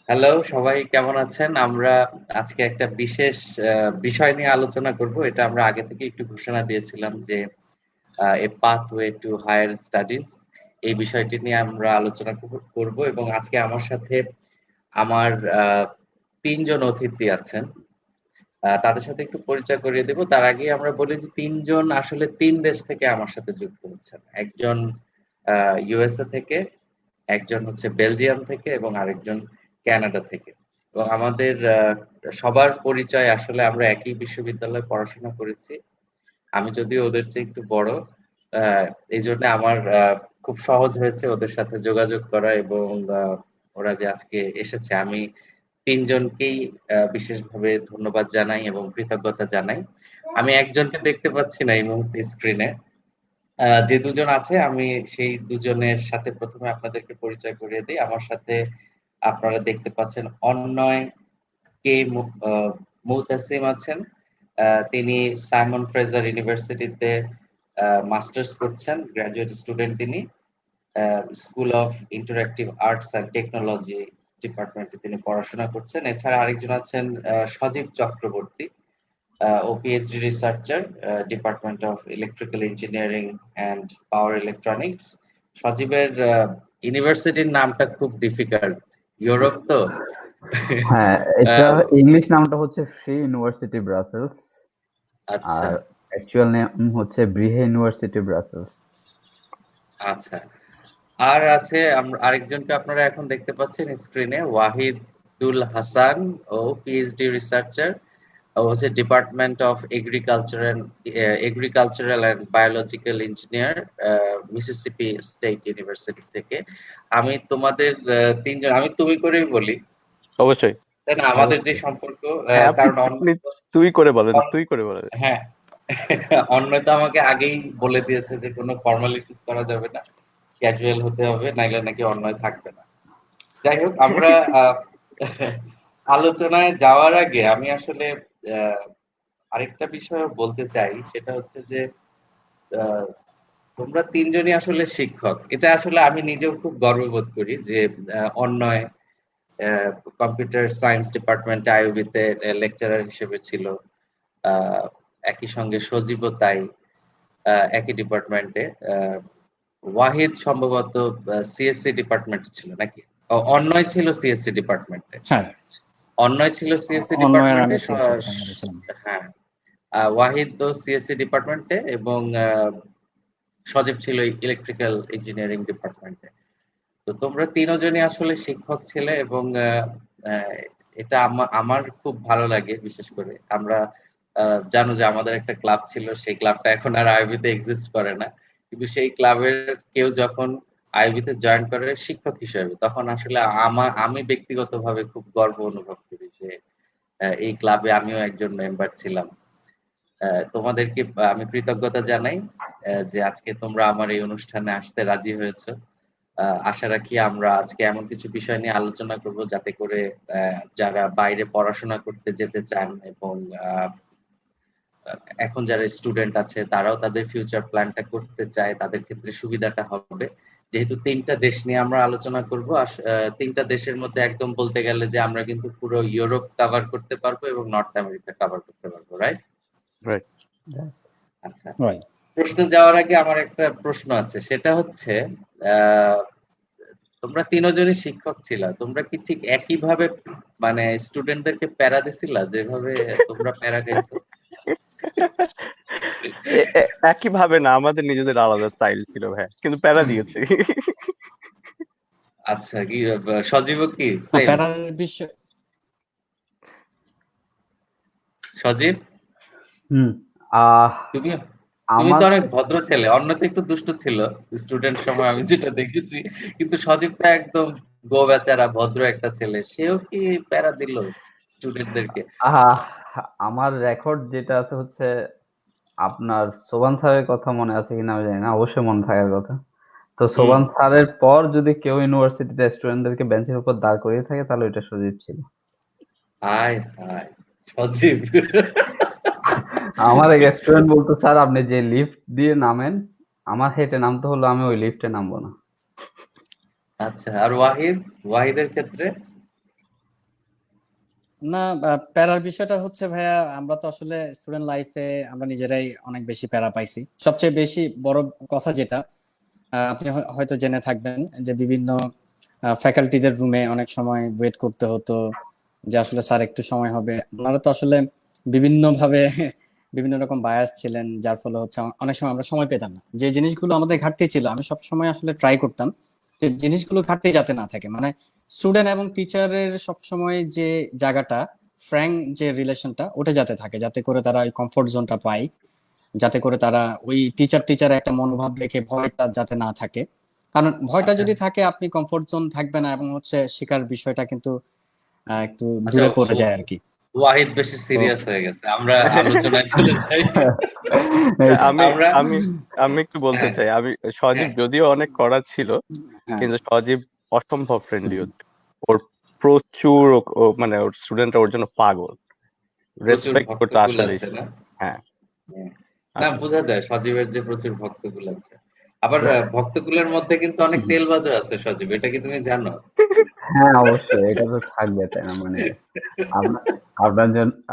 Hello, সবাই কেমন আছেন? আমরা আজকে একটা বিশেষ বিষয় নিয়ে আলোচনা করব। এটা আমরা আগে থেকে একটু ঘোষণা দিয়েছিলাম যে এ পাথওয়ে টু হায়ার স্টাডিজ এই বিষয়টি নিয়ে আমরা আলোচনা করব এবং আজকে আমার সাথে আমার ৩ জন অতিথি আছেন। তাদের সাথে একটু পরিচয় করিয়ে দেব। তার আগে আমরা বলি যে ৩ জন আসলে ৩ দেশ থেকে আমার সাথে যুক্ত হচ্ছেন। একজন আ ইউএসএ থেকে, একজন হচ্ছে বেলজিয়াম থেকে এবং আরেকজন কানাডা থেকে। এবং আমাদের সবার পরিচয় আসলে আমরা একই বিশ্ববিদ্যালয়ে পড়াশোনা করেছি। আমি যদিও ওদের চেয়ে একটু বড়। আ এইজন্য আমার খুব সহজ হয়েছে ওদের সাথে যোগাযোগ করা এবং আ ওরা যে আজকে এসেছে আমি ৩ জনকেই বিশেষভাবে ধন্যবাদ জানাই এবং কৃতজ্ঞতা জানাই। আমি একজনকে দেখতে পাচ্ছি না এই মুহূর্তে স্ক্রিনে। যে দুজন আছে আমি সেই দুজনের সাথে ১ম এ আপনাদেরকে পরিচয় করিয়ে দেই। আমার সাথে আপনারা দেখতে পাচ্ছেন অন্নয় কে মুতাসিম আছেন। তিনি সাইমন ফ্রেজার ইউনিভার্সিটিতে মাস্টার্স করছেন। গ্র্যাজুয়েট স্টুডেন্ট তিনি। School of interactive arts and technology ডিপার্টমেন্টে তিনি পড়াশোনা করছেন। এছাড়া আরেকজন আছেন সজীব চক্রবর্তী। ও PhD researcher, department of electrical engineering and power electronics. সজীবের ইউনিভার্সিটির নামটা খুব ডিফিকাল্ট। ইউরোপ তো। হ্যাঁ, এটা আহ, ইংলিশ নামটা হচ্ছে ফ্রি ইউনিভার্সিটি ব্রাসেলস আচ্ছা, আর অ্যাকচুয়াল নেম হচ্ছে ব্রিহে ইউনিভার্সিটি ব্রাসেলস। আচ্ছা। আর আছে আরেকজনকে আপনারা এখন দেখতে পাচ্ছেন স্ক্রিনে ওয়াহিদুল হাসান ও পিএইচডি রিসার্চার। ও হচ্ছে department of agricultural and biological engineer, Mississippi state university থেকে। আমি তোমাদের ৩ জন আমি তুমি করেই বলি। অবশ্যই। তাই না? আমাদের যে অবশ্যই। সম্পর্ক হ্যাঁ, কারণ আপনি তুই করে বলেন, অন তুই করে বলেন। হ্যাঁ, অন্যয় তো আমাকে আগেই বলে দিয়েছে যে কোনো ফর্মালিটিস করা যাবে না। ক্যাজুয়াল হতে হবে নাইলে নাকি অন্যয় থাকবে না। যাই হোক আমরা আলোচনায় যাওয়ার আগে আমি আসলে আহ, আরেকটা বিষয় বলতে চাই সেটা হচ্ছে যে আহ, তোমরা ৩ জনই আসলে শিক্ষক। এটা আসলে আমি নিজেও খুব গর্ববোধ করি যে অন্যয় কম্পিউটার সায়েন্স ডিপার্টমেন্টে আইইউবি-তে লেকচারার হিসেবে ছিল। আহ, একই সঙ্গে সজীবও তাই, একই ডিপার্টমেন্টে। ওয়াহিদ সম্ভবত সিএসসি ডিপার্টমেন্টে ছিল নাকি? অন্যয় ছিল সিএসসি ডিপার্টমেন্টে। হ্যাঁ, অন্যয় ছিল সিএসসি অন্যয়ের ডিপার্টমেন্টে। আমি সিএসসি ডিপার্টমেন্টে ছিলাম। হ্যাঁ, ওয়াহিদ তো সিএসসি ডিপার্টমেন্টে এবং সজীব ছিল ইলেকট্রিক্যাল ইঞ্জিনিয়ারিং ডিপার্টমেন্টে। তো তোমরা তিনজনই আসলে শিক্ষক ছিলে এবং আহ, এটা আমার খুব ভালো লাগে। বিশেষ করে আমরা জানো যে আমাদের একটা ক্লাব ছিল, সেই ক্লাবটা এখন আর আইবিতে এক্সিস্ট করে না, কিন্তু সেই ক্লাবের কেউ যখন আইবিতে জয়েন করে শিক্ষক হিসেবে তখন আসলে আমি ব্যক্তিগতভাবে খুব গর্ব অনুভব করি যে এই ক্লাবে আমিও একজন মেম্বার ছিলাম। তোমাদেরকে আমি কৃতজ্ঞতা জানাই যে আজকে তোমরা আমার এই অনুষ্ঠানে আসতে রাজি হয়েছো। আশা রাখি আমরা আজকে এমন কিছু বিষয় নিয়ে আলোচনা করব যাতে করে যারা বাইরে পড়াশোনা করতে যেতে চান এবং এখন যারা স্টুডেন্ট আছে তারাও তাদের ফিউচার প্ল্যানটা করতে চায় তাদের ক্ষেত্রে সুবিধাটা হবে। যেহেতু ৩টা দেশ নিয়ে আমরা আলোচনা করব, ৩টা দেশের মধ্যে একদম বলতে গেলে যে আমরা কিন্তু পুরো ইউরোপ কভার করতে পারবো এবং নর্থ আমেরিকা কভার করতে পারবো, রাইট? রাইট। আচ্ছা, রাইট। প্রশ্ন যাওয়ার আগে আমার একটা প্রশ্ন আছে, সেটা হচ্ছে আহ তোমরা তিনজনই শিক্ষক ছিলা, তোমরা কি ঠিক একইভাবে মানে স্টুডেন্টদেরকে প্যারা দিছিলা যেভাবে তোমরা প্যারা খাইছো? একই ভাবে না, আমাদের নিজেদের আলাদা স্টাইল ছিল ভাই, কিন্তু প্যারা দিয়েছি। আচ্ছা, কি সজীব কি না, সেম? প্যারার বিষয় সজীব, হুম। আহ তুমি তুমি আমার তো অনেক ভদ্র ছেলে, অন্য তো একটু দুষ্ট ছিল স্টুডেন্ট সময় আমি যেটা দেখেছি, কিন্তু সজীবটা একদম গো বেচারা ভদ্র একটা ছেলে, সেও কি প্যারা দিল স্টুডেন্টদেরকে? আহ আমার রেকর্ড যেটা আছে হচ্ছে আপনার সোবান স্যারের কথা মনে আছে কিনা আমি জানি না, অবশ্যই মনে থাকার কথা। তো হুম। সোবান স্যারের পর যদি কেউ ইউনিভার্সিটিতে স্টুডেন্টদেরকে বেঞ্চের উপর দাঁড় করিয়ে থাকে তাহলে ওইটা সজীব ছিল। হায় হায়, সজীব। আমার এক স্টুডেন্ট বলতো, স্যার আপনি যে লিফট দিয়ে নামেন আমার হেঁটে নামতে হলো, আমি ওই লিফটে নামবো না। আচ্ছা, আর ওয়াহিদের ক্ষেত্রে? না, প্যারার বিষয়টা হচ্ছে ভাইয়া, আমরা তো আসলে স্টুডেন্ট লাইফে আমরা নিজেরাই অনেক বেশি প্যারা পাইছি। সবচেয়ে বেশি বড় কথা যেটা আপনি হয়তো জেনে থাকবেন যে বিভিন্ন ফ্যাকাল্টিদের রুমে অনেক সময় ওয়েট করতে হতো যে আসলে স্যার একটু সময় হবে। ওনারা তো আসলে বিভিন্ন ভাবে বিভিন্ন রকম বায়াস ছিলেন, যার ফলে হচ্ছে অনেক সময় আমরা সময় পেতাম না। যে জিনিসগুলো আমাদের ঘাটতি ছিল আমি সব সময় আসলে ট্রাই করতাম যে জিনিসগুলো ঘাটতি যাতে না থাকে, মানে স্টুডেন্ট এবং টিচারের সব সময় যে জায়গাটা, ফ্র্যাঙ্ক যে রিলেশনটা ওটা যাতে থাকে, যাতে করে তারা ওই কমফোর্ট জোনটা পায়, যাতে করে তারা ওই টিচার টিচার একটা মনোভাব রেখে ভয়টা যাতে না থাকে। কারণ ভয়টা আচ্ছা যদি থাকে আপনি কমফোর্ট জোন থাকবে না, এবং হচ্ছে শেখার বিষয়টা কিন্তু একটু আচ্ছা, দূরে পড়ে যায় আর কি। ওয়াহিদ বেশি তো সিরিয়াস হয়ে গেছে, আমরা আলোচনায় চলে যাই। আমি আমরা আমি আমি একটু বলতে হ্যাঁ চাই, সজীব হ্যাঁ যদিও অনেক কড়া ছিল, হ্যাঁ, কিন্তু সজীব অসম্ভব ফ্রেন্ডলি। ওর প্রচুর মানে ওর স্টুডেন্টরা ওর জন্য পাগল, প্রচুর রেসপেক্ট করতে ভক্তকুল আসলেই। আছে না? হ্যাঁ, হ্যাঁ। না, আসলে বোঝা যায় সজীবের যে প্রচুর ভক্তকুল আছে। আবার ভক্তকুলের মধ্যে কিন্তু অনেক তেলবাজও আছে সজীব, এটা কি তুমি জানো? হ্যাঁ অবশ্যই, এটা তো থাকবে তাই না, মানে আপনার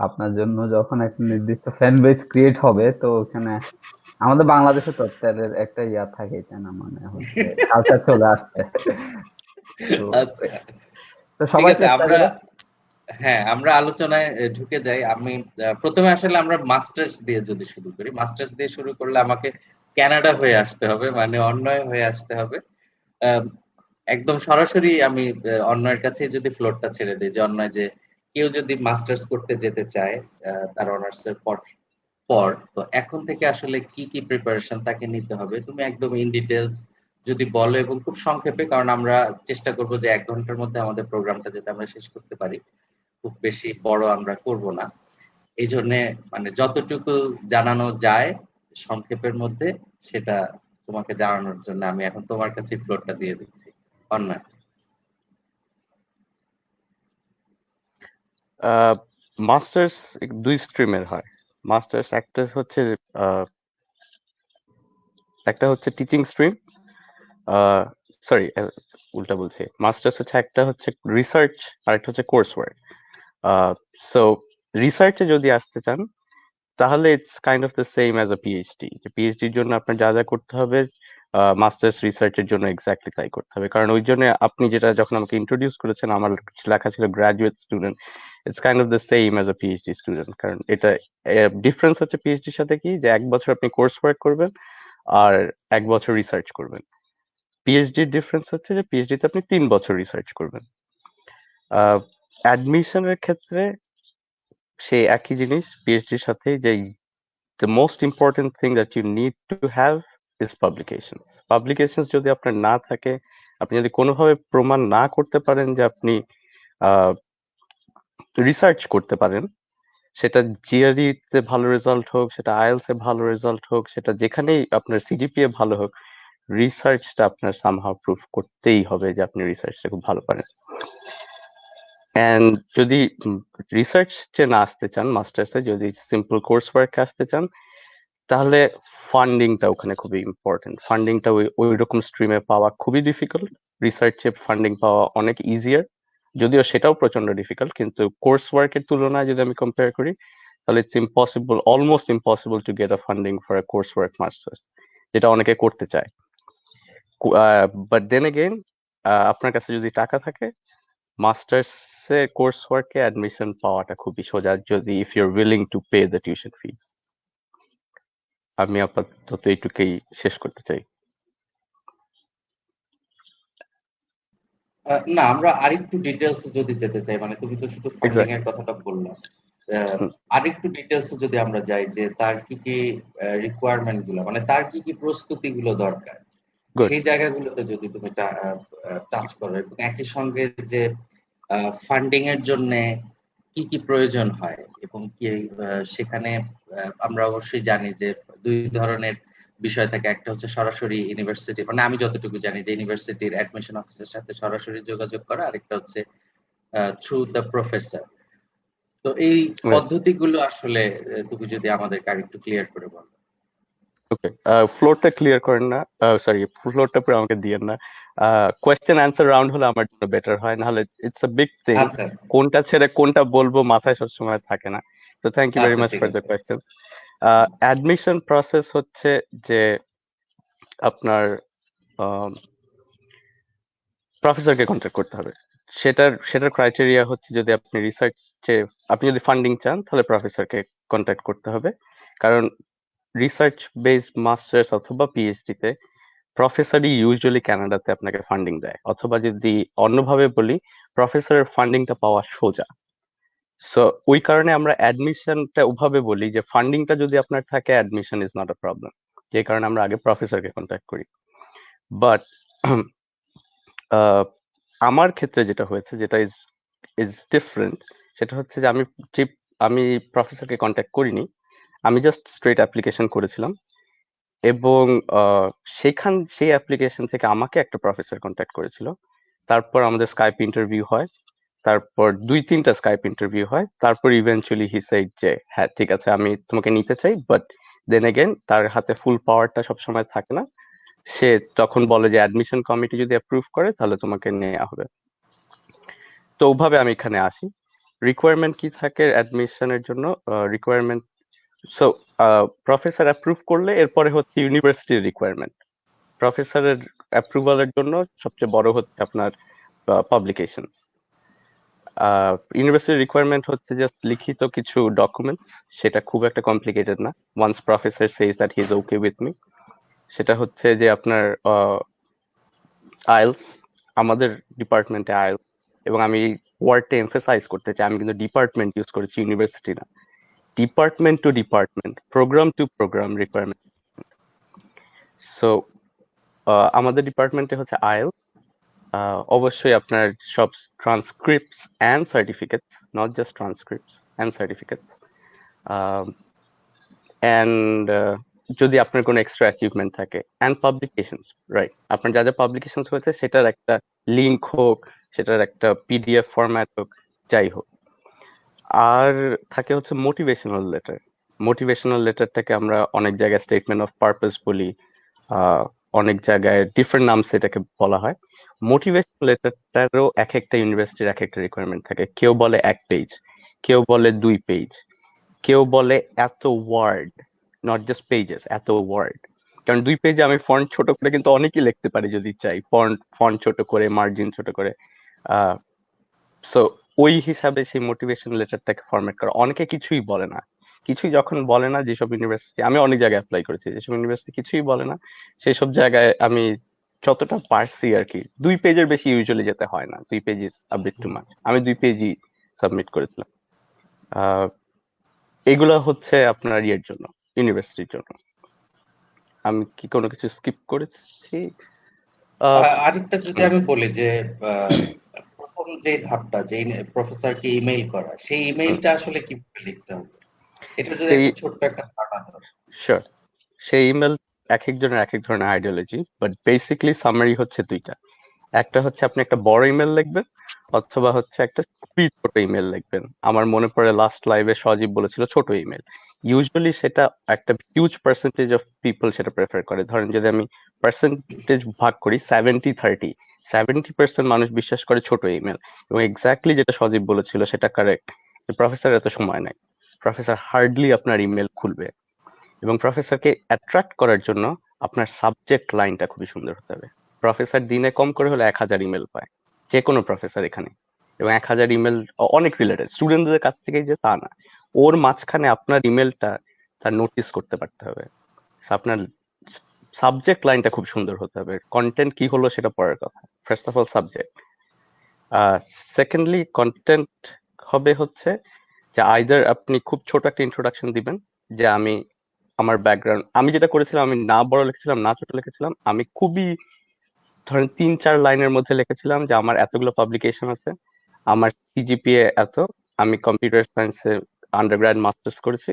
আপনার জন্য যখন একটা নির্দিষ্ট ফ্যান বেস ক্রিয়েট হবে, তো ওখানে আমাদের বাংলাদেশে তো তাদের একটা ইয়া থাকে তাই না, মানে হচ্ছে কালচার চলে আসছে। তো আচ্ছা, তো ঠিক সবাই আছে। চেষ্টা আমরা করে। হ্যাঁ, আমরা আলোচনায় ঢুকে যাই। আমি প্রথমে আসলে আমরা মাস্টার্স দিয়ে যদি শুরু করি, মাস্টার্স দিয়ে শুরু করলে আমাকে কানাডা হয়ে আসতে হবে, মানে অন্যয় হয়ে আসতে হবে। আম, একদম সরাসরি আমি অন্যয়ের কাছে যদি ফ্লোরটা ছেড়ে দিই, যে অন্যয় যে কেউ যদি মাস্টার্স করতে যেতে চায় তার অনার্স এর পর পর, তো এখন থেকে আসলে কি কি প্রিপারেশন তাকে নিতে হবে, তুমি একদম ইন ডিটেলস যদি বলো, এবং খুব সংক্ষেপে, কারণ আমরা চেষ্টা করব যে 1 ঘন্টার মধ্যে আমাদের প্রোগ্রামটা যাতে আমরা শেষ করতে পারি। খুব বেশি বড় আমরা করব না। এই জন্য মানে যতটুকু জানানো যায় সংক্ষেপের মধ্যে, সেটা তোমাকে জানানোর জন্য আমি এখন তোমার কাছে ফ্লোরটা দিয়ে দিচ্ছি। অন্যয়। মাস্টার্স দুই স্ট্রিমের হয়। মাস্টার্স আহ, একটা হচ্ছে টিচিং স্ট্রিম, সরি উল্টা বলছি, মাস্টার্স হচ্ছে একটা হচ্ছে রিসার্চ আর একটা হচ্ছে কোর্স ওয়ার্ক। সো রিসার্চে যদি আসতে চান তাহলে it's kind of the same as a PhD. যে পিএইচডির জন্য আপনার যা যা করতে হবে, মাস্টার্স রিসার্চের জন্য এক্স্যাক্টলি তাই করতে হবে। কারণ ওই জন্য আপনি যেটা যখন আমাকে ইন্ট্রোডিউস করেছেন, আমার লেখা ছিল graduate student. It's kind of the same as a PhD student. কারণ এটা ডিফারেন্স হচ্ছে পিএইচডির সাথে কি, যে 1 বছর আপনি কোর্স ওয়ার্ক করবেন আর 1 বছর রিসার্চ করবেন। পিএইচডির ডিফারেন্স হচ্ছে যে পিএইচডিতে আপনি 3 বছর রিসার্চ করবেন। অ্যাডমিশনের ক্ষেত্রে সেই একই জিনিস পিএইচডির সাথে, যে the most important thing that you need to have is publications. Publications যদি আপনার না থাকে, আপনি যদি কোনোভাবে প্রমাণ না করতে পারেন যে আপনি রিসার্চ করতে পারেন, সেটা জিআরই তে ভালো রেজাল্ট হোক, সেটা আইএলস এ ভালো রেজাল্ট হোক, সেটা যেখানেই আপনার সিজিপিএ ভালো হোক, রিসার্চটা আপনার সামহাউ প্রুফ করতেই হবে যে আপনি রিসার্চটা খুব ভালো পারেন। এন্ড যদি রিসার্চে না আসতে চান, মাস্টার্সে যদি সিম্পল কোর্স ওয়ার্কে আসতে চান, তাহলে ফান্ডিংটা ওখানে খুবই ইম্পর্টেন্ট। ফান্ডিংটা ওই রকম স্ট্রিমে পাওয়া খুবই ডিফিকাল্ট। রিসার্চে ফান্ডিং পাওয়া অনেক ইজিয়ার, যদিও সেটাও প্রচন্ড ডিফিকাল্ট, কিন্তু কোর্স ওয়ার্কের তুলনায় যদি আমি কম্পেয়ার করি, তাহলে it's impossible, almost impossible to get a funding for a course work masters, যেটা অনেকে করতে চায়। বাট দেন এগেইন, আপনার কাছে যদি টাকা থাকে, মাস্টার্স এ কোর্স ওয়ার্কে অ্যাডমিশন পাওয়াটা খুবই সোজা, যদি if you're willing to pay the tuition fees. আমি আপাতত এইটুকুই শেষ করতে চাই। না, আমরা আরেকটু ডিটেলস যদি যেতে চাই, মানে তুমি তো শুধু ফান্ডিং এর এক্স্যাক্টলি। কথাটা বললা। আরেকটু ডিটেলস যদি আমরা যাই, যে তার কি কি রিকোয়ারমেন্ট গুলো, মানে তার কি কি প্রস্তুতি গুলো দরকার, গুড। সেই জায়গাগুলোতে যদি তুমি টাচ করো, এবং একই সঙ্গে যে ফান্ডিং এর জন্য কি কি প্রয়োজন হয়, এবং কি সেখানে আমরা অবশ্যই জানি যে দুই ধরনের বিষয় থাকে। একটা হচ্ছে সরাসরি ইউনিভার্সিটি, মানে আমি যতটুকু জানি যে ইউনিভার্সিটির অ্যাডমিশন অফিসের সাথে সরাসরি যোগাযোগ করা, আরেকটা হচ্ছে থ্রু দ্য প্রফেসর। তো এই পদ্ধতিগুলো আসলে তুমি যদি আমাদেরকে আরেকটু ক্লিয়ার করে বলো। ওকে, ফ্লোরটা ক্লিয়ার করেন না, সরি ফ্লোরটা পুরো আমাকে দিয়েন না। কোয়েশ্চেন অ্যান্সার রাউন্ড হলে আমার জন্য বেটার হয়, নাহলে ইটস আ বিগ থিং, আচ্ছা কোনটা ছেড়ে কোনটা বলবো মাথায় সবসময় থাকে না। তো থ্যাংক ইউ ভেরি আচ্ছা মাচ ঠিক ফর দ্য আছে। কোয়েশ্চেন। অ্যাডমিশন প্রসেস হচ্ছে যে আপনার প্রফেসরকে কন্ট্যাক্ট করতে হবে। সেটার ক্রাইটেরিয়া হচ্ছে, যদি আপনি রিসার্চে আপনি যদি ফান্ডিং চান তাহলে প্রফেসরকে কন্ট্যাক্ট করতে হবে। কারণ রিসার্চ বেসড মাস্টার্স অথবা পিএইচডি তে প্রফেসরই ইউজুয়ালি কানাডাতে আপনাকে ফান্ডিং দেয়, অথবা যদি অন্যভাবে বলি, প্রফেসরের ফান্ডিংটা পাওয়া সোজা। সো ওই কারণে আমরা অ্যাডমিশনটা ওভাবে বলি যে ফান্ডিংটা যদি আপনার থাকে, admission is not a problem. যে কারণে আমরা আগে প্রফেসরকে কন্ট্যাক্ট করি। বাট আমার ক্ষেত্রে যেটা হয়েছে, যেটা ইজ ইজ ডিফারেন্ট, সেটা হচ্ছে যে আমি প্রফেসরকে কন্ট্যাক্ট করিনি, আমি জাস্ট স্ট্রেট অ্যাপ্লিকেশন করেছিলাম। এবং সেই অ্যাপ্লিকেশন থেকে আমাকে একটা প্রফেসর কন্ট্যাক্ট করেছিল। তারপর আমাদের স্কাইপ ইন্টারভিউ হয়, তারপর 2-3টা স্কাইপ ইন্টারভিউ হয়, তারপর ইভেনচুয়ালি হি সেড যে হ্যাঁ ঠিক আছে, আমি তোমাকে নিতে চাই। বাট দেন এগেন তার হাতে ফুল পাওয়ারটা সবসময় থাকে না, সে তখন বলে যে অ্যাডমিশন কমিটি যদি অ্যাপ্রুভ করে তাহলে তোমাকে নেওয়া হবে। তো ওভাবে আমি এখানে আসি। রিকোয়ারমেন্ট কি থাকে অ্যাডমিশনের জন্য? রিকোয়ারমেন্ট, সো প্রফেসর অ্যাপ্রুভ করলে এরপরে হচ্ছে ইউনিভার্সিটির রিকোয়ারমেন্ট। প্রফেসরের অ্যাপ্রুভালের জন্য সবচেয়ে বড় হচ্ছে আপনার পাবলিকেশন। ইউনিভার্সিটির রিকোয়ারমেন্ট হচ্ছে জাস্ট লিখিত কিছু ডকুমেন্টস, সেটা খুব একটা কমপ্লিকেটেড না। Once professor says that he is okay with me, সেটা হচ্ছে যে আপনার আইএলস, আমাদের ডিপার্টমেন্টে আইএলস। এবং আমি ওয়ার্ডটা এমফেসাইজ করতে চাই, আমি কিন্তু ডিপার্টমেন্ট ইউজ করেছি, ইউনিভার্সিটি না। Department to department, programme to programme requirement. So আমাদের ডিপার্টমেন্টে হচ্ছে আইএলস, অবশ্যই আপনার সব transcripts and certificates, not just transcripts and certificates. And যদি আপনার কোনো এক্সট্রা অ্যাচিভমেন্ট থাকে, অ্যান্ড পাবলিকেশনস, রাইট, আপনার যা যা পাবলিকেশনস হয়েছে সেটার একটা লিঙ্ক হোক, সেটার একটা পিডিএফ ফরম্যাট হোক, যাই হোক। আর থাকে হচ্ছে মোটিভেশনাল লেটার। মোটিভেশনাল লেটারটাকে আমরা অনেক জায়গায় স্টেটমেন্ট অফ পারপাস বলি, অনেক জায়গায় ডিফারেন্ট নাম সেটাকে বলা হয়। মোটিভেশনাল লেটারটারও এক একটা ইউনিভার্সিটির এক একটা রিকোয়ারমেন্ট থাকে। কেউ বলে 1 পেজ, কেউ বলে 2 পেজ, কেউ বলে এত ওয়ার্ড, নট জাস্ট পেজেস, এত ওয়ার্ড। কারণ 2 পেজে আমি ফন্ট ছোট করে কিন্তু অনেকই লিখতে পারি যদি চাই, ফন্ট ছোট করে, মার্জিন ছোট করে। সো ওই হিসাবে সেই মোটিভেশন লেটারটাকে ফরম্যাট করা। অনেকে কিছুই বলে না, কিছুই যখন বলে না, যেসব ইউনিভার্সিটি আমি অনেক জায়গায় অ্যাপ্লাই করেছি, যেসব ইউনিভার্সিটি কিছুই বলে না, সেই সব জায়গায় আমি যতটা পারছি আর কি, 2 পেজের বেশি ইউজুয়ালি যেতে হয় না। 2 page is a bit too much. আমি 2 পেজই সাবমিট করেছিলাম। এগুলো হচ্ছে আপনার ইয়ের জন্য, ইউনিভার্সিটির জন্য। আমি কি কোনো কিছু স্কিপ করেছি? আরেকটা যদি আমি বলি যে প্রথম যে ধাপটা, যে প্রফেসরকে ইমেইল করা, সেই ইমেইলটা আসলে কিভাবে লিখতে হবে, এটা যদি সেই একটা ছোট্ট একটা ধারণা দাও। শিওর, সেই ইমেল এক একজনের এক এক ধরনের আইডিওলজি, বাট বেসিক্যালি সামারি হচ্ছে 2টা। একটা হচ্ছে আপনি একটা বড় ইমেল লিখবেন, অথবা হচ্ছে একটা খুবই ছোট ইমেল লিখবেন। আমার মনে পড়ে লাস্ট লাইভে সজীব বলেছিল ছোট ইমেল। ইউজুয়ালি সেটা একটা হিউজ পার্সেন্টেজ অফ পিপল সেটা প্রেফার করে। ধরেন যদি আমি পার্সেন্টেজ ভাগ করি 70-30, 70% মানুষ বিশ্বাস করে ছোট ইমেল। এবং এক্স্যাক্টলি যেটা সজীব বলেছিল সেটা কারেক্ট, প্রফেসর এত সময় নাই, প্রফেসর হার্ডলি আপনার ইমেল খুলবে। এবং প্রফেসরকে অ্যাট্রাক্ট করার জন্য আপনার সাবজেক্ট লাইনটা খুবই সুন্দর হতে হবে। প্রফেসর দিনে কম করে হলে 1000 ইমেল পায়, যে কোনো প্রফেসর এখানে। এবং 1000 ইমেল অনেক রিলেটেড স্টুডেন্টদের কাছ থেকেই যে তা না, ওর মাঝখানে আপনার ইমেলটা তার নোটিস করতে পারতে হবে। আপনার সাবজেক্ট লাইনটা খুব সুন্দর হতে হবে। কন্টেন্ট কি হলো সেটা পরের কথা, first of all subject. Secondly content হবে হচ্ছে যে আইদার আপনি খুব ছোট একটা ইন্ট্রোডাকশন দিবেন, যে আমার ব্যাকগ্রাউন্ড, আমি যেটা করেছিলাম, আমি না বড় লিখেছিলাম না ছোট লিখেছিলাম, আমি খুবই ধরেন 3-4 লাইনের মধ্যে লিখেছিলাম যে আমার এতগুলো পাবলিকেশন আছে, আমার সিজিপিএ এত, আমি কম্পিউটার সায়েন্সে আন্ডারগ্র্যাড মাস্টার্স করেছি,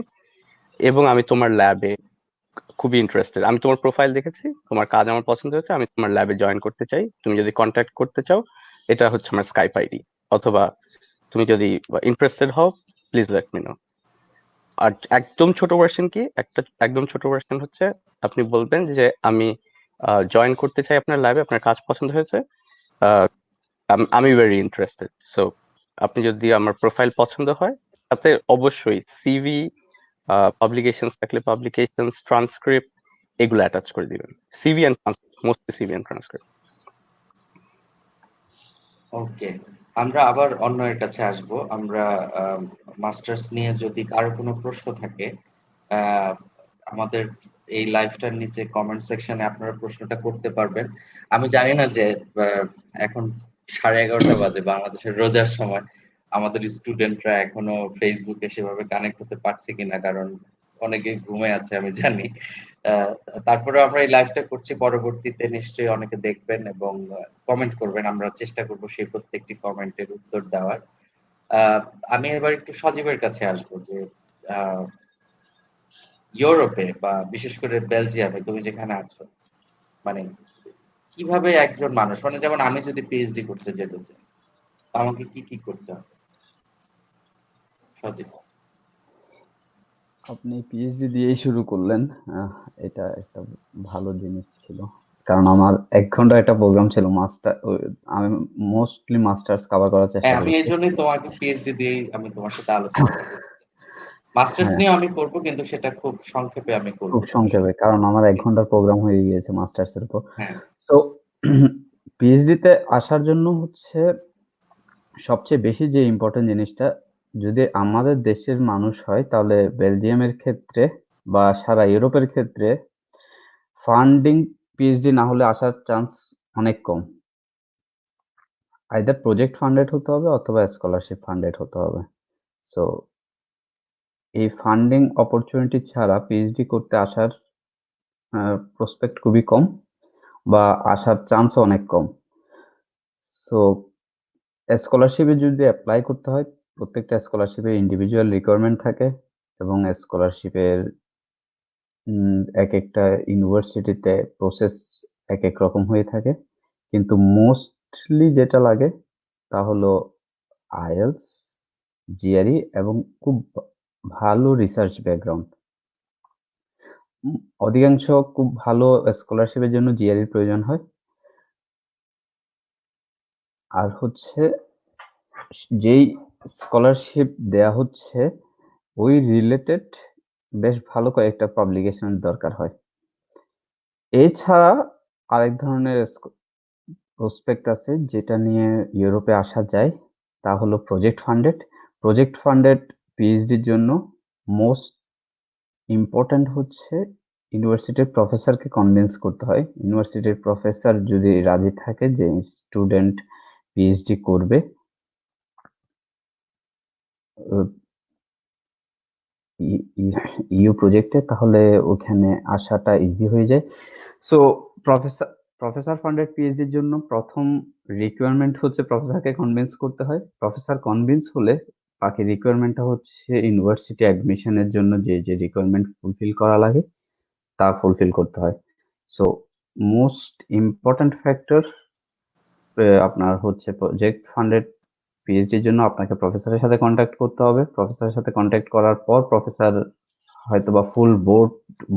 এবং আমি তোমার ল্যাবে খুবই ইন্টারেস্টেড। আমি তোমার প্রোফাইল দেখেছি, তোমার কাজ আমার পছন্দ হয়েছে, আমি তোমার ল্যাবে জয়েন করতে চাই। তুমি যদি কন্ট্যাক্ট করতে চাও, এটা হচ্ছে আমার স্কাইপ আইডি, অথবা তুমি যদি ইন্টারেস্টেড হও প্লিজ লেট মি নো। আর একদম ছোট ভার্সন কি, একদম ছোট ভার্সন হচ্ছে আপনি বলবেন যে আমি জয়েন করতে চাই আপনার ল্যাবে, আপনার কাজ পছন্দ হয়েছে, আহ, আমি ভেরি ইন্টারেস্টেড। সো আপনি যদি আমার প্রোফাইল পছন্দ হয়, তাতে অবশ্যই সিভি, পাবলিকেশনস থাকলে পাবলিকেশনস, ট্রান্সক্রিপ্ট এগুলো অ্যাটাচ করে দিবেন। CV and mostly CV and transcript. Okay, আমরা আবার অন্যের কাছে আসব। আমরা মাস্টার্স নিয়ে যদি কারো কোনো প্রশ্ন থাকে, আহ, আমাদের এই লাইভটার নিচে কমেন্ট সেকশনে আপনারা প্রশ্নটা করতে পারবেন। আমি জানি না যে এখন 11:30 বাজে বাংলাদেশের রোজার সময়, আমাদের স্টুডেন্টরা এখনো ফেসবুকে সেভাবে কানেক্ট হতে পারছে কিনা, কারণ অনেকে ঘুমে আছে আমি জানি। আহ, তারপরে আমরা এই লাইভটা করছি, পরবর্তীতে নিশ্চয়ই অনেকে দেখবেন এবং কমেন্ট করবেন। আমরা চেষ্টা করব সেই প্রত্যেকটি কমেন্টের উত্তর দেওয়ার। আহ, আমি এবার একটু সজীবের কাছে আসবো যে আহ, ইউরোপে বা বিশেষ করে বেলজিয়ামে তুমি যেখানে আছো, মানে কিভাবে একজন মানুষ, মানে যেমন আমি যদি পিএইচডি করতে যেতে চাই, আমাকে কি কি করতে হবে সজীব? আপনি পিএইচডি দিয়েই শুরু করলেন। আহ, এটা একটা ভালো জিনিস ছিল, কারণ আমার 1 ঘন্টা একটা প্রোগ্রাম ছিল মাস্টার। আমি মোস্টলি মাস্টার্স কভার করার চেষ্টা হ্যাঁ, আমি এই করেছি। জন্যই তোমাকে পিএইচডি দিয়েই আমি তোমার সাথে আলোচনাটা করতে চাই। মাস্টার্স হ্যাঁ, নিয়ে আমি করব, কিন্তু সেটা খুব সংক্ষেপে আমি করব খুব তোমার সাথে। সংক্ষেপে, কারণ আমার 1 ঘন্টার প্রোগ্রাম হয়ে গিয়েছে মাস্টার্স এর উপর। হ্যাঁ, সো পিএইচডি তে আসার জন্য হচ্ছে সবচেয়ে বেশি যে ইম্পর্টেন্ট জিনিসটা, যদি আমাদের দেশের মানুষ হয় তাহলে বেলজিয়ামের ক্ষেত্রে বা সারা ইউরোপের ক্ষেত্রে ফান্ডিং পিএইচডি না হলে আসার চান্স অনেক কম। আইদার প্রজেক্ট ফান্ডেড হতে হবে অথবা স্কলারশিপ ফান্ডেড হতে হবে। সো এই ফান্ডিং অপরচুনিটি ছাড়া পিএইচডি করতে আসার প্রসপেক্ট খুবই কম, বা আসার চান্সও অনেক কম। সো স্কলারশিপে যদি অ্যাপ্লাই করতে হয়, প্রত্যেকটা স্কলারশিপের ইন্ডিভিজুয়াল রিকোয়ারমেন্ট থাকে, এবং স্কলারশিপের এক একটা ইউনিভার্সিটিতে প্রসেস এক এক রকম হয়ে থাকে। কিন্তু মোস্টলি যেটা লাগে তা হলো আইএলস, জিআরই এবং খুব ভালো রিসার্চ ব্যাকগ্রাউন্ড। অধিকাংশ খুব ভালো স্কলারশিপের জন্য জিআরইর প্রয়োজন হয়। আর হচ্ছে যেই স্কলারশিপ দেয়া হচ্ছে ওই রিলেটেড বেশ ভালো কয়েকটা পাবলিকেশনের দরকার হয়। এছাড়া আরেক ধরনের প্রসপেক্ট আছে যেটা নিয়ে ইউরোপে আসা যায়, তা হলো প্রজেক্ট ফান্ডেড। প্রজেক্ট ফান্ডেড পিএইচডির জন্য মোস্ট ইম্পর্ট্যান্ট হচ্ছে ইউনিভার্সিটির প্রফেসরকে কনভিন্স করতে হয়। ইউনিভার্সিটির প্রফেসর যদি রাজি থাকে যে স্টুডেন্ট পিএইচডি করবে ইউ প্রজেক্টে, তাহলে ওখানে আসাটা ইজি হয়ে যায়। সো প্রফেসর প্রফেসর ফান্ডেড পিএইচডির জন্য প্রথম রিকোয়ারমেন্ট হচ্ছে প্রফেসরকে কনভিন্স করতে হয়। প্রফেসর কনভিন্স হলে বাকি রিকোয়ারমেন্টটা হচ্ছে ইউনিভার্সিটি অ্যাডমিশনের জন্য যে যে রিকোয়ারমেন্ট ফুলফিল করা লাগে তা ফুলফিল করতে হয়। সো মোস্ট ইম্পর্ট্যান্ট ফ্যাক্টর আপনার হচ্ছে প্রজেক্ট ফান্ডেড পিএইচডির জন্য আপনাকে প্রফেসরের সাথে কন্ট্যাক্ট করতে হবে। প্রফেসরের সাথে কন্ট্যাক্ট করার পর প্রফেসর হয়তোবা ফুল বোর্ড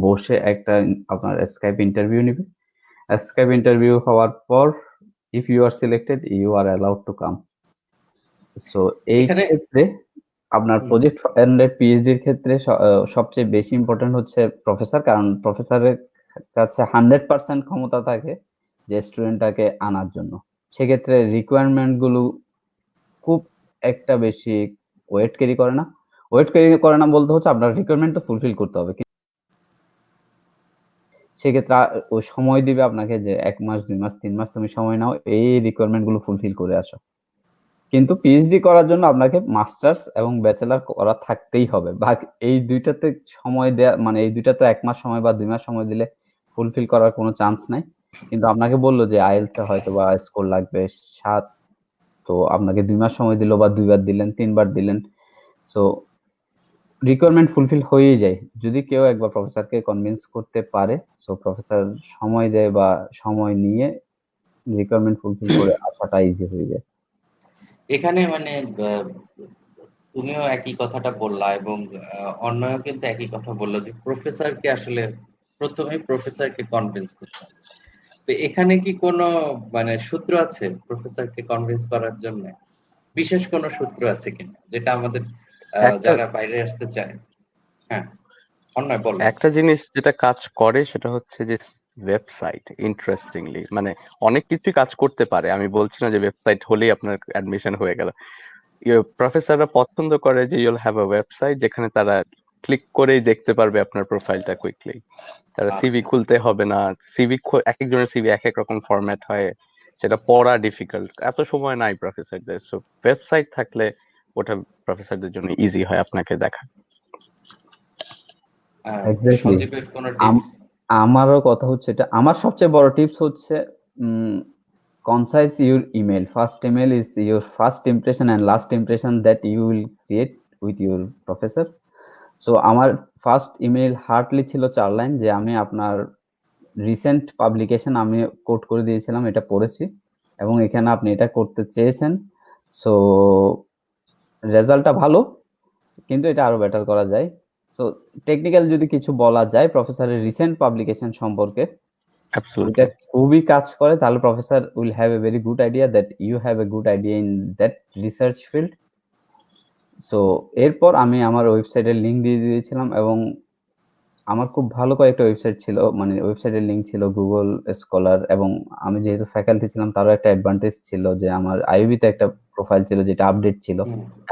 বসে একটা আপনার স্কাইপ ইন্টারভিউ নেবে। স্কাইপ ইন্টারভিউ হওয়ার পর if you are selected you are allowed to come. So এই এখানে ক্ষেত্রে আপনার প্রজেক্ট ফান্ডেড পিএইচডির ক্ষেত্রে সবচেয়ে বেশি ইম্পর্টেন্ট হচ্ছে প্রফেসর, কারণ প্রফেসরের কাছে 100% ক্ষমতা থাকে যে স্টুডেন্টটাকে আনার জন্য। সেক্ষেত্রে রিকোয়ারমেন্ট গুলো খুব একটা বেশি ওয়েট ক্যারি করে না। ওয়েট ক্যারি করে না বলতে হচ্ছে আপনার রিকোয়ারমেন্ট তো ফুলফিল করতে হবে, সেক্ষেত্রে ও সময় দিবে আপনাকে যে 1 মাস 2 মাস 3 মাস তুমি সময় নাও, এই রিকোয়ারমেন্ট গুলো ফুলফিল করে আসো। কিন্তু পিএইচডি করার জন্য আপনাকে মাস্টার্স এবং ব্যাচেলর করা থাকতেই হবে। এই দুইটাতে সময় দেয়া, মানে এই দুইটাতে 1 মাস সময় বা 2 মাস সময় দিলে ফুলফিল করার কোনো চান্স নাই। কিন্তু আপনাকে বললো যে আইএলস এ হয়তো বা স্কোর লাগবে 7, তো আপনাকে 2 মাস সময় দিল বা 2 বার দিলেন 3 বার দিলেন। সো রিকোয়ারমেন্ট ফুলফিল হয়েই যায় যদি কেউ একবার প্রফেসরকে কনভিন্স করতে পারে। সো প্রফেসর সময় দেয় বা সময় নিয়ে রিকোয়ারমেন্ট ফুলফিল করে আসাটা ইজি হয়ে যায়। এখানে মানে তুমিও একই কথাটা বললা এবং অন্যও কিন্তু একই কথা বললো যে প্রফেসরকে আসলে প্রথমে প্রফেসরকে কনভিন্স করতে হবে। তো এখানে কি কোনো মানে সূত্র আছে প্রফেসরকে কনভিন্স করার জন্য? বিশেষ কোনো সূত্র আছে কিনা যেটা আমাদের একটা যারা বাইরে আসতে চায়? হ্যাঁ, অন্যয় বলো। একটা জিনিস যেটা কাজ করে সেটা হচ্ছে যে ওয়েবসাইট। ইন্টারেস্টিংলি মানে অনেক কিছুই কাজ করতে পারে, আমি বলছি না যে ওয়েবসাইট হলেই আপনার অ্যাডমিশন হয়ে গেল। প্রফেসররা পছন্দ করে যে ইউল হ্যাভ আ ওয়েবসাইট যেখানে তারা ক্লিক করেই দেখতে পারবে আপনার প্রোফাইলটা কুইকলি। তারা সিভি আচ্ছা। খুলতে হবে না। এক একজনের সিভি এক এক রকম ফরম্যাট হয়, সেটা পড়া ডিফিকাল্ট, এত সময় নাই প্রফেসরদের। সো ওয়েবসাইট থাকলে ওটা প্রফেসরদের জন্য ইজি হয় আপনাকে দেখা। এক্স্যাক্টলি। সজীবের কোনো টিপস? আমারও কথা হচ্ছে এটা, আমার সবচেয়ে বড় টিপস হচ্ছে concise your email. First email is your first impression and last impression that you will create with your professor. So আমার ফার্স্ট ইমেল হার্ডলি ছিল 4 লাইন, যে আমি আপনার রিসেন্ট পাবলিকেশন আমি কোট করে দিয়েছিলাম, এটা পড়েছি এবং এখানে আপনি এটা করতে চেয়েছেন। সো রেজাল্টটা ভালো, কিন্তু এটা আরো বেটার করা যায়। সো টেকনিক্যাল যদি কিছু বলা যায় প্রফেসরের রিসেন্ট পাবলিকেশন সম্পর্কে, ওইটা অ্যাবসলিউটলি। খুবই কাজ করে, তাহলে professor will have a very good idea that you have a good idea in that research field. So এরপর আমি আমার ওয়েবসাইটের লিঙ্ক দিয়ে দিয়েছিলাম এবং আমার খুব ভালো কয়েকটা ওয়েবসাইট ছিল, মানে ওয়েবসাইটের লিঙ্ক ছিল গুগল স্কলার, এবং আমি যেহেতু ফ্যাকাল্টি ছিলাম তারও একটা অ্যাডভান্টেজ ছিল যে আমার আইবিতে একটা প্রোফাইল ছিল যেটা আপডেট ছিল,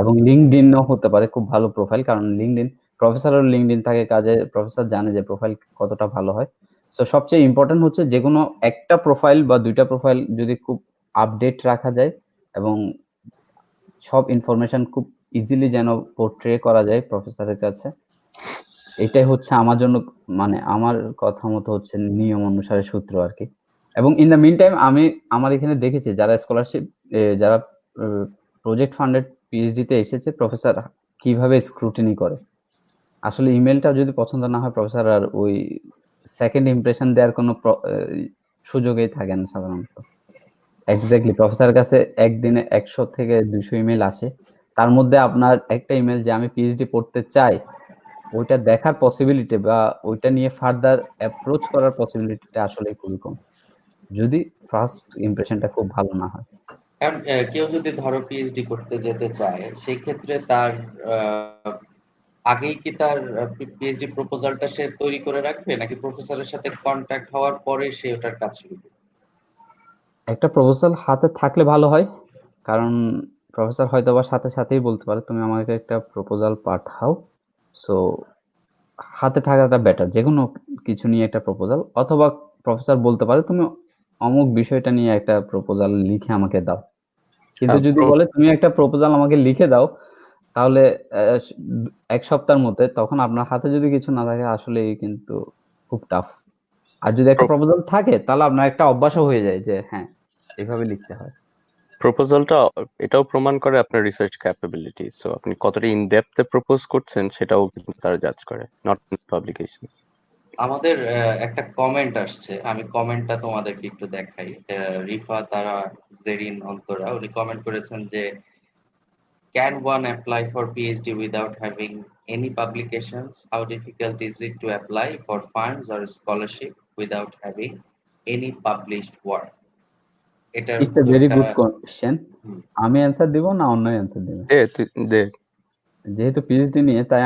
এবং লিঙ্কডইনও হতে পারে খুব ভালো প্রোফাইল, কারণ লিঙ্কডইন প্রফেসরের লিঙ্কডইন থাকে কাজে, প্রফেসর জানে যে প্রোফাইল কতটা ভালো হয়। সো সবচেয়ে ইম্পর্টেন্ট হচ্ছে যে কোনো একটা প্রোফাইল বা দুইটা প্রোফাইল যদি খুব আপডেট রাখা যায় এবং সব ইনফরমেশন খুব ইজিলি যেন পোর্ট্রে করা যায় প্রফেসরের কাছে, এটাই হচ্ছে আমার জন্য, মানে আমার কথা মতো হচ্ছে নিয়ম অনুসারে সূত্র আর কি। এবং ইন দ্য মিন টাইম আমি আমার এখানে দেখেছি যারা স্কলারশিপ, যারা প্রজেক্ট ফান্ডেড পিএইচডি তে এসেছে, প্রফেসর কিভাবে স্ক্রুটিনি করে। আসলে ইমেলটা যদি পছন্দ না হয় প্রফেসর আর ওই সেকেন্ড ইমপ্রেশন দেওয়ার কোনো সুযোগই থাকে না সাধারণত। এক্স্যাক্টলি, প্রফেসরের কাছে একদিনে 100 থেকে 200 ইমেল আসে, তার মধ্যে আপনার একটা ইমেল যে আমি পিএইচডি পড়তে চাই ওইটা দেখার পসিবিলিটি বা ওইটা নিয়ে ফার্দার অ্যাপ্রোচ করার পসিবিলিটিটা আসলে খুবই কম, যদি ফার্স্ট ইমপ্রেশনটা খুব ভালো না হয়। কারণ কেউ যদি ধরো পিএইচডি করতে যেতে চায় সেই ক্ষেত্রে তার আগেই কি তার পিএইচডি প্রপোজালটা সে তৈরি করে রাখবে নাকি প্রফেসরের সাথে কন্ট্যাক্ট হওয়ার পরে সে ওটার কাজ শুরু করবে? একটা প্রপোজাল হাতে থাকলে ভালো হয়, কারণ প্রফেসর হয়তো বা সাথে সাথেই বলতে পারে তুমি আমাকে একটা প্রপোজাল পাঠাও। সো হাতে থাকাটা বেটার, যে কোনো কিছু নিয়ে একটা প্রপোজাল, অথবা প্রফেসর বলতে পারে তুমি অমুক বিষয়টা নিয়ে একটা প্রপোজাল লিখে আমাকে দাও। কিন্তু যদি বলে তুমি একটা প্রপোজাল আমাকে লিখে দাও, তাহলে 1 সপ্তাহের মধ্যে, তখন আপনার হাতে যদি কিছু না থাকে আসলে কিন্তু খুব টাফ। আর যদি একটা প্রপোজাল থাকে তাহলে আপনার একটা অভ্যাসও হয়ে যায় যে হ্যাঁ এইভাবে লিখতে হয়। প্রপোজালটা এটাও প্রমাণ করে আপনার রিসার্চ ক্যাপাবিলিটি। সো আপনি কতটা ইন ডেপথে প্রপোজ করছেন সেটাও কিন্তু তারা জাজ করে, নট পাবলিকেশন। আমাদের একটা কমেন্ট আসছে, আমি কমেন্টটা তোমাদেরকে একটু দেখাই। রিফা তারা জেরিন অন্তরা উনি কমেন্ট করেছেন যে can one apply for PhD without having any publications? How difficult is it to apply for funds or scholarship without having any published work? এটার ইটস এ ভেরি উত্তরটা গুড কোশ্চেন। আমি অ্যান্সার দিব না অন্য answer দিবে? দে। যেহেতু PhD নিয়ে তাই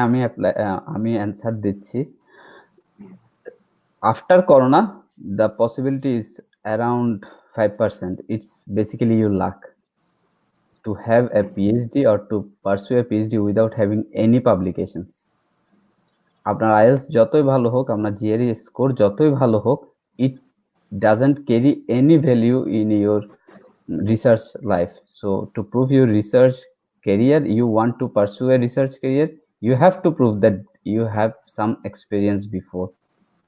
আমি অ্যান্সার দিচ্ছি। After corona the possibility is around 5%. It's basically your luck to have a PhD or to pursue a PhD without having any publications. আপনার আইএলস যতই ভালো হোক, আপনার জিআরই স্কোর যতই ভালো হোক, it doesn't carry any value in your research life. So to prove your research career, you want to pursue a research career, you have to prove that you have some experience before.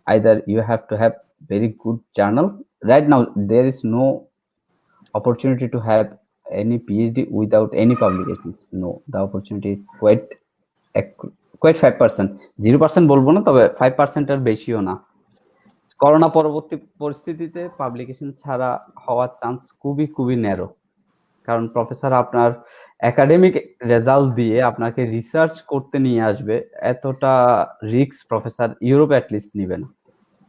Either you have to have very good journal. Right now there is no opportunity to have any PhD without any publications. No, the opportunity is quite 5%, 0% বলবো না, তবে 5% এর বেশিও না। Corona পরবর্তী পরিস্থিতিতে publication ছাড়া হওয়ার চান্স খুবই ন্যারো, কারণ প্রফেসর আপনার একাডেমিক রেজাল্ট দিয়ে আপনাকে রিসার্চ করতে নিয়ে আসবে, এতটা রিস্ক প্রফেসর ইউরোপ অ্যাটলিস্ট নিবে না,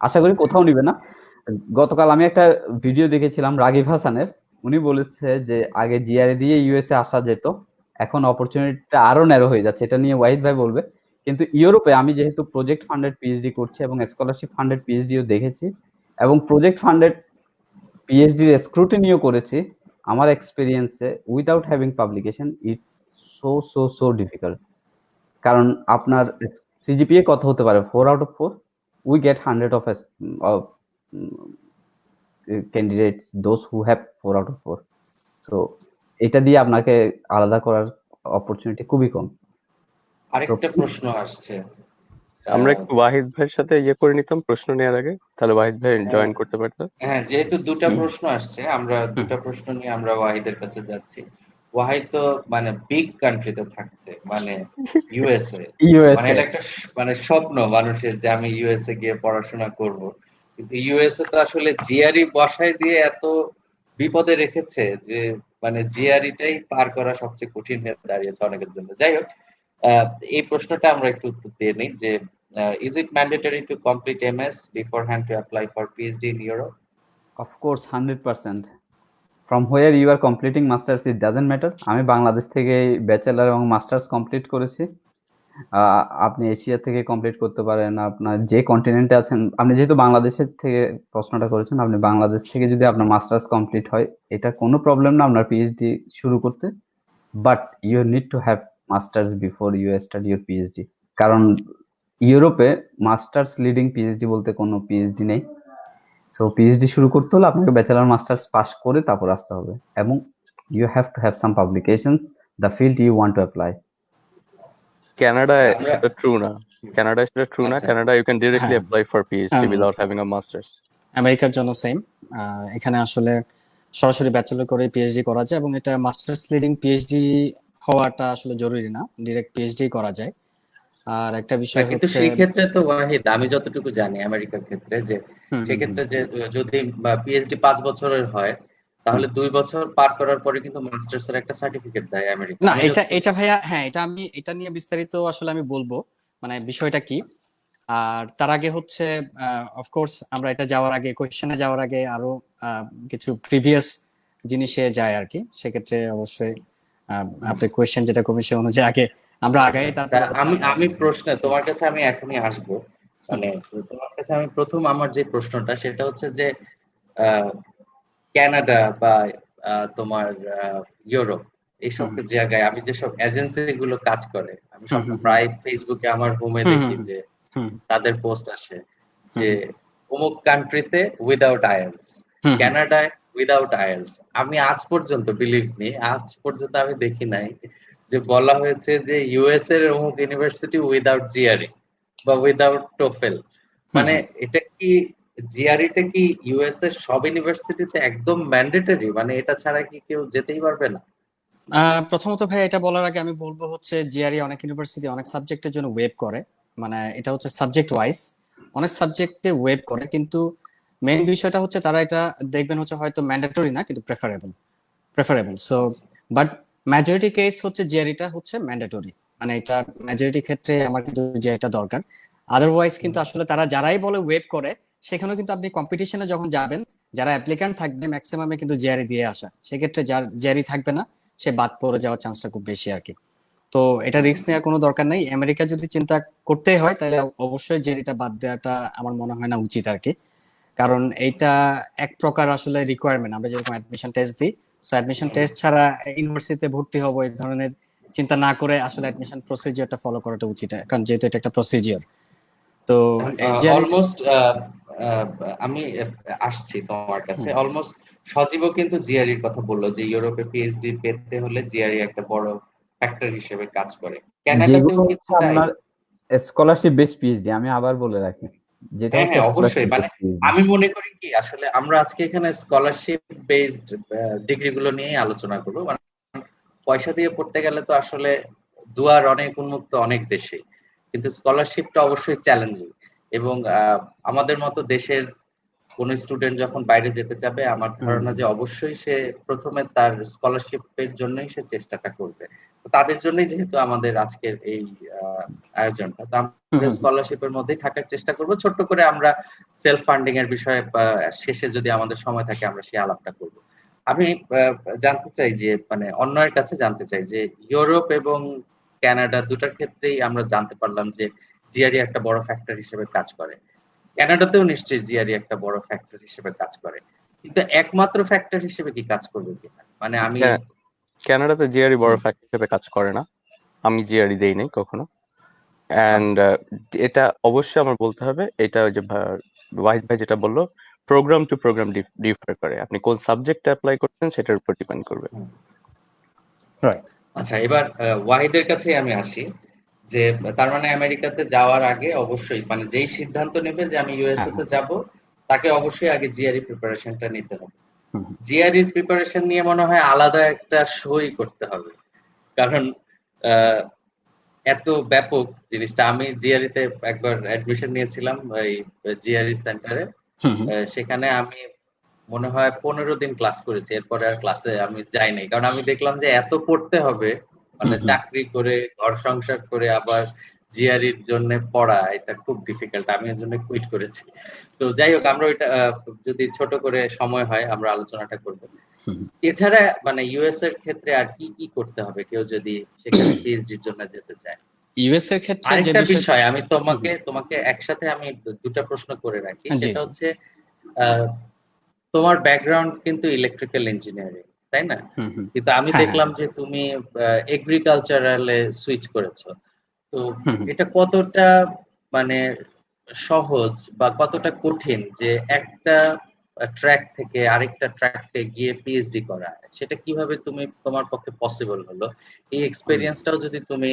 আশা করি কোথাও নিবে না। গতকাল আমি একটা ভিডিও দেখেছিলাম রাগিব হাসানের, উনি বলেছে যে আগে জিআরই দিয়ে ইউএসএ আসা যেত, এখন অপরচুনিটিটা আরো ন্যারো হয়ে যাচ্ছে, এটা নিয়ে ওয়াহিদ ভাই বলবে। কিন্তু ইউরোপে আমি যেহেতু প্রজেক্ট ফান্ডেড পিএইচডি করছি এবং স্কলারশিপ ফান্ডেড পিএইচডিও দেখেছি এবং প্রজেক্ট ফান্ডেড পিএইচডির স্ক্রুটিনিও করেছি, আমার এক্সপিরিয়েন্সে without having publication it's so so so difficult. কারণ আপনার সিজিপিএ কত হতে পারে, 4/4, we get 100 of candidates those who have 4/4, so এটা দিয়ে আপনাকে আলাদা করার অপরচুনিটি খুবই কম। আরেকটা প্রশ্ন আসছে, আমরা একটু ওয়াহিদ ভাইয়ের সাথে করে নিতাম প্রশ্ন নেওয়ার আগে, তাহলে ওয়াহিদ ভাই জয়েন করতে পারতো। হ্যাঁ, যেহেতু দুটা প্রশ্ন আসছে, আমরা দুটা প্রশ্ন নিয়ে আমরা ওয়াহিদের কাছে যাচ্ছি। ওয়াহিদ তো মানে বিগ কান্ট্রিতে থাকছে, মানে ইউএসএ, মানে এটা একটা মানে স্বপ্ন মানুষের যে আমি ইউএসএ গিয়ে পড়াশোনা করব, কিন্তু ইউএসএ তো আসলে জিআরই বসায় দিয়ে এত বিপদে রেখেছে যে মানে জিআরইটাই পার করা সবচেয়ে কঠিন হয়ে দাঁড়িয়েছে অনেকের জন্য। যাই হোক, এই প্রশ্নটা আমরা একটু উত্তর দিয়ে নিই যে is it mandatory to complete MS beforehand to apply for PhD in Europe? Of course, 100%. From where you are completing masters it doesn't matter. আমি বাংলাদেশ থেকে ব্যাচেলার এবং মাস্টার্স কমপ্লিট করেছি, আপনি এশিয়া থেকে কমপ্লিট করতে পারেন, আপনার যে কন্টিনেন্টে আছেন, আপনি যেহেতু বাংলাদেশের থেকে প্রশ্নটা করেছেন, আপনি বাংলাদেশ থেকে যদি আপনার মাস্টার্স কমপ্লিট হয় এটা কোনো প্রবলেম না আপনার পিএইচডি শুরু করতে, but you need to have masters before you start your PhD. কারণ ইউরোপে মাস্টার্স লিডিং পিএইচডি বলতে কোনো পিএইচডি নেই। সো পিএইচডি শুরু করতে হলে আপনাকে ব্যাচেলর মাস্টার্স পাস করে তারপর আসতে হবে, এবং you have to have some publications the field you want to apply. কানাডায় সেটা ট্রু না, কানাডায় সেটা ট্রু না। Canada you can directly apply for PhD without having a masters. আমেরিকার জন্য সেম, এখানে আসলে সরাসরি ব্যাচেলর করে পিএইচডি করা যায়, এবং এটা মাস্টার্স লিডিং পিএইচডি হওয়াটা আসলে জরুরি না, ডিরেক্ট পিএইচডি করা যায়। আর একটা বিষয় কিন্তু হচ্ছে সেই ক্ষেত্রে তো ওয়াহিদ, আমি যতটুকু জানি আমেরিকার ক্ষেত্রে যে সেক্ষেত্রে যে যদি পিএইচডি 5 বছরের হয় তাহলে 2 বছর পার করার পরে কিন্তু মাস্টার্স এর একটা সার্টিফিকেট দেয় আমেরিকা। না, এটা ভাইয়া, হ্যাঁ, এটা নিয়ে বিস্তারিত আসলে আমি বলবো, মানে বিষয়টা কি। আর তার আগে হচ্ছে অফকোর্স আমরা এটা যাওয়ার আগে, কোয়েশ্চেনে যাওয়ার আগে আরো কিছু প্রিভিয়াস জিনিসে যায় আর কি। সেক্ষেত্রে অবশ্যই আপনি কোয়েশ্চেন যেটা করবেন সে অনুযায়ী আগে আমরা আগাই, তারপর আমি প্রশ্নে তোমার কাছে আমি এখনই আসবো। মানে তোমার কাছে আমি প্রথম আমার যে প্রশ্নটা সেটা হচ্ছে যে কানাডা বা তোমার ইউরোপ এইসব জায়গায় আমি যেসব এজেন্সি গুলো কাজ করে, আমি সব প্রায় ফেসবুকে আমার হোমে দেখি যে তাদের পোস্ট আসে যে অমুক কান্ট্রিতে উইদাউট আইএলস, কানাডায় উইদাউট আইএলস। আমি আজ পর্যন্ত, বিলিভ মি, আজ পর্যন্ত আমি দেখি নাই যে বলা হয়েছে যে ইউএস এর অমুক ইউনিভার্সিটি উইদাউট জিআরই বা উইদাউট টোফেল। মানে এটা কি জিআরইটা কি ইউএস এর সব ইউনিভার্সিটিতে একদম ম্যান্ডেটরি, মানে এটা ছাড়া কি কেউ যেতেই পারবে না? প্রথমত ভাই এটা বলার আগে আমি বলবো হচ্ছে জিআরই অনেক ইউনিভার্সিটি অনেক সাবজেক্টের জন্য ওয়েব করে, মানে এটা হচ্ছে সাবজেক্ট ওয়াইজ অনেক সাবজেক্টে ওয়েব করে, কিন্তু মেইন বিষয়টা হচ্ছে তারা এটা দেখবেন হচ্ছে হয়তো ম্যান্ডেটরি না কিন্তু preferable. So but majority case হচ্ছে জিআরইটা হচ্ছে ম্যান্ডেটরি, মানে এটা মেজরিটি ক্ষেত্রে আমার কিন্তু জিআরইটা দরকার। আদারওয়াইজ কিন্তু আসলে তারা যারাই বলে ওয়েব করে সেখানেও কিন্তু আপনি কম্পিটিশনে যখন যাবেন যারা অ্যাপ্লিক্যান্ট থাকবে ম্যাক্সিমামে কিন্তু জিআরই দিয়ে আসা, সেক্ষেত্রে যার জিআরই থাকবে না সে বাদ পড়ে যাওয়ার চান্সটা খুব বেশি আর কি। তো এটা রিস্ক নেওয়ার কোনো দরকার নেই। আমেরিকা যদি চিন্তা করতে হয় তাহলে অবশ্যই জিআরইটা বাদ দেওয়াটা আমার মনে হয় না উচিত আর কি, কারণ এইটা এক প্রকার আসলে রিকোয়ারমেন্ট। আমরা যেরকম অ্যাডমিশন টেস্ট দিই, সো অ্যাডমিশন টেস্ট ছাড়া ইউনিভার্সিটিতে ভর্তি হবো এই ধরনের চিন্তা না করে আসলে অ্যাডমিশন প্রসিজিওরটা ফলো করাটা উচিত, কারণ যেহেতু এটা একটা প্রসিজিওর। তো অলমোস্ট আমি আসছি তোমার কাছে, অলমোস্ট সজীবও কিন্তু জিআরইর কথা বললো যে ইউরোপে পিএইচডি পেতে হলে জিআরই একটা বড় ফ্যাক্টর হিসেবে কাজ করে। কানাডাতেও কিন্তু আপনার স্কলারশিপ বেসড পিএইচডি, আমি আবার বলে রাখি, যেটা হচ্ছে অবশ্যই, মানে আমি মনে করি কি আসলে আমরা আজকে এখানে স্কলারশিপ বেসড ডিগ্রি গুলো নিয়ে আলোচনা করবো। মানে পয়সা দিয়ে পড়তে গেলে তো আসলে দুয়ার অনেক উন্মুক্ত অনেক দেশে, কিন্তু স্কলারশিপটা অবশ্যই চ্যালেঞ্জিং, এবং আমাদের মতো দেশের কোনো স্টুডেন্ট যখন বাইরে যেতে চাবে আমার ধারণা যে অবশ্যই সে প্রথমে তার স্কলারশিপের জন্যই সে চেষ্টাটা করবে। তো তাদের জন্যই যেহেতু আমাদের আজকের এই আয়োজনটা, তো আমরা স্কলারশিপের মধ্যেই থাকার চেষ্টা করব। ছোট্ট করে আমরা সেলফ ফান্ডিং এর বিষয়ে শেষে যদি আমাদের সময় থাকে আমরা সেই আলাপটা করব। আমি জানতে চাই যে মানে অন্যের কাছে জানতে চাই যে ইউরোপ এবং কানাডা দুটার ক্ষেত্রেই আমরা জানতে পারলাম যে জিআরই একটা বড় ফ্যাক্টর হিসেবে কাজ করে। কানাডাতেও নিশ্চয়ই জিআরই একটা বড় ফ্যাক্টর হিসেবে কাজ করে, কিন্তু একমাত্র ফ্যাক্টর হিসেবে কি কাজ করবে কিনা, মানে আমি কানাডাতে জিআরই বড় ফ্যাক্টর হিসেবে কাজ করে না, আমি জিআরই দেই নাই কখনো। অ্যান্ড এটা অবশ্যই আমার বলতে হবে, এটা ওই যে ওয়াহিদ ভাই যেটা বললো, প্রোগ্রাম টু প্রোগ্রাম ডিফার করে, আপনি কোন সাবজেক্টে অ্যাপ্লাই করছেন সেটার উপর ডিপেন্ড করবে। আচ্ছা, এবার ওয়াহিদের কাছে আমি আসি যে তার মানে আমেরিকাতে যাওয়ার আগে অবশ্যই মানে যেই সিদ্ধান্ত নেবে যে আমি ইউএসএ তে যাব, তাকে অবশ্যই আগে জিআরই প্রিপারেশনটা নিতে হবে। জিআরই প্রিপারেশন নিয়ে মনে হয় আলাদা একটা সই করতে হবে, কারণ এত ব্যাপক জিনিসটা। আমি জিআরইতে একবার অ্যাডমিশন নিয়েছিলাম এই জিআরই সেন্টারে, সেখানে আমি মনে হয় 15 দিন ক্লাস করেছি, এরপরে আর ক্লাসে আমি যাই নাই, কারণ আমি দেখলাম যে এত পড়তে হবে, মানে চাকরি করে ঘর সংসার করে আবার জিআরইর জন্য পড়া, এটা খুব ডিফিকাল্ট, আমি এর জন্য কুইট করেছি। তো যাই হোক, আমরা ওইটা যদি ছোট করে সময় হয় আমরা আলোচনাটা করব। এছাড়া মানে ইউএস এর ক্ষেত্রে আর কি কি করতে হবে কেউ যদি সেখানে পিএইচডির জন্য যেতে চায়? ইউএস এর ক্ষেত্রে যে আরেকটা বিষয় আমি তোমাকে একসাথে আমি দুটো প্রশ্ন করে রাখি, সেটা হচ্ছে তোমার ব্যাকগ্রাউন্ড কিন্তু ইলেকট্রিক্যাল ইঞ্জিনিয়ারিং, তাই না? কিন্তু আমি দেখলাম যে তুমি এগ্রিকালচারালে সুইচ করেছো। তো এটা কতটা মানে সহজ বা কতটা কঠিন যে একটা ট্র্যাক থেকে আরেকটা ট্র্যাকে গিয়ে পিএইচডি করা, সেটা কিভাবে তুমি তোমার পক্ষে পসিবল হলো? এই এক্সপেরিয়েন্সটাও যদি তুমি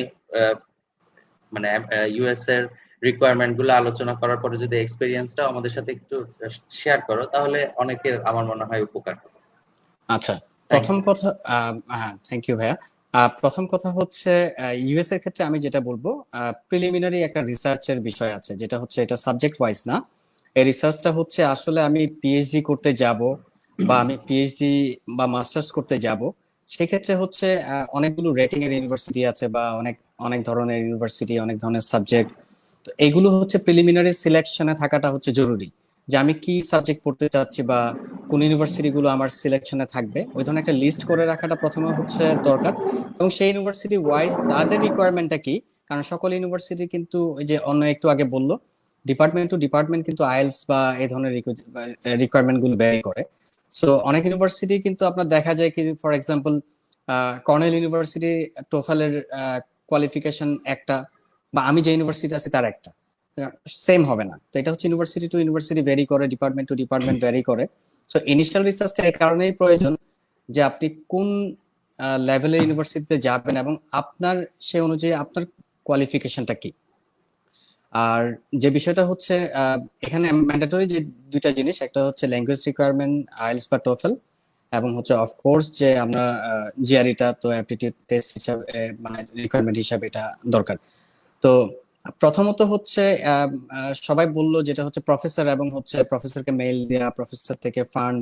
মানে ইউএস এর রিকোয়ারমেন্ট গুলো আলোচনা করার পরে যদি এক্সপেরিয়েন্সটাও আমাদের সাথে একটু শেয়ার করো, তাহলে অনেকের আমার মনে হয় উপকার হবে। আচ্ছা, প্রথম কথা, হ্যাঁ থ্যাংক ইউ ভাইয়া। প্রথম কথা হচ্ছে ইউএস এর ক্ষেত্রে আমি যেটা বলবো, প্রিলিমিনারি একটা রিসার্চের বিষয় আছে, যেটা হচ্ছে এটা সাবজেক্ট ওয়াইজ না। এই রিসার্চটা হচ্ছে আসলে আমি পিএইচডি করতে যাব বা আমি পিএইচডি বা মাস্টার্স করতে যাব, সেক্ষেত্রে হচ্ছে অনেকগুলো রেটিং এর ইউনিভার্সিটি আছে বা অনেক অনেক ধরনের ইউনিভার্সিটি, অনেক ধরনের সাবজেক্ট। তো এগুলো হচ্ছে প্রিলিমিনারি সিলেকশনে থাকাটা হচ্ছে জরুরি, যে আমি কি সাবজেক্ট পড়তে চাচ্ছি বা কোন ইউনিভার্সিটি গুলো আমার সিলেকশনে থাকবে, ওই ধরনের একটা লিস্ট করে রাখাটা প্রথমে হচ্ছে দরকার। এবং সেই ইউনিভার্সিটি ওয়াইজ তাদের রিকোয়ারমেন্টটা কি, কারণ সকল ইউনিভার্সিটি কিন্তু ওই যে অন্য একটু আগে বললো ডিপার্টমেন্ট টু ডিপার্টমেন্ট কিন্তু আইএলস বা এই ধরনের রিকোয়ারমেন্ট গুলো ভ্যারি করে। সো অনেক ইউনিভার্সিটি কিন্তু আপনার দেখা যায় কি, ফর এক্সাম্পল কর্নেল ইউনিভার্সিটি টোফেলের কোয়ালিফিকেশন একটা, বা আমি যে ইউনিভার্সিটি আছি তার একটা, সেম হবে না। তো এটা হচ্ছে ইউনিভার্সিটি টু ইউনিভার্সিটি ভ্যারি করে, ডিপার্টমেন্ট টু ডিপার্টমেন্ট ভ্যারি করে। সো ইনিশিয়াল রিসার্চটা এই কারণেই প্রয়োজন যে আপনি কোন লেভেলের ইউনিভার্সিটিতে যাবেন এবং আপনার সে অনুযায়ী আপনার কোয়ালিফিকেশনটা কি। আর যে বিষয়টা হচ্ছে এখানে ম্যান্ডেটরি যে দুইটা জিনিস, একটা হচ্ছে ল্যাঙ্গুয়েজ রিকোয়ারমেন্ট আইএলটিএস বা টোফেল, এবং হচ্ছে অফকোর্স যে আমরা জিআরইটা তো অ্যাপটিটিউড টেস্ট হিসাবে মানে রিকোয়ারমেন্ট হিসাবে এটা দরকার। তো প্রথমত হচ্ছে সবাই বললো যেটা হচ্ছে প্রফেসর, এবং হচ্ছে প্রফেসরকে মেইল দেওয়া, প্রফেসর থেকে ফান্ড,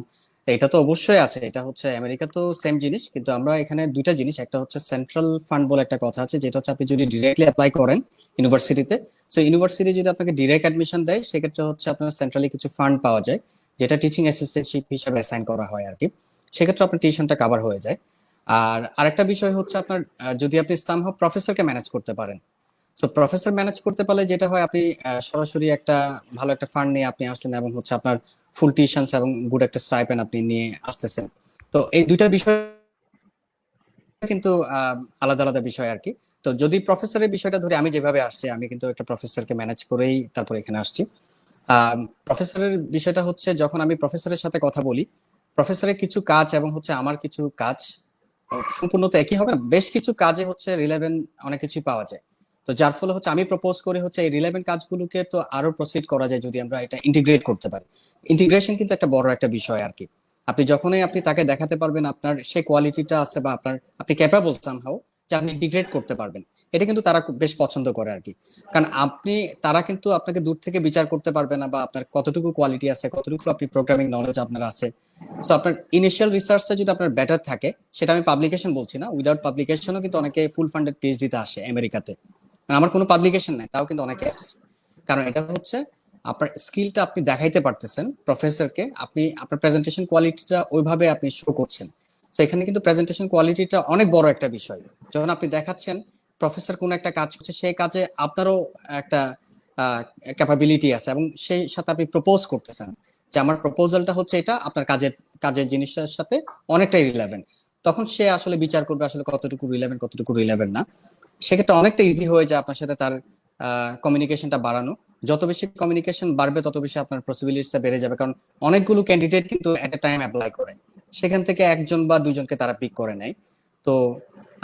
এটা তো অবশ্যই আছে, এটা হচ্ছে আমেরিকা তো সেম জিনিস। কিন্তু আমরা এখানে দুইটা জিনিস, একটা হচ্ছে সেন্ট্রাল ফান্ড বলে একটা কথা আছে, যেটা হচ্ছে আপনি যদি ডিরেক্টলি অ্যাপ্লাই করেন ইউনিভার্সিটিতে, সো ইউনিভার্সিটি যদি আপনাকে ডিরেক্ট অ্যাডমিশন দেয় সেক্ষেত্রে হচ্ছে আপনার সেন্ট্রালি কিছু ফান্ড পাওয়া যায়, যেটা টিচিং অ্যাসিস্ট্যান্টশিপ হিসাবে অ্যাসাইন করা হয় আর কি। সেক্ষেত্রে আপনার টিউশনটা কভার হয়ে যায়। আর আরেকটা বিষয় হচ্ছে আপনার যদি আপনি সামহাউ প্রফেসরকে ম্যানেজ করতে পারেন, সো প্রফেসর ম্যানেজ করতে পারলে যেটা হয়, আপনি সরাসরি একটা ভালো একটা ফান্ড নিয়ে আপনি আসলেন এবং হচ্ছে আপনার ফুল টিউশনস এবং গুড একটা স্টাইপেন্ড আপনি নিয়ে আসতেছেন। তো এই দুইটা বিষয় কিন্তু আলাদা আলাদা বিষয় আর কি। তো যদি প্রফেসরের বিষয়টা ধরে, আমি যেভাবে আসছি, আমি কিন্তু একটা প্রফেসরকে ম্যানেজ করেই তারপর এখানে আসছি। প্রফেসরের বিষয়টা হচ্ছে যখন আমি প্রফেসরের সাথে কথা বলি, প্রফেসরের কিছু কাজ এবং হচ্ছে আমার কিছু কাজ সম্পূর্ণ তো একই হবে না, বেশ কিছু কাজে হচ্ছে রিলেভেন্ট অনেক কিছুই পাওয়া যায়। তো যার ফলে হচ্ছে আমি প্রপোজ করি হচ্ছে এই রিলেভেন্ট কাজগুলোকে তো আরো প্রসিড করা যায় যদি আমরা এটা ইন্টিগ্রেট করতে পারি। ইন্টিগ্রেশন কিন্তু একটা বড় একটা বিষয় আর কি। আপনি যখনই আপনি তাকে দেখাতে পারবেন আপনার সেই কোয়ালিটিটা আছে বা আপনি ক্যাপাবল সামহাউ যে আপনি ইন্টিগ্রেট করতে পারবেন, এটা কিন্তু তারা খুব বেশ পছন্দ করে আর কি। কারণ তারা কিন্তু আপনাকে দূর থেকে বিচার করতে পারবে না, বা আপনার কতটুকু কোয়ালিটি আছে, কতটুকু আপনি প্রোগ্রামিং নলেজ আপনার আছে। তো আপনার ইনিশিয়াল রিসার্চটা যদি আপনার বেটার থাকে, সেটা আমি পাবলিকেশন বলছি না, উইদাউট পাবলিকেশনও কিন্তু অনেকে ফুল ফান্ডেড পিএইচডি তে আসে আমেরিকাতে। আর আমার কোনো পাবলিকেশন নাই, তাও কিন্তু অনেকে আসছে। কারণ এটা হচ্ছে আপনার স্কিলটা আপনি দেখাইতে পারতেছেন প্রফেসরকে, আপনি আপনার প্রেজেন্টেশন কোয়ালিটিটা ওইভাবে আপনি শো করছেন। তো এখানে কিন্তু প্রেজেন্টেশন কোয়ালিটিটা অনেক বড় একটা বিষয়। যখন আপনি দেখাচ্ছেন প্রফেসর কোন একটা কাজ করছে, সেই কাজে আপনারও একটা ক্যাপাবিলিটি আছে, এবং সেই সাথে আপনি প্রপোজ করতেছেন যে আমার প্রপোজালটা হচ্ছে এটা, আপনার কাজের জিনিসটার সাথে অনেকটাই রিলেভেন্ট। তখন সে আসলে বিচার করবে আসলে কতটুকু রিলেভেন্ট, কতটুকু রিলেভেন্ট না। সেক্ষেত্রে অনেকটা ইজি হয়ে যায় আপনার সাথে তার কমিউনিকেশনটা বাড়ানো। যত বেশি কমিউনিকেশন বাড়বে, তত বেশি আপনার পসিবিলিটিসটা বেড়ে যাবে, কারণ অনেকগুলো ক্যান্ডিডেট কিন্তু এট এ টাইম অ্যাপ্লাই করে, সেখান থেকে একজন বা দুইজনকে তারা পিক করে নেয়। তো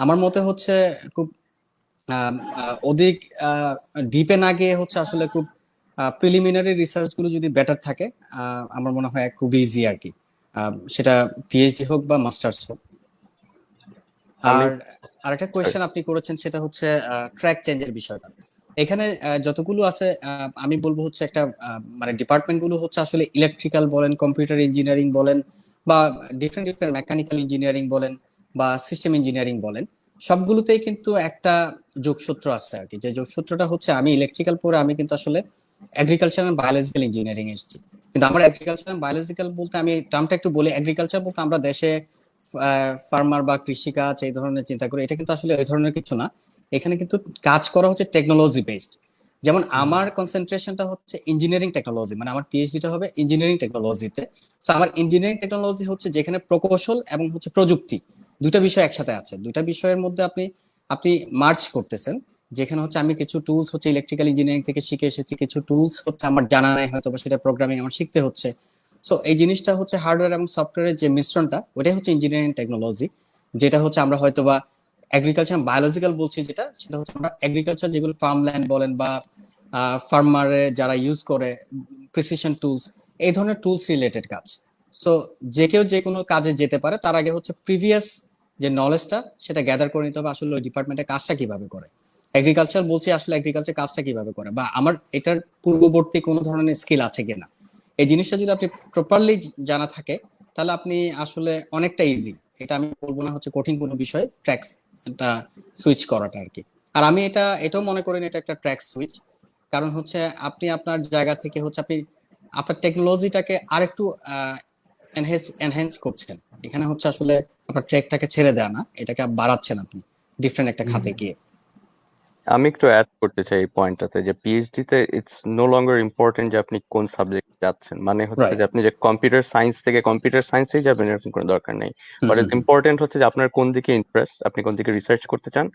আমার মতে হচ্ছে খুব অধিক ডিপে না গিয়ে হচ্ছে আসলে খুব প্রিলিমিনারি রিসার্চ গুলো যদি বেটার থাকে, আমার মনে হয় খুব ইজি আর কি, সেটা পিএইচডি হোক বা মাস্টার্স হোক। আমি আর আরেকটা কোয়েশ্চেন আপনি করেছেন, সেটা হচ্ছে ট্র্যাক চেঞ্জের বিষয়টা। এখানে যতগুলো আছে, আমি বলবো হচ্ছে একটা মানে ডিপার্টমেন্ট গুলো হচ্ছে আসলে ইলেকট্রিক্যাল বলেন, কম্পিউটার ইঞ্জিনিয়ারিং বলেন, বা ডিফারেন্ট ডিফারেন্ট মেকানিক্যাল ইঞ্জিনিয়ারিং বলেন, বা সিস্টেম ইঞ্জিনিয়ারিং বলেন, সবগুলোতেই কিন্তু একটা যোগসূত্র আছে আর কি। যে যোগসূত্রটা হচ্ছে, আমি ইলেকট্রিক্যাল পড়ে আমি কিন্তু আসলে এগ্রিকালচার এন্ড বায়োলজিক্যাল ইঞ্জিনিয়ারিং এসেছি। কিন্তু আমার এগ্রিকালচার এন্ড বায়োলজিক্যাল বলতে, আমি টার্মটা একটু বলি, এগ্রিকালচার বলতে আমরা দেশে ফার্মার বা কৃষিকাজ এই ধরনের চিন্তা করি, এটা কিন্তু আসলে ওই ধরনের কিছু না। এখানে কিন্তু কাজ করা হচ্ছে টেকনোলজি বেসড। যেমন আমার কনসেন্ট্রেশনটা হচ্ছে ইঞ্জিনিয়ারিং টেকনোলজি, মানে আমার পিএইচডিটা হবে ইঞ্জিনিয়ারিং টেকনোলজিতে। তো আমার ইঞ্জিনিয়ারিং টেকনোলজি হচ্ছে যেখানে প্রকৌশল এবং হচ্ছে প্রযুক্তি, দুইটা বিষয় একসাথে আছে। দুইটা বিষয়ের মধ্যে আপনি আপনি মার্চ করতেছেন, যেখানে হচ্ছে আমি কিছু টুলস হচ্ছে ইলেকট্রিক্যাল ইঞ্জিনিয়ারিং থেকে শিখে এসেছি, কিছু টুলস হচ্ছে আমার জানা নাই হয়তো, বা সেটা প্রোগ্রামিং আমার শিখতে হচ্ছে। সো এই জিনিসটা হচ্ছে হার্ডওয়্যার এবং সফটওয়্যারের যে মিশ্রণটা, ওটাই হচ্ছে ইঞ্জিনিয়ারিং টেকনোলজি। যেটা হচ্ছে আমরা হয়তো বা এগ্রিকালচার বায়োলজিক্যাল বলছি, যেটা সেটা হচ্ছে আমরা এগ্রিকালচার যেগুলো ফার্মল্যান্ড বলেন, বা ফার্মারে যারা ইউজ করে প্রিসিশন টুলস, এই ধরনের টুলস রিলেটেড কাজ। সো যে কেউ যে কোনো কাজে যেতে পারে, তার আগে হচ্ছে প্রিভিয়াস যে নলেজটা, সেটা গ্যাদার করে নিতে হবে আসলে ওই ডিপার্টমেন্টে কাজটা কিভাবে করে। এগ্রিকালচার বলছি, আসলে এগ্রিকালচার কাজটা কিভাবে করে, বা আমার এটার পূর্ববর্তী কোনো ধরনের স্কিল আছে কিনা। এই জিনিসটা যদি আপনি প্রপারলি জানা থাকে, তাহলে আপনি আসলে অনেকটা ইজি। এটা আমি বলবো না হচ্ছে কঠিন কোনো বিষয় ট্র্যাকটা সুইচ করাটা আর কি। আর আমি এটাও মনে করি না এটা একটা ট্র্যাক সুইচ। কারণ হচ্ছে আপনি আপনার জায়গা থেকে হচ্ছে আপনি আপনার টেকনোলজিটাকে আরেকটু এনহ্যান্স করছেন। এখানে হচ্ছে আসলে আপনার ট্র্যাকটাকে ছেড়ে দেয়া না, এটাকে বাড়াচ্ছেন আপনি ডিফারেন্ট একটা খাতে গিয়ে। আমি একটু অ্যাড করতে চাই এই পয়েন্টটাতে, যে পিএইচডি তে ইটস নো লঙ্গার ইম্পর্টেন্ট যে আপনি কোন সাবজেক্ট যাচ্ছেন। মানে হচ্ছে রাইট। যে আপনি যে কম্পিউটার সায়েন্স থেকে কম্পিউটার সায়েন্সেই যাবেন এরকম কোনো দরকার নেই। হুম হোয়াট ইজ হুম ইম্পর্টেন্ট হচ্ছে যে আপনার কোন দিকে ইন্টারেস্ট, আপনি কোন দিকে রিসার্চ করতে চান,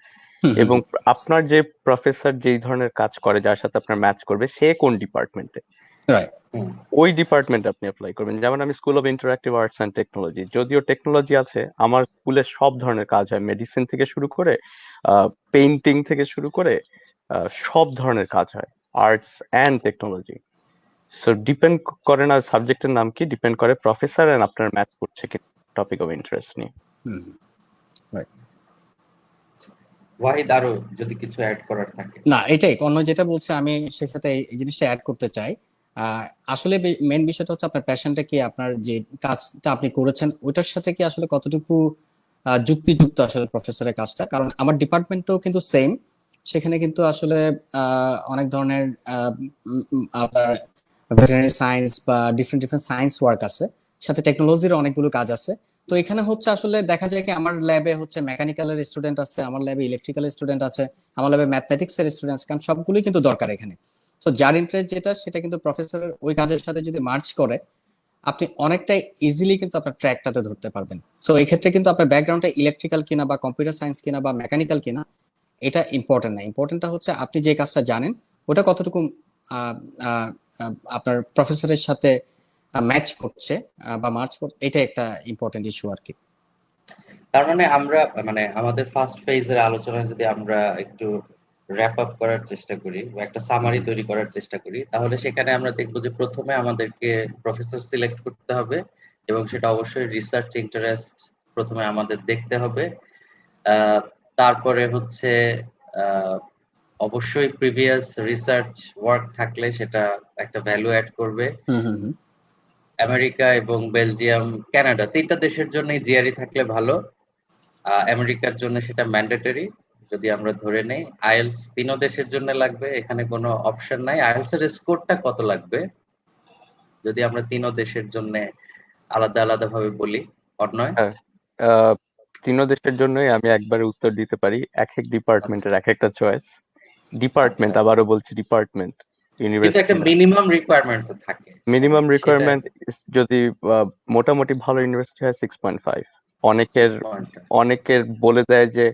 হুম হুম এবং আপনার যে প্রফেসর যেই ধরনের কাজ করে, যার সাথে আপনার ম্যাচ করবে, সে কোন ডিপার্টমেন্টে, রাইট। হুম। ওই ডিপার্টমেন্টে আপনি অ্যাপ্লাই করবেন। যেমন আমি school of interactive arts and technology, যদিও টেকনোলজি আছে, আমার স্কুলে সব ধরনের কাজ হয়, মেডিসিন থেকে শুরু করে পেইন্টিং থেকে শুরু করে সব ধরনের কাজ হয়, arts and technology. So depend করে না সাবজেক্টের নাম কি, ডিপেন্ড করে প্রফেসর এন্ড আপনার ম্যাচ করছে কি টপিক অফ ইন্টারেস্ট নিয়ে। হুম রাইট। ওয়াহিদ, আরো যদি কিছু অ্যাড করার থাকে। না, এটাই অন্য যেটা বলছে, আমি সেই সাথে এই জিনিসটা অ্যাড করতে চাই। আসলে মেন বিষয়টা হচ্ছে আপনার প্যাশনটা কি, আপনার যে কাজটা আপনি করেছেন ওইটার সাথে কি আসলে কতটুকু যুক্তিযুক্ত আসলে প্রফেসরের কাজটা। কারণ আমার ডিপার্টমেন্টও কিন্তু সেম, সেখানে কিন্তু আসলে অনেক ধরনের আপনার ভেটেরিনারি সায়েন্স বা ডিফারেন্ট ডিফারেন্ট সায়েন্স ওয়ার্ক আছে, সাথে টেকনোলজির অনেকগুলো কাজ আছে। তো এখানে হচ্ছে আসলে দেখা যায় কি, আমার ল্যাবে হচ্ছে মেকানিক্যালের স্টুডেন্ট আছে, আমার ল্যাবে ইলেকট্রিক্যালের স্টুডেন্ট আছে, আমার ল্যাবে ম্যাথমেটিক্স এর স্টুডেন্ট আছে, কারণ সবগুলোই কিন্তু দরকার এখানে। তো যার ইন্টারেস্ট যেটা, সেটা কিন্তু প্রফেসরের ওই কাজের সাথে যদি মার্চ করে, আপনি অনেকটাই ইজিলি কিন্তু আপনার ট্র্যাকটাতে ধরতে পারবেন। সো এই ক্ষেত্রে কিন্তু আপনার ব্যাকগ্রাউন্ডটা ইলেকট্রিক্যাল কিনা, বা কম্পিউটার সায়েন্স কিনা, বা মেকানিক্যাল কিনা, এটা ইম্পর্টেন্ট না। ইম্পর্টেন্টটা হচ্ছে আপনি যে কাজটা জানেন ওটা কতটুকু আহ, আহ, আপনার প্রফেসরের সাথে ম্যাচ করছে, বা মার্চ করছে, এটা একটা ইম্পর্টেন্ট ইস্যু আর কি। তার মানে আমরা, মানে আমাদের ফার্স্ট ফেজের আলোচনা যদি আমরা একটু র্যাপ আপ করার চেষ্টা করি, বা একটা সামারি তৈরি করার চেষ্টা করি, তাহলে সেখানে আমরা দেখবো যে প্রথমে আমাদেরকে প্রফেসর সিলেক্ট করতে হবে, এবং সেটা অবশ্যই রিসার্চ ইন্টারেস্ট প্রথমে আমাদের দেখতে হবে। আহ, তারপরে হচ্ছে অবশ্যই প্রিভিয়াস রিসার্চ ওয়ার্ক থাকলে সেটা একটা ভ্যালু অ্যাড করবে। হুম হুম হুম। আমেরিকা এবং বেলজিয়াম, কানাডা ৩টা দেশের জন্যই জিআরই থাকলে ভালো। আমেরিকার জন্য সেটা ম্যান্ডেটরি যদি আমরা ধরে নেই। আইএলস ৩ দেশের জন্য লাগবে, এখানে কোনো অপশন নাই। আইএলস এর স্কোরটা কত লাগবে যদি আমরা ৩ দেশের জন্য আলাদা আলাদা ভাবে বলি? অর্ণয়? হ্যাঁ, আহ, তিনো দেশের জন্যই আমি একবারে উত্তর দিতে পারি। এক এক ডিপার্টমেন্টের এক একটা চয়েস। ডিপার্টমেন্ট, আচ্ছা, আবারও বলছি ডিপার্টমেন্ট, কিন্তু একটা ইউনিভার্সিটি না। মিনিমাম রিকোয়ারমেন্ট তো থাকে, মিনিমাম সেটা রিকোয়ারমেন্ট যদি মোটামুটি ভালো ইউনিভার্সিটি হয় 6.5। অনেকের পয়েন্টটা। অনেকের বলে দেয় যে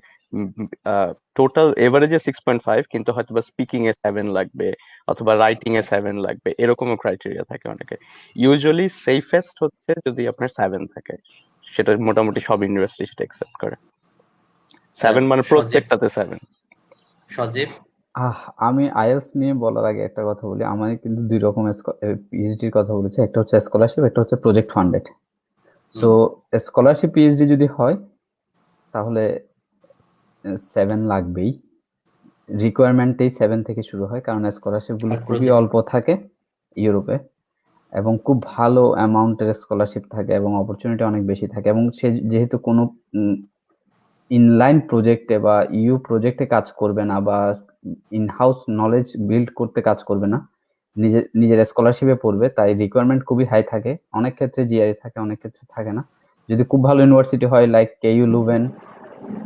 টোটাল এভারেজে 6.5, কিন্তু হয়তো বা স্পিকিং এ 7 লাগবে অথবা রাইটিং এ 7 লাগবে, এরকমও ক্রাইটেরিয়া থাকে অনেকে। ইউজুয়ালি সেফেস্ট হচ্ছে যদি আপনার 7 থাকে, সেটা মোটামুটি সব ইউনিভার্সিটি সেটা একসেপ্ট করে। 7 মানে সজীব, প্রত্যেকটাতে 7। সজীব। আমি আইএলস নিয়ে বলার আগে একটা কথা বলি। আমি কিন্তু দুই রকম পিএইচডির কথা বলেছি, একটা হচ্ছে স্কলারশিপ, একটা হচ্ছে project funded. So scholarship PhD যদি হয় তাহলে 7 লাগবেই, রিকোয়ারমেন্টেই 7 থেকে শুরু হয়, কারণ স্কলারশিপ গুলো আর খুবই প্রজেক্ট? অল্প থাকে ইউরোপে, এবং খুব ভালো অ্যামাউন্টের স্কলারশিপ থাকে এবং অপরচুনিটি অনেক বেশি থাকে। এবং সে যেহেতু কোনো ইনলাইন প্রজেক্টে বা ইউ প্রজেক্টে কাজ করবে না বা ইন হাউস নলেজ বিল্ড করতে কাজ করবে না, নিজের স্কলারশিপে পড়বে, তাই রিকোয়ারমেন্ট খুবই হাই থাকে। অনেক ক্ষেত্রে জিআই থাকে, অনেক ক্ষেত্রে থাকে না। যদি খুব ভালো ইউনিভার্সিটি হয় লাইক কেইউ লুভেন,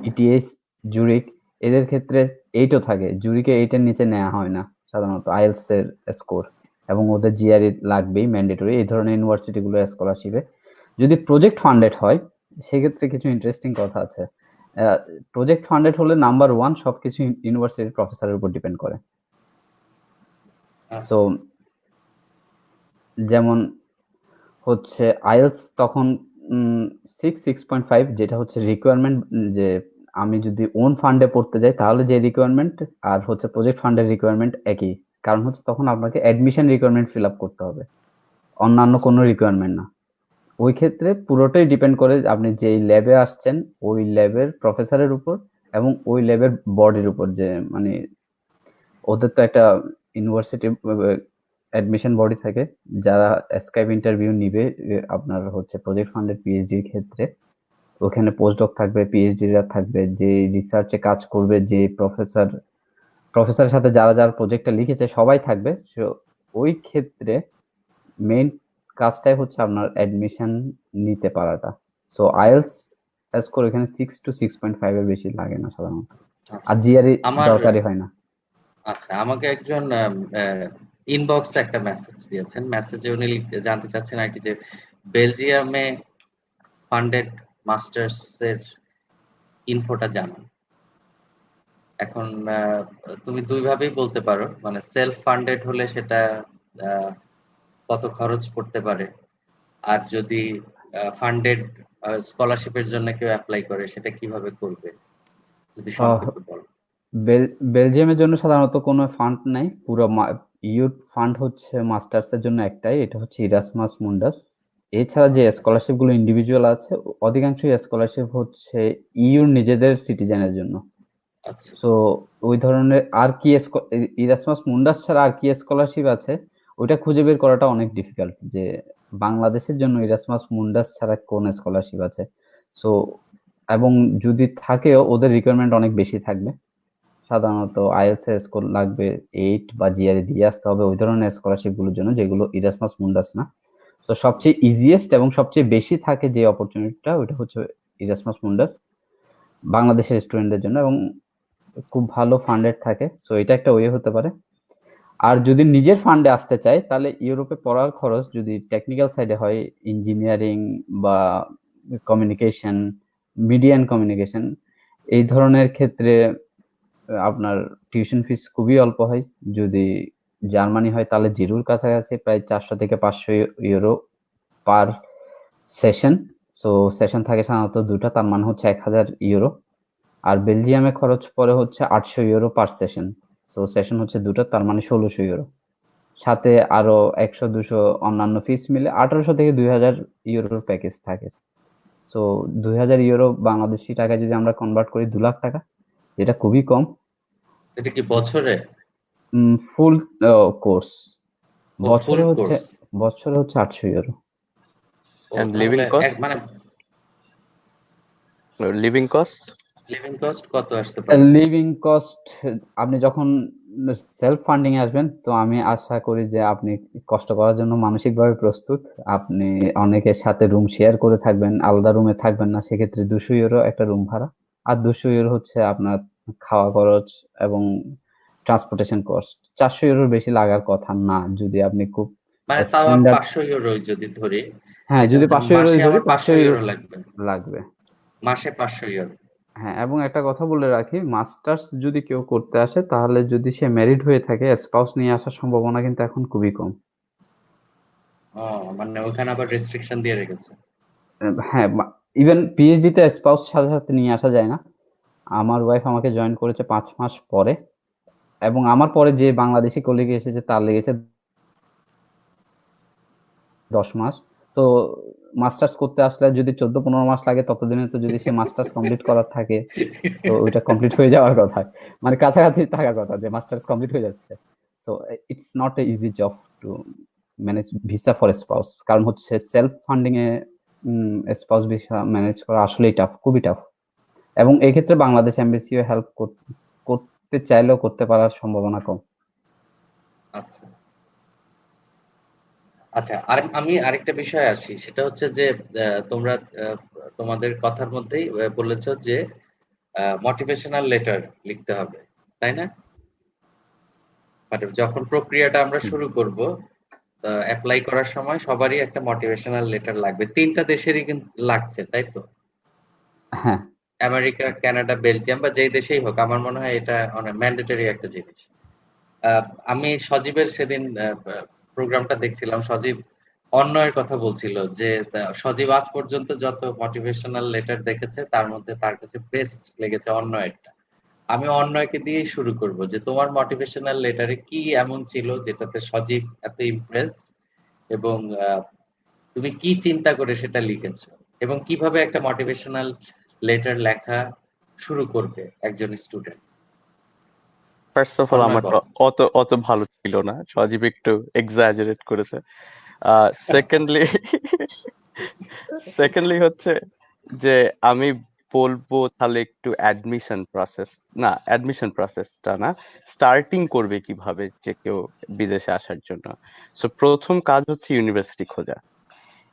ইটিএস, জুরিক, এদের ক্ষেত্রে 8ও থাকে। জুরিকে 8-এর নিচে নেওয়া হয় না সাধারণত আইএলস এর স্কোর, এবং ওদের জিআরই লাগবেই ম্যান্ডেটরি এই ধরনের ইউনিভার্সিটিগুলোর স্কলারশিপে। যদি প্রজেক্ট ফান্ডেড হয় সেক্ষেত্রে কিছু ইন্টারেস্টিং কথা আছে। প্রজেক্ট ফান্ডেড হলে নাম্বার 1 সবকিছু ইউনিভার্সিটির প্রফেসরের উপর ডিপেন্ড করে। সো যেমন হচ্ছে আইএলস তখন 6.5, যেটা হচ্ছে রিকোয়ারমেন্ট, যে আমি যদি ওন ফান্ডে পড়তে যাই তাহলে যে রিকোয়ারমেন্ট আর হচ্ছে প্রজেক্ট ফান্ডের রিকোয়ারমেন্ট একই, কারণ হচ্ছে তখন আপনাকে অ্যাডমিশন রিকোয়ারমেন্ট ফিল আপ করতে হবে, অন্যান্য কোনো রিকোয়ারমেন্ট না। ওই ক্ষেত্রে পুরোটাই ডিপেন্ড করে আপনি যেই ল্যাবে আসছেন ওই ল্যাবের প্রফেসরের উপর এবং ওই ল্যাবের বডির উপর, যে মানে ওদের তো একটা ইউনিভার্সিটি অ্যাডমিশন বডি থাকে যারা স্কাইপ ইন্টারভিউ নিবে আপনার হচ্ছে প্রজেক্ট ফান্ডের পিএইচডির ক্ষেত্রে। ওখানে পোস্টডক থাকবে, পিএইচডিরা থাকবে, যে রিসার্চে কাজ করবে, যে প্রফেসরের সাথে যারা যারা প্রজেক্টটা লিখেছে সবাই থাকবে। সো ওই ক্ষেত্রে মেইন কাজটাই হচ্ছে আপনার অ্যাডমিশন নিতে পারাটা। সো আইএলস স্কোর এখানে 6 to 6.5 এর বেশি লাগে না সাধারণত, আর জিআরই আমার দরকারই হয় না। আচ্ছা, আমাকে একজন ইনবক্সে একটা মেসেজ দিয়েছেন। মেসেজে উনি জানতে চাচ্ছেন আর কি যে বেলজিয়ামে ফান্ডেড মাস্টার্স এর ইনফোটা জানান। এখন তুমি দুই ভাবেই বলতে পারো, মানে সেলফ ফান্ডেড হলে সেটা কত খরচ পড়তে পারে, আর যদি ফান্ডেড স্কলারশিপের জন্য কেউ অ্যাপ্লাই করে সেটা কিভাবে করবে, যদি আহ, সংক্ষেপে বলো। বেলজিয়ামের জন্য সাধারণত কোনো ফান্ড নাই। পুরো ইউর ফান্ড হচ্ছে মাস্টার্সের জন্য একটাই, এটা হচ্ছে ইরাসমাস মুন্ডাস। এছাড়া যে স্কলারশিপ গুলো ইন্ডিভিজুয়াল আছে অধিকাংশ স্কলারশিপ হচ্ছে ইউর নিজেদের সিটিজেনের জন্য। আচ্ছা, সো ওই ধরনের আর কি ইরাসমাস মুন্ডাস ছাড়া আর কি স্কলারশিপ আছে ওইটা খুঁজে বের করাটা অনেক ডিফিকাল্ট, যে বাংলাদেশের জন্য ইরাসমাস মুন্ডাস ছাড়া কোন স্কলারশিপ আছে। সো এবং যদি থাকেও ওদের রিকোয়ারমেন্ট অনেক বেশি থাকবে। সাধারণত আইএলটিএস এর স্কোর লাগবে 8 বা জিআরই দিয়ে আসতে হবে ওই ধরনের স্কলারশিপ গুলোর জন্য, যেগুলো ইরাসমাস মুন্ডাস না। তো সবচেয়ে ইজিয়েস্ট এবং সবচেয়ে বেশি থাকে যে অপরচুনিটিটা ওইটা হচ্ছে ইরাসমাস মুন্ডাস বাংলাদেশের স্টুডেন্টদের জন্য, এবং খুব ভালো ফান্ডেড থাকে। সো এটা একটা ওয়ে হতে পারে। আর যদি নিজের ফান্ডে আসতে চাই তাহলে ইউরোপে পড়ার খরচ যদি টেকনিক্যাল সাইডে হয়, ইঞ্জিনিয়ারিং বা কমিউনিকেশন, মিডিয়া এন্ড কমিউনিকেশন, এই ধরনের ক্ষেত্রে আপনার টিউশন ফিস খুবই অল্প হয়। যদি জার্মানি হয় তাহলে জিরোর কাছাকাছি, প্রায় 400 থেকে 500 ইউরো পার সেশন। সো সেশন থাকে সাধারণত 2টা, তার মানে হচ্ছে 1000 ইউরো। আর বেলজিয়ামে খরচ পড়ে হচ্ছে 800 ইউরো পার সেশন। সো সেশন হচ্ছে 2টা, তার মানে 1600 ইউরো। সাথে আরো 100-200 অন্যান্য ফিস মিলে 1800 থেকে 2000 ইউরোর প্যাকেজ থাকে। সো 2000 ইউরো বাংলাদেশি টাকায় যদি আমরা কনভার্ট করি 2 লাখ টাকা, যেটা খুবই কম। এটা কি বছরে? ফুল কোর্স ও ফুল কোর্স। বছরে হচ্ছে 800 ইউরো। ও অ্যান্ড তাহলে মানে লিভিং লিভিং কস্ট কত আসতে পারে? লিভিং কস্ট আপনি যখন সেলফ ফান্ডিং এ আসবেন, তো আমি আশা করি যে আপনি কষ্ট করার জন্য মানসিকভাবে প্রস্তুত। আপনি অনেকের সাথে রুম শেয়ার করে থাকবেন, আলাদা রুমে থাকবেন না, সেক্ষেত্রে 200 ইউরো একটা রুম ভাড়া। আর 200 ইউরো হচ্ছে আপনার খাওয়া খরচ এবং ট্রান্সপোর্টেশন কস্ট। 400 ইউরোর বেশি লাগার কথা না যদি আপনি খুব মানে তাও স্ট্যান্ডার্ড। 500 ইউরো যদি ধরি, হ্যাঁ, এটা যদি হচ্ছে 500 ইউরো মাসে ধরি, আমার 500 500 ইউরো ইউরো লাগবে। লাগবে। মাসে 500 ইউরো। হ্যাঁ, এবং একটা কথা বলে রাখি, মাস্টার্স যদি কেউ করতে আসে তাহলে যদি সে ম্যারিড হয়ে থাকে, স্পাউস নিয়ে আসার সম্ভাবনা কিন্তু এখন খুবই কম। ও মানে ওখানে আবার রেস্ট্রিকশন দিয়ে রেখেছে। হ্যাঁ, ইভেন পিএইচডি তে স্পাউস সাথে সাথে নিয়ে আসা যায় না। আমার ওয়াইফ আমাকে জয়েন করেছে 5 মাস পরে, এবং আমার পরে যে বাংলাদেশি কলিগ এসেছে তার লেগেছে 10 মাস। তো মাস্টার্স করতে আসলে যদি 14-15 মাস লাগে, ততদিনে তো যদি সে মাস্টার্স কমপ্লিট করার থাকে, তো ওইটা কমপ্লিট হয়ে যাওয়ার কথা, মানে কাছাকাছি থাকার কথা যে মাস্টার্স কমপ্লিট হয়ে যাচ্ছে। So it's not a easy job to manage visa for spouse, কারণ হচ্ছে সেলফ ফান্ডিং এ স্পাউস ভিসা ম্যানেজ করা আসলেই টাফ, খুবই টাফ। এবং এক্ষেত্রে বাংলাদেশ এমবাসিও হেল্প করতে চাইলেও করতে পারার সম্ভাবনা কম। আচ্ছা আচ্ছা, আর আমি আরেকটা বিষয় আসি, সেটা হচ্ছে যে তোমরা তোমাদের কথার মধ্যেই বলেছো যে মোটিভেশনাল লেটার লিখতে হবে, তাই না? মানে যখন প্রক্রিয়াটা আমরা হুম, শুরু করব, অ্যাপ্লাই করার সময় সবারই একটা মোটিভেশনাল লেটার লাগবে। 3টা দেশেরই কিন্তু লাগছে, তাই তো? হ্যাঁ, আমেরিকা, কানাডা, বেলজিয়াম বা যেই দেশেই হোক, আমার মনে হয় এটা অনেক ম্যান্ডেটরি একটা জিনিস। আমি সজীবের সেদিন প্রোগ্রামটা দেখছিলাম। সজীব অন্যয়ের কথা বলছিল যে সজীব আজ পর্যন্ত যত মোটিভেশনাল লেটার দেখেছে তার মধ্যে তার কাছে বেস্ট লেগেছে অন্যয়েরটা। আমি অন্যয়কে দিয়েই শুরু করব যে তোমার মোটিভেশনাল লেটারে কি এমন ছিল যেটাতে সজীব এত ইমপ্রেস, এবং তুমি কি চিন্তা করে সেটা লিখেছো, এবং কিভাবে একটা মোটিভেশনাল লেটার লেখা শুরু করবে একজন স্টুডেন্ট। ফার্স্ট অফ অল অন্যয় আমার বলো। অত অত ভালো ছিল না, সজীব একটু এক্সাজারেট করেছে। সেকেন্ডলি সেকেন্ডলি হচ্ছে যে আমি বলবো তাহলে একটু অ্যাডমিশন প্রসেসটা না, স্টার্টিং করবে কিভাবে যে কেউ বিদেশে আসার জন্য। সো প্রথম কাজ হচ্ছে ইউনিভার্সিটি খোঁজা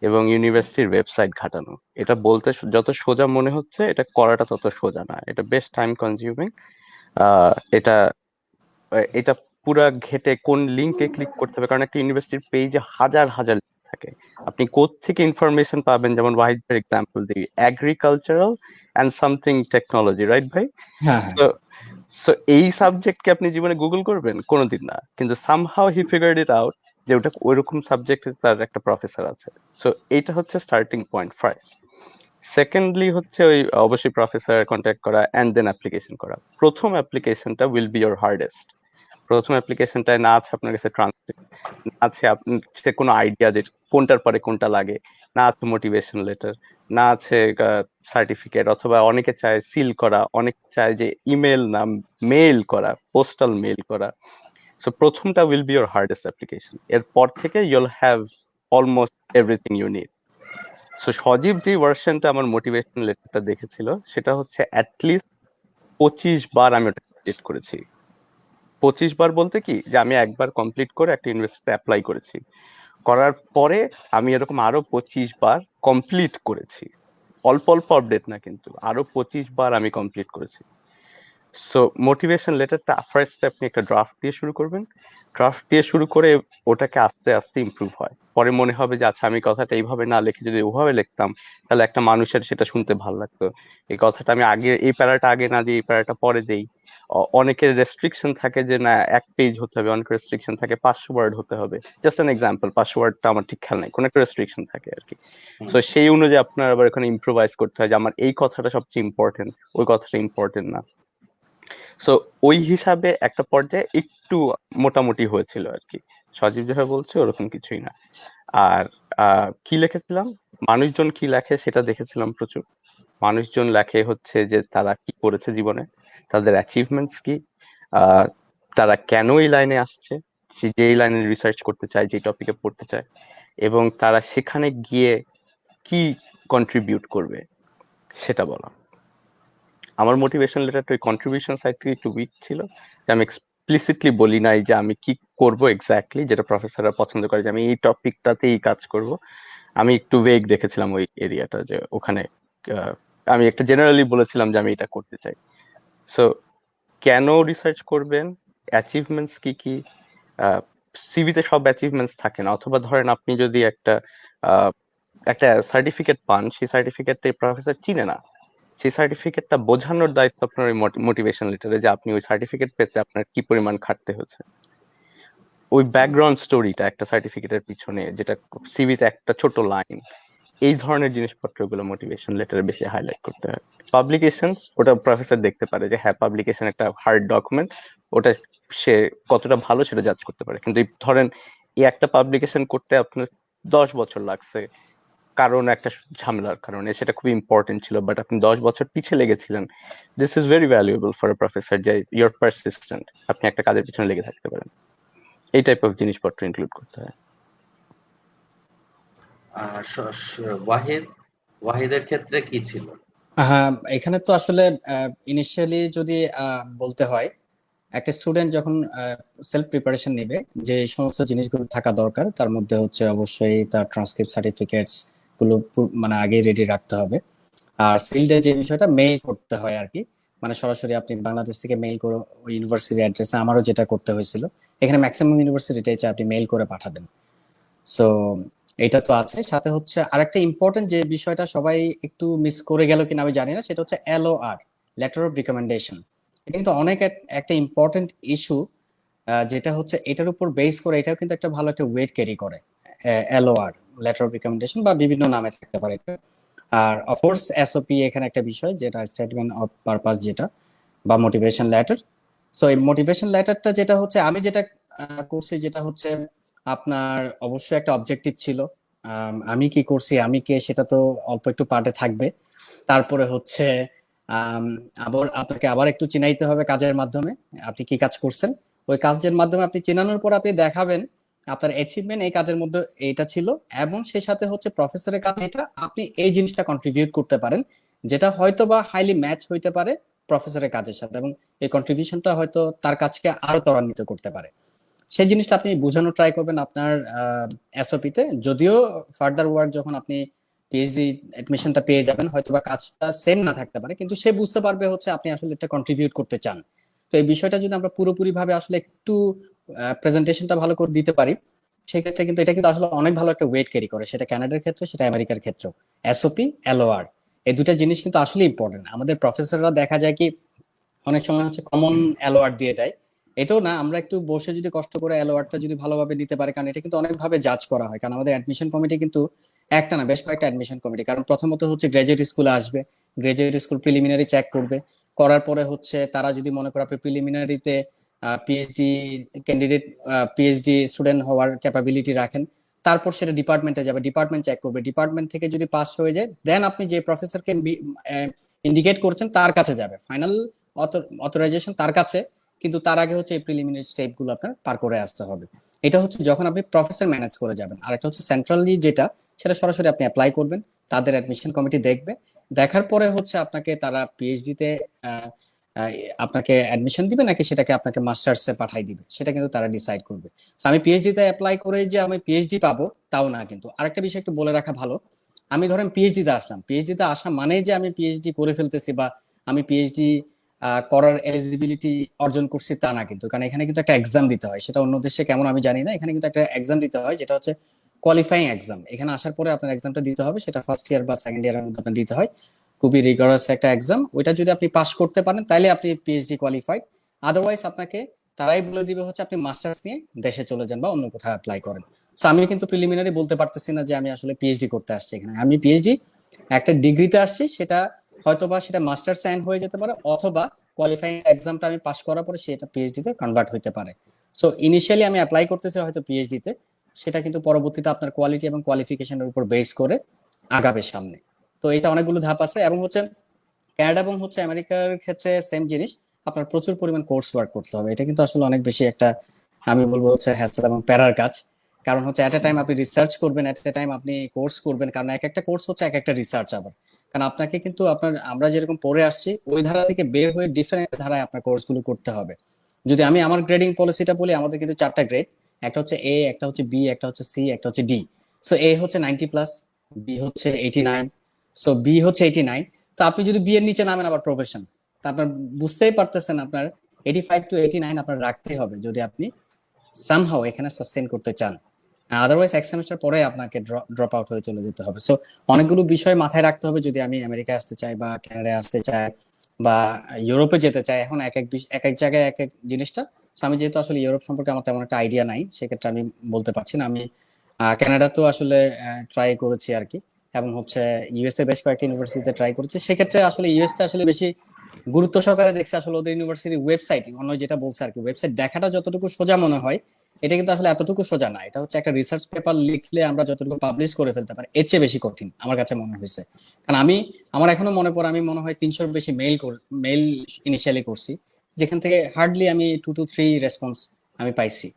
এবং ইউনিভার্সিটির ওয়েবসাইট ঘাটানো। এটা বলতে যত সোজা মনে হচ্ছে, এটা করাটা তত সোজা না, এটা বেশ টাইম কনজিউমিং। এটা এটা পুরা ঘেটে কোন লিংকে ক্লিক করতে হবে, কারণ একটা ইউনিভার্সিটির পেজে হাজার হাজার link থাকে। আপনি কোত্থেকে ইনফরমেশন পাবেন, যেমন ওয়াহিদের এক্সাম্পল দিই, agricultural and something technology, right ভাই? হ্যাঁ, হ্যাঁ। সো সো এই সাবজেক্টকে আপনি জীবনে গুগল করবেন কোনোদিন না, কিন্তু somehow he figured it out যে ওটা ওইরকম সাবজেক্টে তার একটা প্রফেসর আছে। সো এইটা হচ্ছে স্টার্টিং পয়েন্ট ফার্স্ট। সেকেন্ডলি হচ্ছে ওই অবশ্যই প্রফেসর কন্ট্যাক্ট করা অ্যান্ড দেন অ্যাপ্লিকেশন করা। প্রথম অ্যাপ্লিকেশনটা উইল বি ইয়োর হার্ডেস্ট। প্রথম অ্যাপ্লিকেশনটায় না আছে আপনার কাছে ট্রান্সক্রিপ্ট, না আছে সে কোনো আইডিয়া যে কোনটার পরে কোনটা লাগে, না আছে মোটিভেশন লেটার, না আছে সার্টিফিকেট, অথবা অনেকে চায় সিল করা, অনেকে চায় যে ইমেল না মেইল করা, পোস্টাল মেইল করা। সো প্রথমটা will be your hardest application. এরপর থেকে you'll have almost everything you need. So Sajib যে ভার্সনটা আমার মোটিভেশন লেটারটা দেখেছিল, সেটা হচ্ছে অ্যাটলিস্ট 25 বার আমি ওটা কমপ্লিট করেছি। 25 বার বলতে কি, যে আমি একবার কমপ্লিট করে একটা ইউনিভার্সিটিতে অ্যাপ্লাই করেছি, করার পরে আমি এরকম আরো 25 বার কমপ্লিট করেছি। অল্প অল্প আপডেট না, কিন্তু আরো 25 বার আমি কমপ্লিট করেছি। সো মোটিভেশন লেটারটা ফার্স্ট আপনি একটা ড্রাফট দিয়ে শুরু করবেন। ড্রাফট দিয়ে শুরু করে ওটাকে আস্তে আস্তে ইমপ্রুভ হয়। পরে মনে হবে যে আচ্ছা, আমি কথাটা এইভাবে না লিখে যদি ওভাবে লিখতাম, তাহলে একটা মানুষের সেটা শুনতে ভালো লাগতো। এই কথাটা আমি আগে, এই প্যারাটা আগে না দিয়ে এই প্যারাটা পরে দেই। অনেকের রেস্ট্রিকশন থাকে যে না 1 পেজ হতে হবে, অনেকের রেস্ট্রিকশন থাকে 500 ওয়ার্ড হতে হবে। জাস্ট অ্যান এক্সাম্পল, 500 ওয়ার্ডটা আমার ঠিক খেয়াল নাই, কোনো একটা রেস্ট্রিকশন থাকে আর কি। হুম। তো সেই অনুযায়ী আপনার আবার এখানে ইম্প্রোভাইজ করতে হয় যে আমার এই কথাটা সবচেয়ে ইম্পর্টেন্ট, ওই কথাটা ইম্পর্টেন্ট না। সো ওই হিসাবে একটা পর্যায়ে একটু মোটামুটি হয়েছিল আর কি। সজীব যেভাবে বলছে ওরকম কিছুই না। আর কি লিখেছিলাম, মানুষজন কি লেখে সেটা দেখেছিলাম প্রচুর। মানুষজন লেখে হচ্ছে যে তারা কি করেছে জীবনে, তাদের অ্যাচিভমেন্টস কি, আহ, তারা কেন এই লাইনে আসছে, সে যেই লাইনে রিসার্চ করতে চায়, যে টপিকে পড়তে চায়, এবং তারা সেখানে গিয়ে কি কন্ট্রিবিউট করবে সেটা বলা। আমার মোটিভেশন লেটারটা ওই কন্ট্রিবিউশন সাইড থেকে একটু উইক ছিল, যে আমি এক্সপ্লিসিটলি বলি নাই যে আমি কি করব এক্স্যাক্টলি, যেটা প্রফেসররা পছন্দ করে যে আমি এই টপিকটাতেই কাজ করব। আমি একটু ভেগ রেখেছিলাম ওই এরিয়াটা, যে ওখানে আহ, আমি একটা জেনারেলি বলেছিলাম যে আমি এটা করতে চাই। সো কেন রিসার্চ করবেন, অ্যাচিভমেন্টস কি কি, সিভিতে সব অ্যাচিভমেন্টস থাকে না, অথবা ধরেন আপনি যদি আহ, একটা সার্টিফিকেট পান, সেই সার্টিফিকেটটা প্রফেসর চিনে না, সেই সার্টিফিকেটটা বোঝানোর দায়িত্ব আপনার ওই মোটিভেশন লেটারে, যে আপনি ওই সার্টিফিকেট পেতে আপনার কি পরিমাণ খাটতে হচ্ছে, ওই ব্যাকগ্রাউন্ড স্টোরিটা একটা সার্টিফিকেটের পিছনে, যেটা সিভিতে একটা ছোট লাইন, এই ধরনের জিনিসপত্রগুলো মোটিভেশন লেটারে বেশি হাইলাইট করতে হয়। পাবলিকেশন, ওটা প্রফেসর দেখতে পারে যে হ্যাঁ পাবলিকেশন একটা হার্ড ডকুমেন্ট, ওটা সে কতটা ভালো সেটা জাজ করতে পারে। কিন্তু ধরেন এই একটা পাবলিকেশন করতে আপনার 10 বছর লাগছে কারণ একটা ঝামেলার কারণে, সেটা খুব ইম্পর্টেন্ট ছিল, বাট আপনি 10 বছর পিছিয়ে লেগেছিলেন, this is very valuable for a professor, যে ইউর পারসিস্টেন্ট, আপনি একটা কাজের পিছনে লেগে থাকতে পারেন। এই টাইপ অফ জিনিসপত্র ইনক্লুড করতে হয়। ওয়াহিদের ক্ষেত্রে কি ছিল? হ্যাঁ, এখানে তো আসলে ইনিশিয়ালি যদি বলতে হয়, একটা স্টুডেন্ট যখন সেলফ প্রিপারেশন নেবে, যে সমস্ত জিনিসগুলো থাকা দরকার তার মধ্যে হচ্ছে অবশ্যই তার ট্রান্সক্রিপ্ট সার্টিফিকেটস গুলো মানে আগে রেডি রাখতে হবে। আর সিল্ডে যে বিষয়টা মেইল করতে হয় আর কি, মানে সরাসরি আপনি বাংলাদেশ থেকে মেইল করে ওই ইউনিভার্সিটি অ্যাড্রেসে, আমারও যেটা করতে হয়েছিল, এখানে ম্যাক্সিমাম ইউনিভার্সিটিতে চাই আপনি মেইল করে পাঠাবেন। সো এটা তো আছে, সাথে হচ্ছে আরেকটা ইম্পর্টেন্ট যে বিষয়টা সবাই একটু মিস করে গেল কিনা আমি জানি না, সেটা হচ্ছে এলওআর, লেটার অফ রিকমেন্ডেশন। এটা কিন্তু অনেক একটা ইম্পর্টেন্ট ইস্যু, যেটা হচ্ছে এটার উপর বেস করে এটাও কিন্তু একটা ভালো একটা ওয়েট ক্যারি করে। এলওআর, লেটার অফ রিকমেন্ডেশন, বা বিভিন্ন নামে থাকতে পারে এটা। আর অফকোর্স এসওপি এখানে একটা বিষয়, যেটা স্টেটমেন্ট অফ পারপাস, যেটা বা মোটিভেশন লেটার। সো এই মোটিভেশন লেটারটা যেটা হচ্ছে আমি যেটা করছি, যেটা হচ্ছে আপনার অবশ্যই একটা অবজেক্টিভ ছিল। আমি কি করছি, আমি কে, সেটা তো অল্প একটু পার্টে থাকবে। তারপরে হচ্ছে আম, আবার আপনাকে আবার একটু চিনাইতে হবে কাজের মাধ্যমে, আপনি কি কাজ করছেন। ওই কাজের মাধ্যমে আপনি চেনানোর পর আপনি দেখাবেন আপনার অ্যাচিভমেন্ট এই কাজের মধ্যে এইটা ছিল, এবং সেই সাথে হচ্ছে প্রফেসরের কাছে এটা আপনি এই জিনিসটা কন্ট্রিবিউট করতে পারেন, যেটা হয়তো বা হাইলি ম্যাচ হইতে পারে প্রফেসরের কাজের সাথে, এবং এই কন্ট্রিবিউশনটা হয়তো তার কাজকে আরো ত্বরান্বিত করতে পারে। সেই জিনিসটা আপনি বোঝানোর ট্রাই করবেন আপনার এসওপি তে। যদিও ফার্দার ওয়ার্ক যখন আপনি পিএইচডি এডমিশনটা পেয়ে যাবেন, হয়তো বা কাজটা সেম না থাকতে পারে, কিন্তু সে বুঝতে পারবে হচ্ছে আপনি আসলে এটা কন্ট্রিবিউট করতে চান। তো এই বিষয়টা যদি আমরা পুরোপুরি ভাবে আসলে একটু প্রেজেন্টেশনটা ভালো করে দিতে পারি, সেক্ষেত্রে কিন্তু এটা কিন্তু আসলে অনেক ভালো একটা ওয়েট ক্যারি করে, সেটা কানাডার ক্ষেত্রে, সেটা আমেরিকার ক্ষেত্রেও। এসওপি, এলওআর, এই দুটা জিনিস কিন্তু আসলে ইম্পর্টেন্ট। আমাদের প্রফেসররা দেখা যায় কি অনেক সময় হচ্ছে কমন অ্যালোয়ার্ড দিয়ে দেয়, এটাও না, আমরা একটু বসে যদি কষ্ট করে অ্যালোয়ার্ডটা যদি ভালোভাবে নিতে পারি, কারণ এটা কিন্তু অনেকভাবে জাজ করা হয়, কারণ আমাদের অ্যাডমিশন কমিটি কিন্তু একটা না, বেশ কয়েকটা অ্যাডমিশন কমিটি। কারণ প্রথমত হচ্ছে গ্রাজুয়েট স্কুলে আসবে, গ্রাজুয়েট স্কুল প্রিলিমিনারি চেক করবে, করার পরে হচ্ছে তারা যদি মনে করে আপনি প্রিলিমিনারিতে পিএইচডি ক্যান্ডিডেট, পিএইচডি স্টুডেন্ট হওয়ার ক্যাপাবিলিটি রাখেন, তারপর সেটা ডিপার্টমেন্টে যাবে, ডিপার্টমেন্ট চেক করবে, ডিপার্টমেন্ট থেকে যদি পাস হয়ে যায়, দেন আপনি যে প্রফেসরকে ইন্ডিকেট করছেন তার কাছে যাবে, ফাইনাল অথরাইজেশন তার কাছে। কিন্তু তার আগে হচ্ছে এই প্রিলিমিনারি স্টেপ গুলো আপনার পার করে আসতে হবে। এটা হচ্ছে যখন আপনি প্রফেসর ম্যানেজ করে যাবেন। আর একটা হচ্ছে সেন্ট্রালি যেটা, সেটা সরাসরি আপনি অ্যাপ্লাই করবেন, তাদের অ্যাডমিশন কমিটি দেখবে, দেখার পরে হচ্ছে আপনাকে তারা পিএইচডি তে আহ, আহ, আপনাকে অ্যাডমিশন দিবে নাকি সেটাকে আপনাকে মাস্টার্সে পাঠাই দিবে, সেটা কিন্তু তারা ডিসাইড করবে। তো আমি পিএইচডি তে অ্যাপ্লাই করে যে আমি পিএইচডি পাবো তাও না, কিন্তু আরেকটা বিষয় একটু বলে রাখা ভালো, আমি ধরেন পিএইচডি তে আসলাম, পিএইচডি তে আসা মানেই যে আমি পিএইচডি করে ফেলতেছি বা আমি পিএইচডি করার এলিজিবিলিটি অর্জন করছি তা না কিন্তু, কারণ এখানে কিন্তু একটা এক্সাম দিতে হয়, সেটা অন্য দেশে কেমন আমি জানি না, এখানে কিন্তু একটা এক্সাম দিতে হয়, যেটা হচ্ছে কোয়ালিফাইং এক্সাম। এখানে আসার পরে আপনার এক্সামটা দিতে হবে, সেটা ফার্স্ট ইয়ার বা সেকেন্ড ইয়ারের মধ্যে আপনার দিতে হয়। খুবই রিগরাস একটা এক্সাম, ওইটা যদি আপনি পাস করতে পারেন তাহলে আপনি পিএইচডি কোয়ালিফাইড। আদারওয়াইজ আপনাকে তারাই বলে দিবে হচ্ছে আপনি মাস্টার্স নিয়ে দেশে চলে যান বা অন্য কোথাও অ্যাপ্লাই করেন। সো আমি কিন্তু প্রিলিমিনারি বলতে পারতেছি না যে আমি আসলে পিএইচডি করতে আসছি এখানে, আমি পিএইচডি একটা ডিগ্রিতে আসছি, সেটা হয়তোবা সেটা মাস্টার সাইন হয়ে যেতে পারে, অথবা কোয়ালিফাইং এক্সামটা আমি পাস করার পরে সেটা পিএইচডি তে কনভার্ট হতে পারে। সো ইনিশিয়ালি আমি অ্যাপ্লাই করতেছি হয়তো পিএইচডি তে, সেটা কিন্তু পরবর্তীতে আপনার কোয়ালিটি এবং কোয়ালিফিকেশনের উপর বেস করে আগাবে সামনে। তো এটা অনেকগুলো ধাপ আছে, এবং হচ্ছে কানাডা এবং হচ্ছে আমেরিকার ক্ষেত্রে সেম জিনিস। আপনার প্রচুর পরিমাণ কোর্স ওয়ার্ক করতে হবে। এটা কিন্তু আসলে অনেক বেশি একটা, আমি বলবো হচ্ছে হ্যাসেল এবং প্যারার কাজ। কারণ হচ্ছে এট এ টাইম আপনি রিসার্চ করবেন, এট এ টাইম আপনি কোর্স করবেন, কারণ এক একটা কোর্স হচ্ছে এক একটা রিসার্চ আবার। কারণ আপনাকে কিন্তু আমরা যেরকম পড়ে আসছি ওই ধারা থেকে বের হয়ে ডিফারেন্ট ধারায় আপনার কোর্সগুলো করতে হবে। যদি আমি আমার গ্রেডিং পলিসিটা বলি, আমাদের কিন্তু 4টা গ্রেড, একটা হচ্ছে এ, একটা হচ্ছে বি, একটা হচ্ছে সি, একটা হচ্ছে ডি। সো এ হচ্ছে 90+, বি হচ্ছে 89, সো বি হচ্ছে 89। তো আপনি যদি বি এর নিচে নামেন আবার প্রফেশন, তা আপনার বুঝতেই পারতেছেন আপনার 85 to 89 আপনার রাখতেই হবে যদি আপনি সামহাও এখানে সাস্টেইন করতে চান। আদারওয়াইজ এক সেমিস্টার পরে আপনাকে ড্রপ আউট হয়ে চলে যেতে হবে। সো অনেকগুলো বিষয় মাথায় রাখতে হবে যদি আমি আমেরিকায় আসতে চাই বা কানাডায় আসতে চাই বা ইউরোপে যেতে চাই। এখন এক এক জায়গায় এক এক জিনিসটা। So আমি যেহেতু আসলে ইউরোপ সম্পর্কে আমার তেমন একটা আইডিয়া নাই, সেক্ষেত্রে আমি বলতে পারছি না। আমি কানাডাতেও আসলে ট্রাই করেছি আর কি, এবং হচ্ছে ইউএসএ বেশ কয়েকটা ইউনিভার্সিটিতে ট্রাই করেছি। সেক্ষেত্রে আসলে ইউএসটা আসলে বেশি গুরুত্ব সহকারে দেখছে আসলে ওদের ইউনিভার্সিটির ওয়েবসাইট, অন্য যেটা বলছে আর কি, ওয়েবসাইট দেখাটা যতটুকু সোজা মনে হয় এটা কিন্তু আসলে এতটুকু সোজা না। এটা হচ্ছে একটা রিসার্চ পেপার লিখলে আমরা যতটুকু পাবলিশ করে ফেলতে পারি এর চেয়ে বেশি কঠিন আমার কাছে মনে হয়েছে। কারণ আমার এখনো মনে পড়ে, আমি মনে হয় 300-র বেশি মেইল ইনিশিয়ালি করছি, যেখান থেকে হার্ডলি আমি 2 to 3 রেসপন্স আমি পাইছি।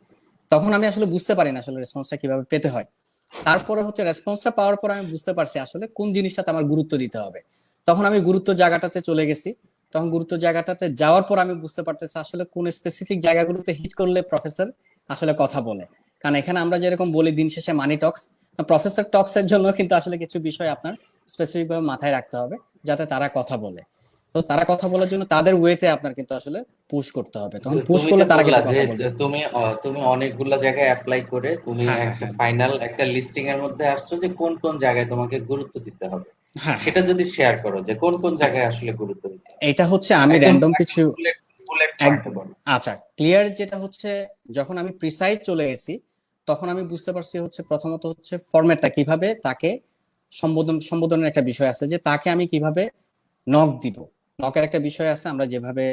তখন আমি আসলে বুঝতে পারি না আসলে রেসপন্সটা কিভাবে পেতে হয়। তারপরে হচ্ছে রেসপন্সটা পাওয়ার পর আমি বুঝতে পারছি আসলে কোন জিনিসটাতে আমার গুরুত্ব দিতে হবে। তখন আমি গুরুত্ব জায়গাটাতে চলে গেছি। তখন গুরুত্ব জায়গাটাতে যাওয়ার পর আমি বুঝতে পারতেছি আসলে কোন স্পেসিফিক জায়গাগুলোতে হিট করলে প্রফেসর আসলে কথা বলে। কারণ এখানে আমরা যেরকম বলি দিন শেষে মানি টক্স, প্রফেসর টক্স এর জন্য কিন্তু আসলে কিছু বিষয় আপনার স্পেসিফিক ভাবে মাথায় রাখতে হবে যাতে তারা কথা বলে। তো তারা কথা বলার জন্য তাদের ওয়েতে আপনার কিন্তু আসলে পুশ করতে হবে, তখন পুশ তুমি যে করলে তারা বললা কিন্তু যে কথা বলবে। তুমি অনেকগুলা জায়গায় অ্যাপ্লাই করে তুমি হ্যাঁ, হ্যাঁ, একটা হ্যাঁ, ফাইনাল একটা লিস্টিং এর মধ্যে আসছো যে কোন কোন জায়গায় তোমাকে গুরুত্ব দিতে হবে, হ্যাঁ, হ্যাঁ, সেটা যদি শেয়ার করো যে কোন কোন হ্যাঁ। জায়গায় আসলে গুরুত্ব দিতে হবে। এটা হচ্ছে আমি একদম র্যান্ডম একদম কিছু বুলেট বুলেট এক পয়েন্টে বলো। আচ্ছা, ক্লিয়ার যেটা হচ্ছে, যখন আমি প্রিসাইজ চলে গেছি তখন আমি বুঝতে পারছি হচ্ছে প্রথমত হচ্ছে ফরম্যাটটা কিভাবে তাকে সম্বোধনের একটা বিষয় আছে, যে তাকে আমি কিভাবে নক দিব। নকের একটা বিষয় আছে, আমরা যেভাবে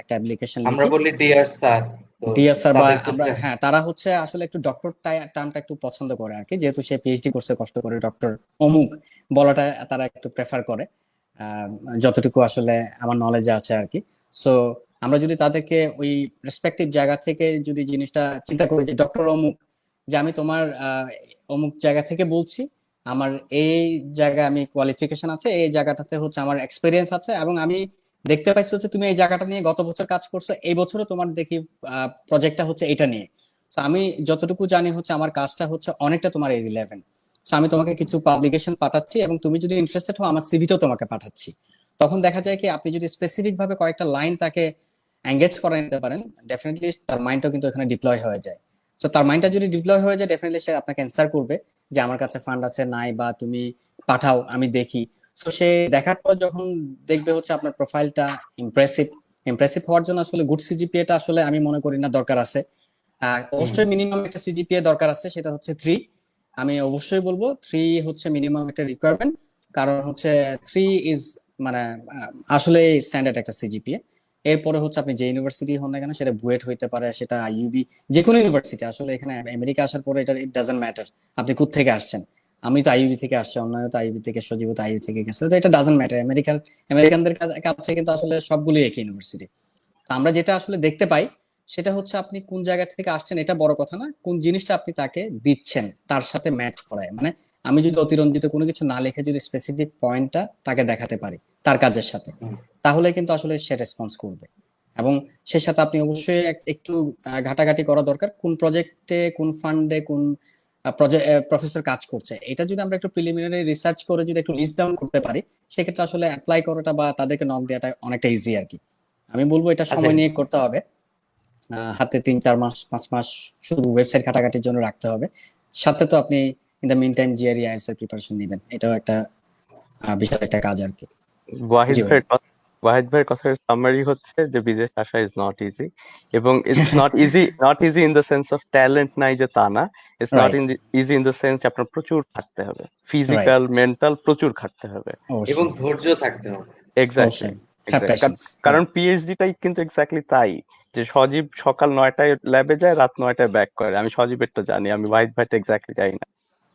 একটা অ্যাপ্লিকেশন আমরা লিখি বলি ডিয়ার স্যার, তো ডিয়ার স্যার, বা তাদের আমরা, ক্ষেত্রে হ্যাঁ, তারা হচ্ছে আসলে একটু ডক্টর টার্মটা একটু পছন্দ করে আর কি, যেহেতু সে পিএইচডি করছে কষ্ট করে, ডক্টর অমুক বলাটা তারা একটু প্রেফার করে, আহ, যতটুকু আসলে আমার নলেজে আছে আর কি। সো আমরা যদি তাদেরকে ওই রেসপেক্টিভ জায়গা থেকে যদি জিনিসটা চিন্তা করি যে ডক্টর অমুক, যে আমি তোমার অমুক জায়গা থেকে বলছি, আমার এই জায়গায় আমি কোয়ালিফিকেশন আছে, এই জায়গাটাতে হচ্ছে আমার এক্সপিরিয়েন্স আছে, এবং আমি দেখতে পাইছি হচ্ছে তুমি এই জায়গাটা নিয়ে গত বছর কাজ করছো, এই বছরও তোমার দেখি প্রজেক্টটা হচ্ছে এটা নিয়ে। তো আমি যতটুকু জানি হচ্ছে আমার কাজটা হচ্ছে অনেকটা তোমার এই রিলেভেন্ট। তো আমি তোমাকে কিছু পাবলিকেশন পাঠাচ্ছি, এবং তুমি যদি ইন্টারেস্টেড হও আমার সিভিটাও তোমাকে পাঠাচ্ছি। তখন দেখা যায় কি আপনি যদি স্পেসিফিক ভাবে কয়েকটা লাইন তাকে এঙ্গেজ করে নিতে পারেন, ডেফিনেটলি তার মাইন্ডটাও কিন্তু এখানে ডিপ্লয় হয়ে যায়। তো তার মাইন্ডটা যদি ডিপ্লয় হয়ে যায় ডেফিনেটলি সে আপনাকে অ্যান্সার করবে যে আমার কাছে ফান্ড আছে নাই, বা তুমি পাঠাও আমি দেখি। সো সে দেখার পর যখন দেখবে হচ্ছে আপনার প্রোফাইলটা ইমপ্রেসিভ, ইমপ্রেসিভ হওয়ার জন্য আসলে গুড সিজিপিএ টা আসলে আমি মনে করি না দরকার আছে। আর হুম, অবশ্যই মিনিমাম একটা সিজিপিএ দরকার আছে, সেটা হচ্ছে 3। আমি অবশ্যই বলবো 3 হচ্ছে মিনিমাম একটা রিকোয়ারমেন্ট। কারণ হচ্ছে 3 ইজ মানে আসলে স্ট্যান্ডার্ড একটা সিজিপিএ। এরপরে হচ্ছে আপনি যে ইউনিভার্সিটি হন না কেন, সেটা বুয়েট হইতে পারে, সেটা আইইউবি, যে কোনো ইউনিভার্সিটি আসলে এখানে আমেরিকা আসার পরে এটা ইট ডাজন্ট ম্যাটার আপনি কোথা থেকে আসছেন। আমি তো আইইউবি থেকে আসছি, অন্যান্য তো আইইউবি থেকে, সজীব তো আইইউবি থেকে গেছে, তো এটা ডাজন্ট ম্যাটার। আমেরিকানদের কাছে কিন্তু আসলে সবগুলোই একই ইউনিভার্সিটি। তো আমরা যেটা আসলে দেখতে পাই সেটা হচ্ছে আপনি কোন জায়গা থেকে আসছেন এটা বড় কথা না, কোন জিনিসটা আপনি তাকে দিচ্ছেন তার সাথে ম্যাচ করায়। মানে আমি যদি অতিরঞ্জিত কোনো কিছু না লিখে যদি স্পেসিফিক পয়েন্টটা তাকে দেখাতে পারি তার কাজের সাথে, হুম। তাহলে কিন্তু আসলে সে রেসপন্স করবে। এবং সে সাথে আপনি অবশ্যই একটু ঘাটাঘাটি করা দরকার, কোন প্রজেক্টে, কোন ফান্ডে, কোন প্রফেসর কাজ করছে। এটা যদি আমরা একটু প্রিলিমিনারি রিসার্চ করে যদি একটু লিস্ট ডাউন করতে পারি, সেক্ষেত্রে আসলে অ্যাপ্লাই করাটা বা তাদেরকে নক দেওয়াটা অনেকটা ইজি আর কি। আমি বলবো এটা আচ্ছা, সময় নিয়ে করতে হবে। হাতে 3-4 মাস 5 মাস শুধু ওয়েবসাইট ঘাটাঘাটির জন্য রাখতে হবে। সাথে তো আপনি in the meantime GRE IELTS এর প্রিপারেশন নেবেন, এটাও একটা বিশাল একটা কাজ আর কি। ওয়াহিদ জি ভাই। ভাইয়ের কথা ওয়াহিদ ভাইয়ের কথার সামারি হচ্ছে যে বিদেশ আসা ইজ নট ইজি, এবং it's not easy in the sense of talent নাই যে তা না। It's not right, easy in the sense আপনার প্রচুর খাটতে হবে, রাইট, ফিজিক্যাল মেন্টাল প্রচুর খাটতে হবে। এবং অবশ্যই, ধৈর্য থাকতে হবে। এক্স্যাক্টলি, অবশ্যই, হ্যাভ এক্স্যাক্টলি। প্যাশেন্স, কারণ রাইট। পিএইচডি টাই কিন্তু এক্স্যাক্টলি তাই, যে সজীব সকাল 9টায় ল্যাবে যায়, রাত 9টায় ব্যাক করে। আমি সজীবেরটা জানি, আমি ওয়াহিদ ভাইটা এক্স্যাক্টলি জানি না।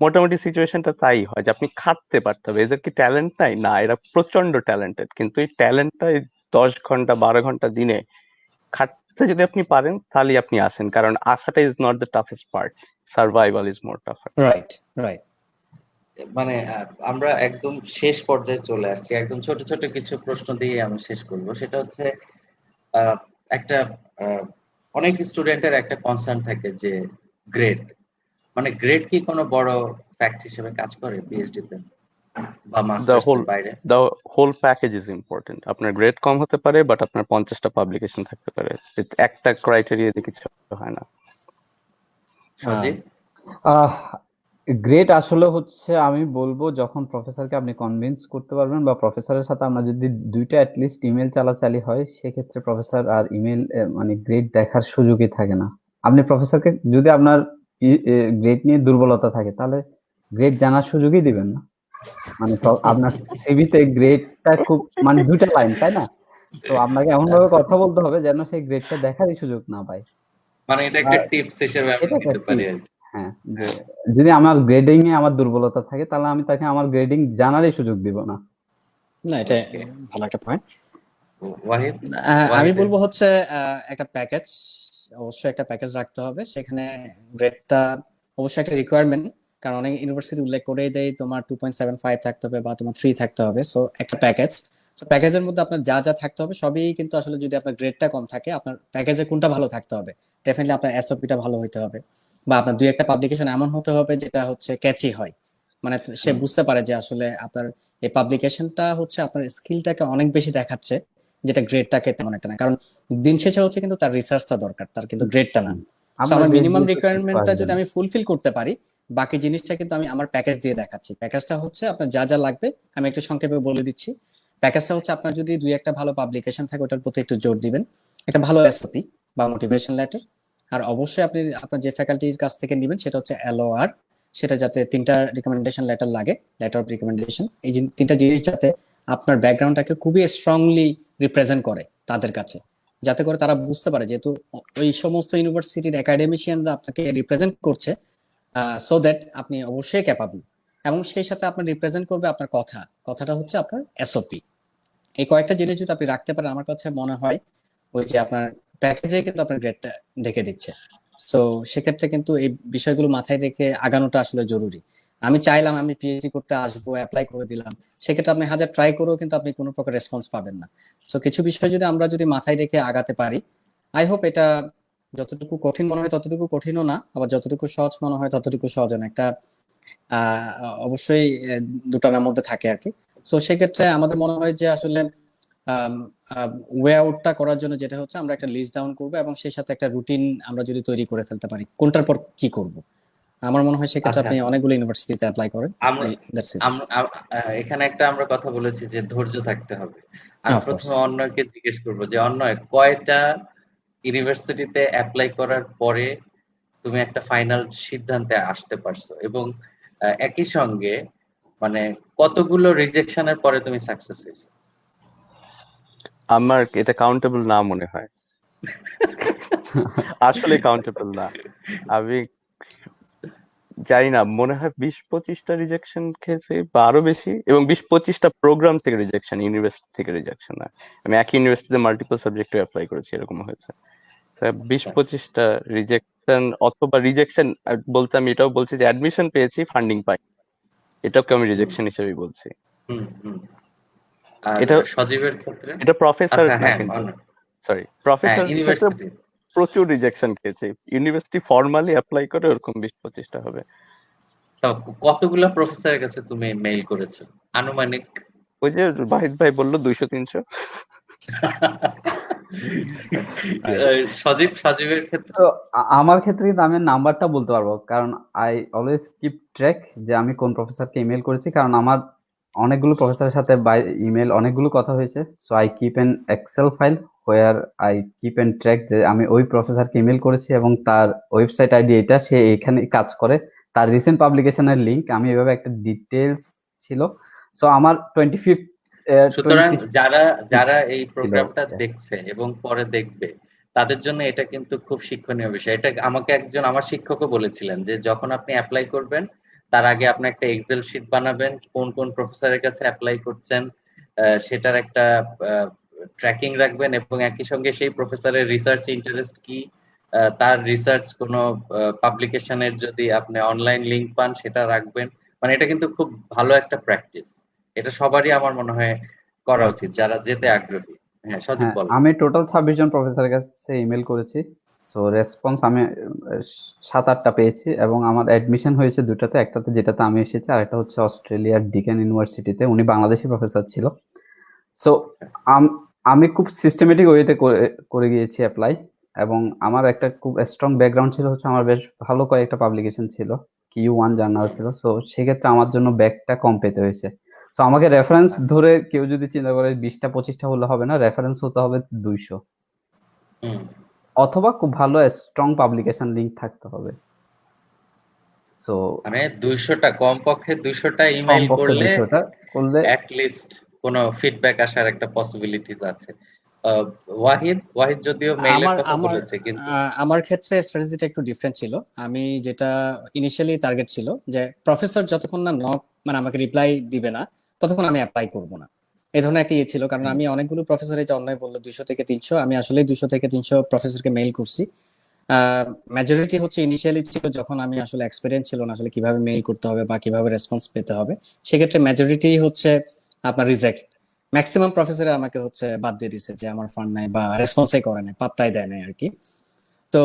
মোটামুটি সিচুয়েশনটা তাই হয় যে আপনি খাটতে পারতে হবে। এদের কি ট্যালেন্ট নাই? না, এরা প্রচন্ড ট্যালেন্টেড, কিন্তু এই ট্যালেন্টটা 10 ঘন্টা 12 ঘন্টা দিনে খাটতে যদি আপনি পারেন তাহলে আপনি আসেন, কারণ আসাটা is not the toughest part, survival is more টাফার। Right, right. মানে আমরা একদম শেষ পর্যায়ে চলে আসছি, একদম ছোট ছোট কিছু প্রশ্ন দিয়ে আমি শেষ করব। সেটা হচ্ছে আহ, একটা অনেক স্টুডেন্টের একটা কনসার্ন থাকে যে গ্রেড, মানে গ্রেড কি কোনো বড় ফ্যাক্ট হিসেবে কাজ করে পিএইচডি তে বা দ্য মাস্টার্স হোল এর বাইরে? The whole package is important. আপনার গ্রেড কম হতে পারে বাট আপনার 50টা পাবলিকেশন থাকতে পারে, একটা ক্রাইটেরিয়া দিয়ে কিছু হয় না। সজীব? গ্রেট আসলে হচ্ছে আমি বলবো যখন প্রফেসরকে আপনি কনভিন্স করতে পারবেন, বা প্রফেসরের সাথে আমরা যদি দুইটা অ্যাটলিস্ট ইমেল চালাচালি হয়, সেক্ষেত্রে প্রফেসর আর ইমেল মানে গ্রেড দেখার সুযোগই থাকে না। আপনি প্রফেসরকে যদি আপনার গ্রেড নিয়ে দুর্বলতা থাকে তাহলে গ্রেড জানার সুযোগই দিবেন না। মানে আপনার সিভিতে গ্রেডটা খুব মানে দুইটা লাইন, তাই না? তো আপনাকে এমন ভাবে কথা বলতে হবে যেন সেই গ্রেডটা দেখারই সুযোগ না পায়। মানে এটা একটা টিপস হিসেবে আমি এটা একটা নিতে পারি আর টিপস। কি। হ্যাঁ, যে যদি আমার গ্রেডিং এ আমার দুর্বলতা থাকে তাহলে আমি তাকে আমার গ্রেডিং জানারই সুযোগ দিব না। না, এটা Okay. ভালো একটা পয়েন্ট। ওয়াহিদ? আমি ওয়াহিদের- বলবো হচ্ছে একটা প্যাকেজ, অবশ্যই একটা প্যাকেজ রাখতে হবে। সেখানে গ্রেডটা অবশ্যই একটা রিকোয়ারমেন্ট, কারণ অনেক ইউনিভার্সিটি উল্লেখ করেই দেয় তোমার 2.75 থাকতে হবে বা তোমার 3 থাকতে হবে। সো একটা প্যাকেজ, সো প্যাকেজের মধ্যে আপনার যা যা থাকতে হবে সবই কিন্তু আসলে, যদি আপনার গ্রেডটা কম থাকে, আপনার প্যাকেজে কোনটা ভালো থাকতে হবে, ডেফিনেটলি আপনার এসওপিটা ভালো হতে হবে, বা আপনার দুই একটা পাবলিকেশন এমন হতে হবে যেটা হচ্ছে ক্যাচি হয়, মানে সে বুঝতে পারে যে আসলে আপনার এই পাবলিকেশনটা হচ্ছে আপনার স্কিলটাকে অনেক বেশি দেখাচ্ছে, যেটা গ্রেডটাকে তেমন একটা না। কারণ দিন শেষে হচ্ছে কিন্তু তার রিসার্চটা দরকার, তার কিন্তু গ্রেডটা না। So, আমরা আমার grade মিনিমাম দিয়ে তো ঠিক রিকোয়ারমেন্টটা যদি পারবেন। আমি ফুলফিল করতে পারি, বাকি জিনিসটা কিন্তু আমি আমার প্যাকেজ দিয়ে দেখাচ্ছি। প্যাকেজটা হচ্ছে আপনার যা যা লাগবে আমি একটু সংক্ষেপে বলে দিচ্ছি। প্যাকেজটা হচ্ছে আপনার যদি দুই একটা ভালো পাবলিকেশন থাকে ওটার প্রতি একটু জোর দিবেন, একটা ভালো এসওপি বা মোটিভেশন লেটার, আর অবশ্যই আপনি আপনার যে ফ্যাকাল্টির কাছ থেকে নেবেন সেটা হচ্ছে এলওআর, সেটা যাতে 3টা রিকমেন্ডেশন লেটার লাগে, লেটার অফ রিকমেন্ডেশন। এই 3টা জিনিস যাতে আপনার ব্যাকগ্রাউন্ডটাকে খুবই স্ট্রংলি রিপ্রেজেন্ট করে তাদের কাছে, যাতে করে তারা বুঝতে পারে যেহেতু ওই সমস্ত ইউনিভার্সিটির একাডেমিশিয়ানরা আপনাকে রিপ্রেজেন্ট করছে, সো দ্যাট আপনি অবশ্যই ক্যাপাবল। এবং সেই সাথে আপনার রিপ্রেজেন্ট করবে আপনার কথাটা হচ্ছে আপনার এসওপি। এই কয়েকটা জিনিস যদি আপনি রাখতে পারেন, আমার কাছে মনে হয় ওই যে আপনার প্যাকেজে কিন্তু আপনার গ্রেডটা দেখে দিচ্ছে। সো সেক্ষেত্রে কিন্তু এই বিষয়গুলো মাথায় রেখে আগানোটা আসলে জরুরি। আমি চাইলাম আমি পিএইচডি করতে আসবো, অ্যাপ্লাই করে দিলাম, সেক্ষেত্রে আপনি হাজার ট্রাই করেও কিন্তু আপনি কোনো প্রকার রেসপন্স পাবেন না। সো কিছু বিষয় যদি আমরা মাথায় রেখে আগাতে পারি, আই হোপ এটা যতটুকু কঠিন মনে হয় ততটুকু কঠিনও না, আবার যতটুকু সহজ মনে হয় ততটুকু সহজ না। একটা অবশ্যই দুটার মধ্যে থাকে আর কি। সো সেক্ষেত্রে আমাদের মনে হয় যে আসলে ওয়ে আউটটা করার জন্য যেটা হচ্ছে আমরা একটা লিস্ট ডাউন করবো, এবং সেই সাথে একটা রুটিন আমরা যদি তৈরি করে ফেলতে পারি কোনটার পর কি করব, আমার মনে হয় সেক্ষেত্রে আচ্ছা, আপনি অনেকগুলো ইউনিভার্সিটিতে অ্যাপ্লাই করেন। আমরা দ্যাটস ইট। এখানে একটা আমরা কথা বলেছি যে ধৈর্য থাকতে হবে। আমি অফ কোর্স। প্রথমে অন্যকে জিজ্ঞেস করবো যে অন্যয় কয়টা ইউনিভার্সিটিতে অ্যাপ্লাই করার পরে তুমি একটা ফাইনাল সিদ্ধান্তে আসতে পারছো, এবং একই সঙ্গে মানে কতগুলো রিজেকশনের পরে তুমি সাকসেস হয়েছো? আমার এটা কাউন্টেবল না মনে হয়, আসলে কাউন্টেবল না। আমি জানি না, মনে হয় 20-25টা রিজেকশন খেয়েছি বা আরো বেশি, এবং 20-25টা প্রোগ্রাম থেকে রিজেকশন, ইউনিভার্সিটি থেকে রিজেকশন না। আমি একই ইউনিভার্সিটিতে মাল্টিপল সাবজেক্টে অ্যাপ্লাই করেছি, এরকম হয়েছে। 20-25টা রিজেকশন, অথবা রিজেকশন বলতে আমি এটাও বলছি যে অ্যাডমিশন পেয়েছি, ফান্ডিং পাই, এটাকে আমি রিজেকশন হিসেবেই বলছি। হুম হুম। আর এটা সজীবের ক্ষেত্রে? এটা প্রফেসর আচ্ছা, না হ্যাঁ, কিন্তু, অন্য। সরি, হ্যাঁ, প্রফেসর ক্ষেত্রে ইউনিভার্সিটি। প্রচুর রিজেকশন খেয়েছি। ইউনিভার্সিটি ফর্মালি অ্যাপ্লাই করে ওরকম 20-25টা হবে। কতগুলো প্রফেসরের কাছে তুমি মেইল করেছো আনুমানিক? ওই যে বাহিদ ভাই বললো 200-300। সজীবের ক্ষেত্রে? তো আমার ক্ষেত্রে কিন্তু আমি নাম্বারটা বলতে পারবো, কারণ আই অলওয়েজ কিপ ট্র্যাক যে আমি কোন প্রফেসরকে ইমেল করেছি, কারণ আমার অনেকগুলো প্রফেসরের সাথে বাই ইমেল অনেকগুলো কথা হয়েছে। So I keep an Excel file where I keep an track যে আমি ওই প্রফেসরকে ইমেল করেছি এবং তার ওয়েবসাইট আইডি এটা, সে এখানে কাজ করে, তার রিসেন্ট পাবলিকেশনের লিঙ্ক আমি এভাবে একটা ডিটেলস ছিল। সো আমার 25 সুতরাং 26 যারা যারা এই ছিল। প্রোগ্রামটা দেখছে এবং পরে দেখবে তাদের জন্য এটা কিন্তু খুব শিক্ষণীয় বিষয়। এটা আমাকে একজন আমার শিক্ষকও বলেছিলেন যে যখন আপনি অ্যাপ্লাই করবেন তার আগে আপনি একটা এক্সেল শিট বানাবেন, কোন কোন প্রফেসরের কাছে অ্যাপ্লাই করছেন সেটার একটা ট্র্যাকিং রাখবেন এবং একই সঙ্গে সেই প্রফেসরের রিসার্চ ইন্টারেস্ট কি, তার রিসার্চ কোনো পাবলিকেশনের যদি আপনি অনলাইন লিংক পান সেটা রাখবেন। মানে এটা কিন্তু খুব ভালো একটা প্র্যাকটিস। এটা সবারই আমার মনে হয় করা উচিত যারা যেতে আগ্রহী। হ্যাঁ, সজীব হ্যাঁ, বলো। আমি টোটাল 26 জন প্রফেসরের কাছে ইমেল করেছি। সো রেসপন্স আমি 7-8টা পেয়েছি এবং আমার অ্যাডমিশন হয়েছে দুটাতে, একটাতে যেটাতে আমি এসেছি আর একটা হচ্ছে অস্ট্রেলিয়ার ডিকেন ইউনিভার্সিটিতে, উনি বাংলাদেশি প্রফেসর ছিল। সো আমি খুব সিস্টেমেটিক ওয়েতে করে গিয়েছি অ্যাপ্লাই, এবং আমার একটা খুব স্ট্রং ব্যাকগ্রাউন্ড ছিল হচ্ছে আমার বেশ ভালো কয়েকটা পাবলিকেশন ছিল, Q1 জার্নাল ছিল। সো সেক্ষেত্রে আমার জন্য ব্যাকটা কম পেতে হয়েছে। সো আমাকে রেফারেন্স ধরে কেউ যদি চিন্তা করে 20টা-25টা হলে হবে না, রেফারেন্স হতে হবে 200, অথবা খুব ভালো স্ট্রং পাবলিকেশন লিংক থাকতে হবে। সো মানে 200টা কমপক্ষে 200টা ইমেল কমপক্ষে করলে 200টা করলে অ্যাট লিস্ট কোনো ফিডব্যাক আসার একটা পসিবিলিটিস আছে। ওয়াহিদ যদিও মেইলের আমার কথা আমার বলেছে কিন্তু আমার ক্ষেত্রে স্ট্র্যাটেজিটা একটু ডিফারেন্ট ছিল। আমি যেটা ইনিশিয়ালি টার্গেট ছিল যে প্রফেসর যতক্ষণ না মানে আমাকে রিপ্লাই দিবে না ততক্ষণ আমি অ্যাপ্লাই করব না, এই ধরনের একটা ইয়ে ছিল। কারণ আমি অনেকগুলো প্রফেসরের যে অন্যায় বললো 200 থেকে 300, আমি আসলে 200 থেকে 300 প্রফেসরকে মেইল করছি। মেজরিটি হচ্ছে ইনিশিয়ালি ছিল যখন আমি আসলে এক্সপেরিয়েন্স ছিল না আসলে কিভাবে মেইল করতে হবে বা কিভাবে রেসপন্স পেতে হবে, সেক্ষেত্রে মেজরিটি হচ্ছে আপনার রিজেক্ট। ম্যাক্সিমাম প্রফেসর আমাকে হচ্ছে বাদ দিয়ে দিছে যে আমার ফান্ড নাই বা রেসপন্সই করে নাই, পাত্তাই দেয় নাই আর কি। তো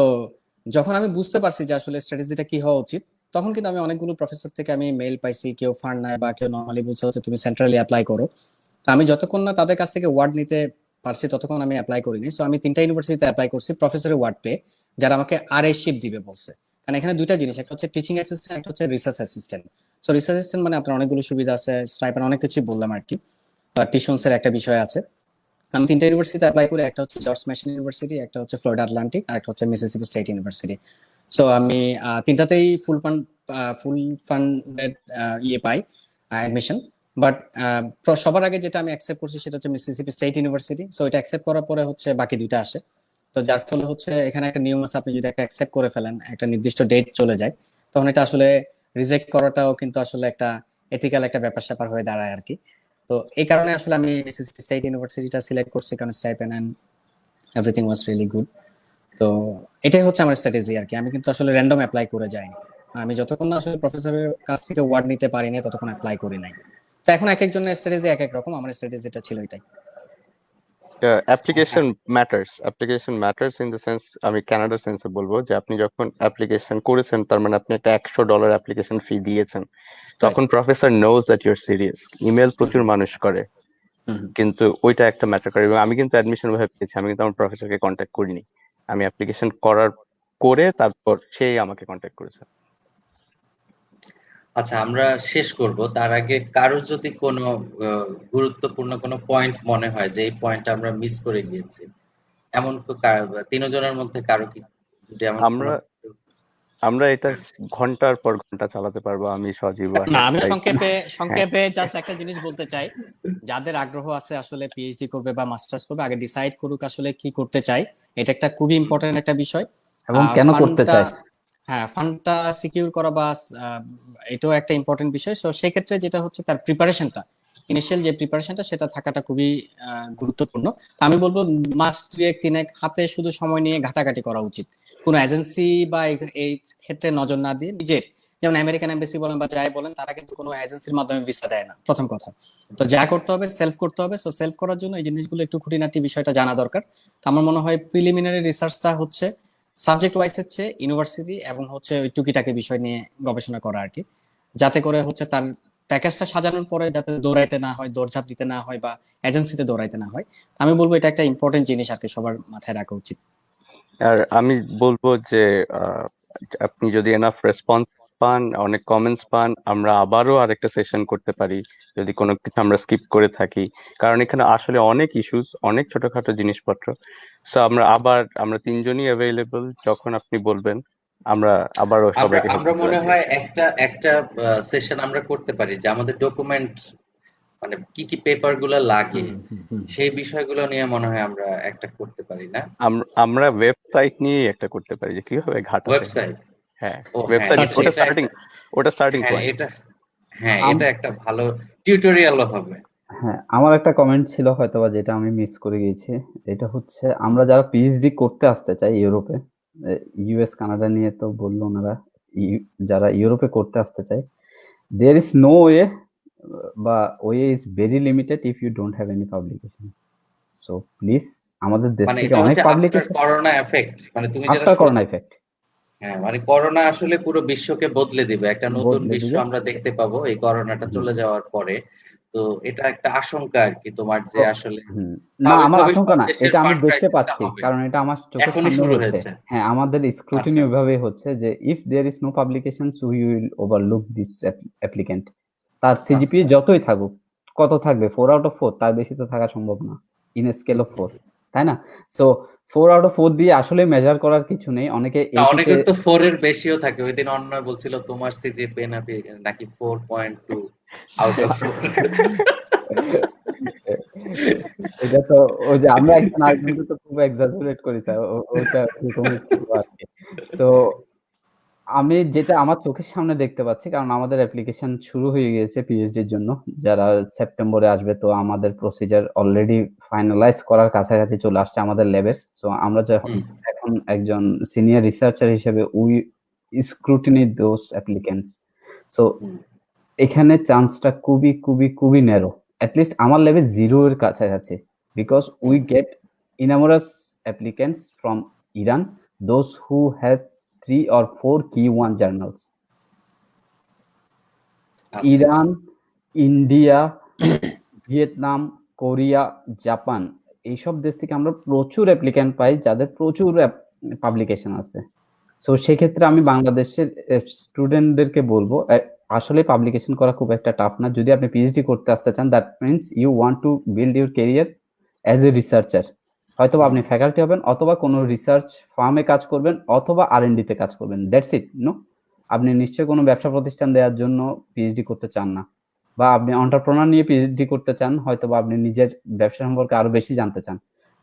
যখন আমি বুঝতে পারছি যে আসলে স্ট্র্যাটেজিটা কি হওয়া উচিত, তখন কিন্তু আমি অনেকগুলো প্রফেসর থেকে আমি মেইল পাইছি, কেউ ফান্ড নাই বা কেউ নর্মালি বলছে হচ্ছে তুমি সেন্ট্রালি অ্যাপ্লাই করো। তো আমি যতক্ষণ না তাদের কাছ থেকে ওয়ার্ড নিতে পারছি ততক্ষণ আমি অ্যাপ্লাই করিনি। সো আমি 3টা ইউনিভার্সিটিতে অ্যাপ্লাই করছি প্রফেসরের ওয়ার্ড পেয়ে, যারা আমাকে RA শিপ দিবে বলছে। কারণ এখানে দুইটা জিনিস, একটা হচ্ছে টিচিং অ্যাসিস্ট্যান্ট, একটা হচ্ছে research assistant. So research assistant মানে আপনার অনেকগুলো সুবিধা আছে, স্টাইপেন্ড অনেক কিছুই বললাম আর কি, টিউশনস এর একটা বিষয় আছে। আমি 3টা ইউনিভার্সিটিতে অ্যাপ্লাই করি, একটা হচ্ছে জর্জ মেশিন ইউনিভার্সিটি, একটা হচ্ছে ফ্লোরিডা আটলান্টিক, আর একটা হচ্ছে মিসিসিপি স্টেট ইউনিভার্সিটি। সো আমি 3টাতেই ফুল ফান্ডেড ইয়ে পাই, অ্যাডমিশন। বাট সবার আগে যেটা আমি অ্যাকসেপ্ট করছি সেটা হচ্ছে মিসিসিপি স্টেট ইউনিভার্সিটি। সো এটা অ্যাকসেপ্ট করার পরে হচ্ছে বাকি দুইটা আসে। তো যার ফলে হচ্ছে এখানে একটা নিয়ম আছে, আপনি যদি একটা অ্যাকসেপ্ট করে ফেলেন, একটা নির্দিষ্ট ডেট চলে যায়, তখন এটা আসলে রিজেক্ট করাটাও কিন্তু আসলে একটা এথিক্যাল একটা ব্যাপার স্যাপার হয়ে দাঁড়ায় আর কি। তো এই কারণে আসলে আমি মিসিসিপি স্টেট ইউনিভার্সিটিটা সিলেক্ট করছি, কারণ stipend and everything was really good. তো এটাই হচ্ছে আমার স্ট্র্যাটেজি আর কি। আমি কিন্তু আসলে র্যান্ডম অ্যাপ্লাই করে যাইনি, আমি যতক্ষণ না আসলে প্রফেসরের কাছ থেকে ওয়ার্ড নিতে পারিনি ততক্ষণ অ্যাপ্লাই করি নাই। তো এখন এক একজনের স্ট্র্যাটেজি এক এক রকম, আমার স্ট্র্যাটেজিটা ছিল এটাই। Application matters in the sense, আমি কানাডার সেন্সে বলবো যে আপনি যখন অ্যাপ্লিকেশন করেছেন তার মানে আপনি একটা $100 অ্যাপ্লিকেশন ফি দিয়েছেন, তখন professor knows that your serious. Email প্রচুর মানুষ করে, কিন্তু ওইটা একটা ম্যাটার করে। এবং আমি কিন্তু অ্যাডমিশন ভাবে পেয়েছি, আমি কিন্তু আমার প্রফেসরকে কন্ট্যাক্ট করিনি, আমি অ্যাপ্লিকেশন করে তারপর সেই আমাকে কন্ট্যাক্ট করেছে। আচ্ছা, আমরা শেষ করব। তার আগে কারো যদি কোনো গুরুত্বপূর্ণ কোনো পয়েন্ট মনে হয় যে এই পয়েন্ট আমরা মিস করে গিয়েছি, এমন তো তিনজনের মধ্যে কারো কি যদি এমন কোনো আমরা এটা ঘন্টার পর ঘন্টা চালাতে পারবো, আমি সজীব না, আমি তাই। সংক্ষেপে জাস্ট একটা জিনিস বলতে চাই, যাদের আগ্রহ আছে আসলে পিএইচডি করবে বা মাস্টার্স করবে, আগে ডিসাইড করুক আসলে কি করতে চাই। এটা একটা খুবই ইম্পর্টেন্ট একটা বিষয়। এবং কেন করতে ফান্ডটা, চাই। হ্যাঁ, ফান্ডটা সিকিউর করা বা এটাও একটা ইম্পর্টেন্ট বিষয়। সো সেক্ষেত্রে যেটা হচ্ছে তার প্রিপারেশনটা, ইনিশিয়াল যে প্রিপারেশনটা সেটা থাকাটা খুবই গুরুত্বপূর্ণ। তো আমি বলবো মাস 2-1-3 হাতে শুধু সময় নিয়ে ঘাটাঘাটি করা উচিত, কোনো এজেন্সি বা এই ক্ষেত্রে নজর না দিয়ে নিজের, যেমন আমেরিকান এমবাসি বলেন বা যাই বলেন, তারা কিন্তু কোনো এজেন্সির মাধ্যমে ভিসা দেয় না, প্রথম কথা। তো যা করতে হবে সেলফ করতে হবে। সো সেলফ করার জন্য এই জিনিসগুলো একটু খুঁটিনাটি বিষয়টা জানা দরকার। তো আমার মনে হয় প্রিলিমিনারি রিসার্চটা হচ্ছে সাবজেক্ট ওয়াইজ হচ্ছে ইউনিভার্সিটি এবং হচ্ছে ওই টুকিটাকি বিষয় নিয়ে গবেষণা করা আর কি, যাতে করে হচ্ছে তার প্যাকেজটা সাজানোর পরে যাতে দৌড়াইতে না হয়, দৌড়ঝাঁপ দিতে না হয় বা এজেন্সিতে দৌড়াইতে না হয়। আমি বলবো এটা একটা ইম্পর্টেন্ট জিনিস আর কি, সবার মাথায় রাখা উচিত। আর আমি বলবো যে আপনি যদি এনাফ রেসপন্স পান, অনেক কমেন্টস পান, আমরা আবারও আরেকটা সেশন করতে পারি যদি কোনো কিছু আমরা স্কিপ করে থাকি, কারণ এখানে আসলে অনেক ইস্যুস, অনেক ছোটখাটো জিনিসপত্র। সো আমরা তিনজনই অ্যাভেলেবল, যখন আপনি বলবেন আমরা আবারও আমরা সবাইকে হেল্প আমরা করতে মনে রাজি হয় আছি। একটা সেশন আমরা করতে পারি যে আমাদের ডকুমেন্ট মানে কি কি পেপার গুলো লাগে সেই বিষয়গুলো নিয়ে মনে হয় আমরা একটা করতে পারি না? আমরা ওয়েবসাইট নিয়ে একটা করতে পারি যে কিভাবে ঘাটাতে হয়। ওয়েবসাইট। হ্যাঁ, ও হ্যাঁ, ওয়েবসাইট, সার্চিং। ওটা স্টার্টিং হ্যাঁ পয়েন্ট। এটা হ্যাঁ, এটা একটা ভালো টিউটোরিয়ালও হবে। হ্যাঁ, আমার একটা কমেন্ট ছিল হয়তোবা যেটা আমি মিস করে গিয়েছি। এটা হচ্ছে আমরা যারা পিএইচডি করতে আসতে চাই ইউরোপে, ইউএস কানাডা নিয়ে তো বলল ওনারা, যারা ইউরোপে করতে আসতে চায়, there is no way, বা way is very limited if you don't have any publication. So please, আমাদের দেশ মানে থেকে এটা অনেক হচ্ছে আফটার পাবলিকেশন করোনা এফেক্ট, মানে তুমি যেটা আফটার করোনা ইফেক্ট হ্যাঁ, মানে করোনা আসলে পুরো বিশ্বকে বদলে দিবে, একটা নতুন বদলে বিশ্ব দিবে। আমরা দেখতে পাবো এই করোনাটা চলে যাওয়ার পরে। তো এটা একটা আশঙ্কা আর কি তোমার, যে So, আসলে না আমার স্বাভাবিকভাবেই আশঙ্কা সব না, দেশের এটা আমি ফান্ড দেখতে ক্রাইসিসটা পাচ্ছি, হবে, কারণ এটা আমার চোখের এখনই সামনে শুরু হচ্ছে। হয়েছে। হ্যাঁ, আমাদের স্ক্রুটিনি আচ্ছা, ওইভাবেই হচ্ছে যে if there is no publications we will overlook this applicant. তার সিজিপিএ আচ্ছা। যতই থাকুক, কত থাকবে, 4/4, তার বেশি তো থাকা সম্ভব না ইন স্কেল অফ 4, তাই না? সো 4/4 দিয়ে আসলে মেজার করার কিছু নেই। অনেকে না, 80 তে অনেকের তো 4 এর বেশিও থাকে। ওইদিন অন্যয় বলছিল তোমার সিজিপিএ নাকি 4.2 আউট অফ 4। এটা তো ওই যে আমরা একজন আরেকজনকে তো খুব এক্সাজারেট করি, তা ওইটা এরকমই ছিল আরকি। সো আমি যেটা আমার চোখের সামনে দেখতে পাচ্ছি, কারণ আমাদের অ্যাপ্লিকেশন শুরু হয়ে গিয়েছে পিএইচডির জন্য, যারা সেপ্টেম্বরে আসবে। তো আমাদের প্রসিজার অলরেডি ফাইনালাইজ করার কাছাকাছি চলে আসছে আমাদের ল্যাবের। সো আমরা যখন এখন একজন সিনিয়র রিসার্চার হিসেবে we scrutiny those applicants. So এখানে চান্সটা খুবই খুবই খুবই ন্যারো। অ্যাটলিস্ট আমার ল্যাবে 0 এর কাছাকাছি। Because we get enormous applicants from Iran, those who has 3 or 4 key one journals. Iran, India, Vietnam, Korea, Japan, এইসব দেশ থেকে আমরা প্রচুর অ্যাপ্লিক্যান্ট পাই যাদের প্রচুর পাবলিকেশন আছে। সো সেক্ষেত্রে আমি বাংলাদেশের স্টুডেন্টদেরকে বলবো, আসলে পাবলিকেশন করা খুব একটা টাফ না। যদি আপনি পিএইচডি করতে আসতে চান, that means you want to build your career as a researcher. হয়তো আপনি ফ্যাকাল্টি হবেন, অথবা কোনো রিসার্চ ফার্মে কাজ করবেন, অথবা R&D তে কাজ করবেন, দ্যাটস ইট। নো, আপনি নিশ্চয়ই কোনো ব্যবসা প্রতিষ্ঠান দেওয়ার জন্য পিএইচডি করতে চান না, বা আপনি এন্টারপ্রেনার নিয়ে পিএইচডি করতে চান, হয়তো বা আপনি নিজের ব্যবসা সম্পর্কে আরো বেশি জানতে চান,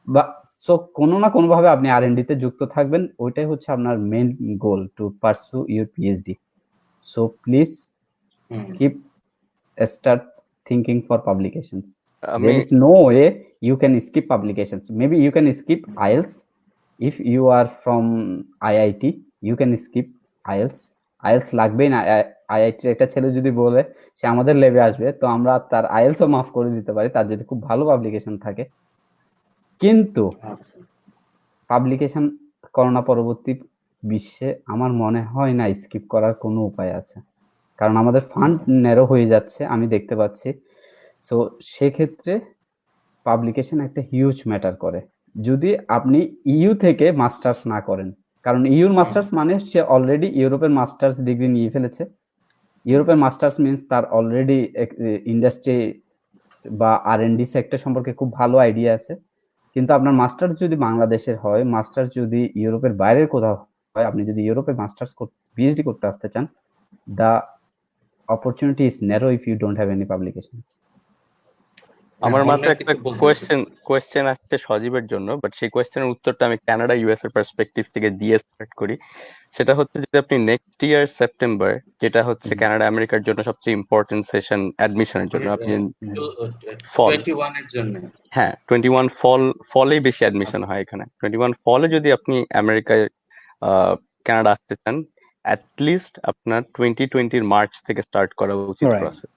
বা সো কোনো না কোনো ভাবে আপনি R&D তে যুক্ত থাকবেন। ওইটাই হচ্ছে আপনার main goal, to pursue your PhD. So please keep start thinking for publications. আমি There is no way you can skip publications. Maybe you can skip IELTS. If you are from IIT, you can skip IELTS. IELTS লাগবেই না। আইআইটির একটা ছেলে যদি বলে সে আমাদের লেবে আসবে, তো আমরা তার আইএলটিএসও মাফ করে দিতে পারি, তার যদি খুব ভালো পাবলিকেশন থাকে। কিন্তু পাবলিকেশন করোনা পরবর্তী বিশ্বে আমার মনে হয় না স্কিপ করার কোনো উপায় আছে, কারণ আমাদের ফান্ড ন্যারো হয়ে যাচ্ছে, আমি দেখতে পাচ্ছি। সো সেক্ষেত্রে পাবলিকেশন একটা হিউজ ম্যাটার করে। যদি আপনি ইইউ থেকে মাস্টার্স না করেন, কারণ ইইউর মাস্টার্স মানে সে অলরেডি ইউরোপের মাস্টার্স ডিগ্রি নিয়ে ফেলেছে। ইউরোপের মাস্টার্স মিনস তার অলরেডি ইন্ডাস্ট্রি বা R&D সেক্টর সম্পর্কে খুব ভালো আইডিয়া আছে। কিন্তু আপনার মাস্টার্স যদি বাংলাদেশের হয়, মাস্টার্স যদি ইউরোপের বাইরের কোথাও হয়, আপনি যদি ইউরোপে মাস্টার্স পিএইচডি করতে আসতে চান, the opportunity is narrow if you don't have any publications. আমার মাথায় একটা কোয়েশ্চেন আসছে সজীবের জন্য, বাট সেই কোয়েশ্চেনের উত্তরটা আমি কানাডা ইউএস এর পার্সপেক্টিভ থেকে দিয়ে স্টার্ট করি। সেটা হচ্ছে যদি আপনি নেক্সট ইয়ার সেপ্টেম্বর, যেটা হচ্ছে কানাডা আমেরিকার জন্য সবচেয়ে ইম্পর্টেন্ট সেশন অ্যাডমিশনের জন্য, আপনি ফল 21 এর জন্য, হ্যাঁ 21 ফলেই বেশি অ্যাডমিশন হয় এখানে। 21 ফলে যদি আপনি আমেরিকায় কানাডা আসতে চান, অ্যাটলিস্ট আপনার 2020 মার্চ থেকে স্টার্ট করা উচিত প্রসেস।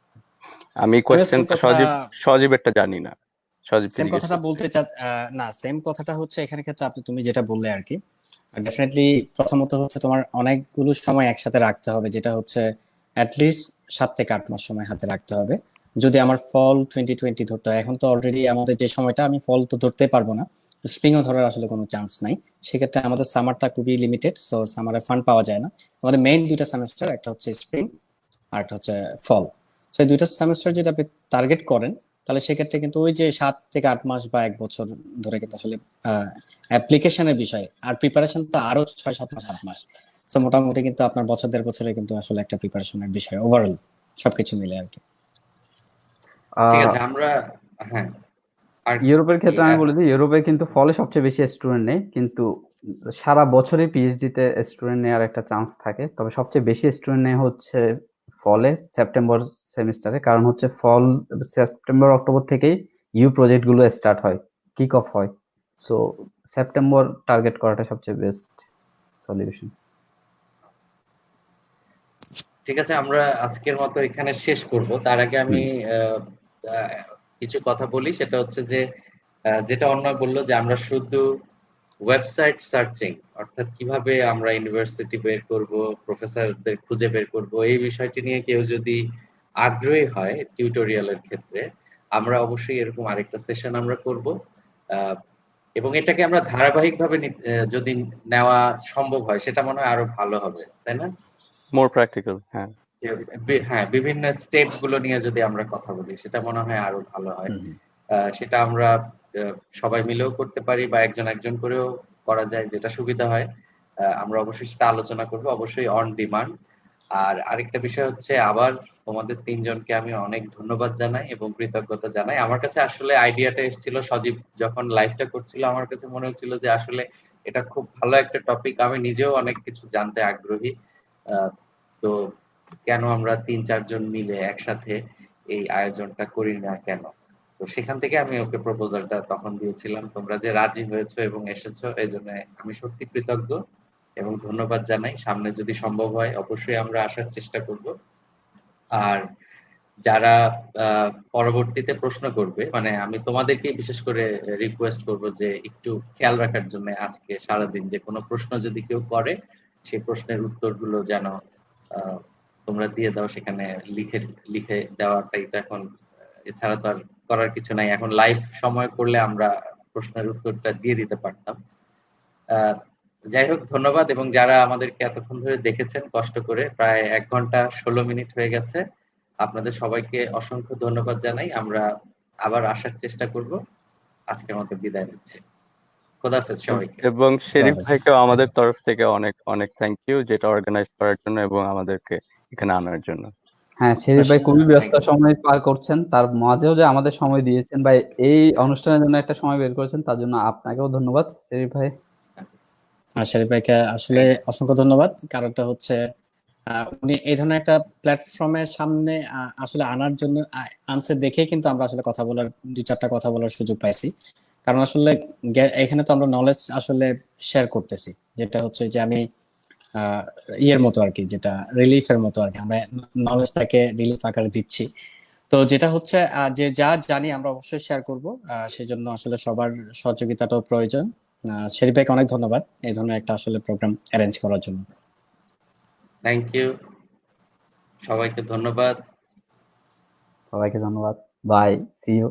আমি কোয়েশ্চেনটা সজীবেরটা জানি না, সেম কথাটা বলতে না, সেম কথাটা হচ্ছে এখানে ক্ষেত্রে তুমি যেটা বললে আর কি, ডেফিনেটলি প্রথমত হচ্ছে তোমার অনেকগুলো সময় একসাথে রাখতে হবে, যেটা হচ্ছে অ্যাটলিস্ট 7 থেকে 8 মাস সময় হাতে রাখতে হবে। যদি আমার ফল 2020 ধরতে হয়, এখন তো অলরেডি আমাদের যে সময়টা, আমি ফল তো ধরতে পারবো না, স্প্রিংও ধরার আসলে কোনো চান্স নাই। সেক্ষেত্রে আমাদের সামারটা খুবই লিমিটেড, সো সামারে ফান্ড পাওয়া যায় না। আমাদের মেইন দুইটা সেমেস্টার, একটা হচ্ছে স্প্রিং আর একটা হচ্ছে ফল। সো এই দুইটা সেমেস্টার যদি আপনি টার্গেট করেন, তাহলে সেক্ষেত্রে কিন্তু ওই যে 7 থেকে 8 মাস বা 1 বছর ধরে কিন্তু আসলে অ্যাপ্লিকেশনের বিষয়, আর প্রিপারেশন তো আরো 6-7 মাস 8 মাস। সো মোটামুটি কিন্তু আপনার বছর 1.5 বছরে কিন্তু আসলে একটা প্রিপারেশনের বিষয় ওভারঅল সবকিছু মিলে আর কি। ঠিক আছে, আমরা হ্যাঁ ইউরোপের ক্ষেত্রে আমি বলে দিই, ইউরোপে কিন্তু ফলে সবচেয়ে বেশি স্টুডেন্ট নেই, কিন্তু সারা বছরই পিএইচডি তে স্টুডেন্ট নেওয়ার একটা চান্স থাকে। তবে সবচেয়ে বেশি স্টুডেন্ট নেয় হচ্ছে ফলে সেপ্টেম্বর সেমিস্টারে, কারণ হচ্ছে ফল সেপ্টেম্বর অক্টোবর থেকেই ইউ প্রজেক্ট গুলো স্টার্ট হয়, কিক অফ হয়। সো সেপ্টেম্বর টার্গেট করাটা সবচেয়ে বেস্ট সলিউশন। ঠিক আছে, আমরা আজকের মতো এখানে শেষ করব। তার আগে আমি কিছু কথা বলি, সেটা হচ্ছে যে যেটা অন্যয় বললো যে আমরা শুধু ওয়েবসাইট সার্চিং, অর্থাৎ কিভাবে আমরা ইউনিভার্সিটি বের করব, প্রফেসরদের খুঁজে বের করব, এই বিষয়টি নিয়ে কেউ যদি আগ্রহী হয় টিউটোরিয়ালের ক্ষেত্রে, আমরা অবশ্যই এরকম আরেকটা সেশন আমরা করব। এবং এটাকে আমরা ধারাবাহিকভাবে যদি নেওয়া সম্ভব হয় সেটা মনে হয় আরো ভালো হবে, তাই না? মোর প্র্যাকটিক্যাল, হ্যাঁ। হ্যাঁ, বিভিন্ন স্টেপ গুলো নিয়ে যদি আমরা কথা বলি সেটা মনে হয় আরো ভালো হয়। সেটা আমরা সবাই মিলেও করতে পারি বা একজন একজন করেও করা যায়, যেটা সুবিধা হয়। আমরা অবশ্যই সেটা আলোচনা করব, অবশ্যই অন ডিমান্ড। আর আরেকটা বিষয় হচ্ছে, আবার তোমাদের তিনজনকে আমি অনেক ধন্যবাদ জানাই এবং কৃতজ্ঞতা জানাই। আমার কাছে আসলে আইডিয়াটা এসেছিল সজীব যখন লাইভটা করছিল, আমার কাছে মনে হচ্ছিল যে আসলে এটা খুব ভালো একটা টপিক, আমি নিজেও অনেক কিছু জানতে আগ্রহী। তো কেন আমরা ৩-৪ জন মিলে একসাথে এই আয়োজনটা করি না কেন? তো সেখান থেকে আমি ওকে প্রপোজালটা তখন দিয়েছিলাম। তোমরা যে রাজি হয়েছো এবং এসেছো, এজন্য আমি সত্যি কৃতজ্ঞ এবং ধন্যবাদ জানাই। সামনে যদি সম্ভব হয় অবশ্যই আমরা আসার চেষ্টা করব। আর যারা পরবর্তীতে প্রশ্ন করবে, মানে আমি তোমাদেরকে বিশেষ করে রিকোয়েস্ট করব যে একটু খেয়াল রাখার জন্য আজকে সারাদিন যে কোনো প্রশ্ন যদি কেউ করে, সেই প্রশ্নের উত্তরগুলো যেন তোমরা দিয়ে দাও, সেখানে লিখে লিখে দেওয়াটাই তো এখন, এছাড়া তো আর করার কিছু নাই। এখন লাইভ সময় করলে আমরা প্রশ্নের উত্তরটা দিয়ে দিতে পারতাম। যাই হোক, ধন্যবাদ। এবং যারা আমাদেরকে এতক্ষণ ধরে দেখেছেন কষ্ট করে, প্রায় 1 ঘন্টা 16 মিনিট হয়ে গেছে, আপনাদের সবাইকে অসংখ্য ধন্যবাদ জানাই। আমরা আবার আসার চেষ্টা করব। আজকের মতো বিদায় নিচ্ছি। খোদাহাফেজ সবাইকে। এবং শেরিফ ভাইকেও আমাদের তরফ থেকে অনেক অনেক থ্যাংক ইউ, যেটা অর্গানাইজ করার জন্য এবং আমাদেরকে এখানে আনার জন্য। হ্যাঁ, শেরিফ ভাই খুবই ব্যস্ত সময় পার করছেন, তার মাঝেও যে আমাদের সময় দিয়েছেন বা এই অনুষ্ঠানের জন্য একটা সময় বের করেছেন, তার জন্য আপনাকেও ধন্যবাদ শেরিফ ভাই। শেরিফ ভাইকে আসলে অসংখ্য ধন্যবাদ। কারণটা হচ্ছে উনি এই ধরনের একটা প্ল্যাটফর্মের সামনে আসলে আনার জন্য আনছে দেখে কিন্তু আমরা আসলে কথা বলার 2-4টা কথা বলার সুযোগ পাইছি। কারণ আসলে এখানে তো আমরা নলেজ আসলে শেয়ার করতেছি, যেটা হচ্ছে যে আমি ইয়ের মতো আর কি, যেটা রিলিফের মতো আর কি, আমরা নলেজটাকে রিলিফ আকারে দিচ্ছি। তো যেটা হচ্ছে যে যা জানি আমরা অবশ্যই শেয়ার করব, সেজন্য আসলে সবার সহযোগিতাটাও প্রয়োজন। শেরিফ ভাইকে অনেক ধন্যবাদ এই ধরনের একটা আসলে প্রোগ্রাম অ্যারেঞ্জ করার জন্য। থ্যাংক ইউ, সবাইকে ধন্যবাদ। সবাইকে ধন্যবাদ, বাই, সি ইউ।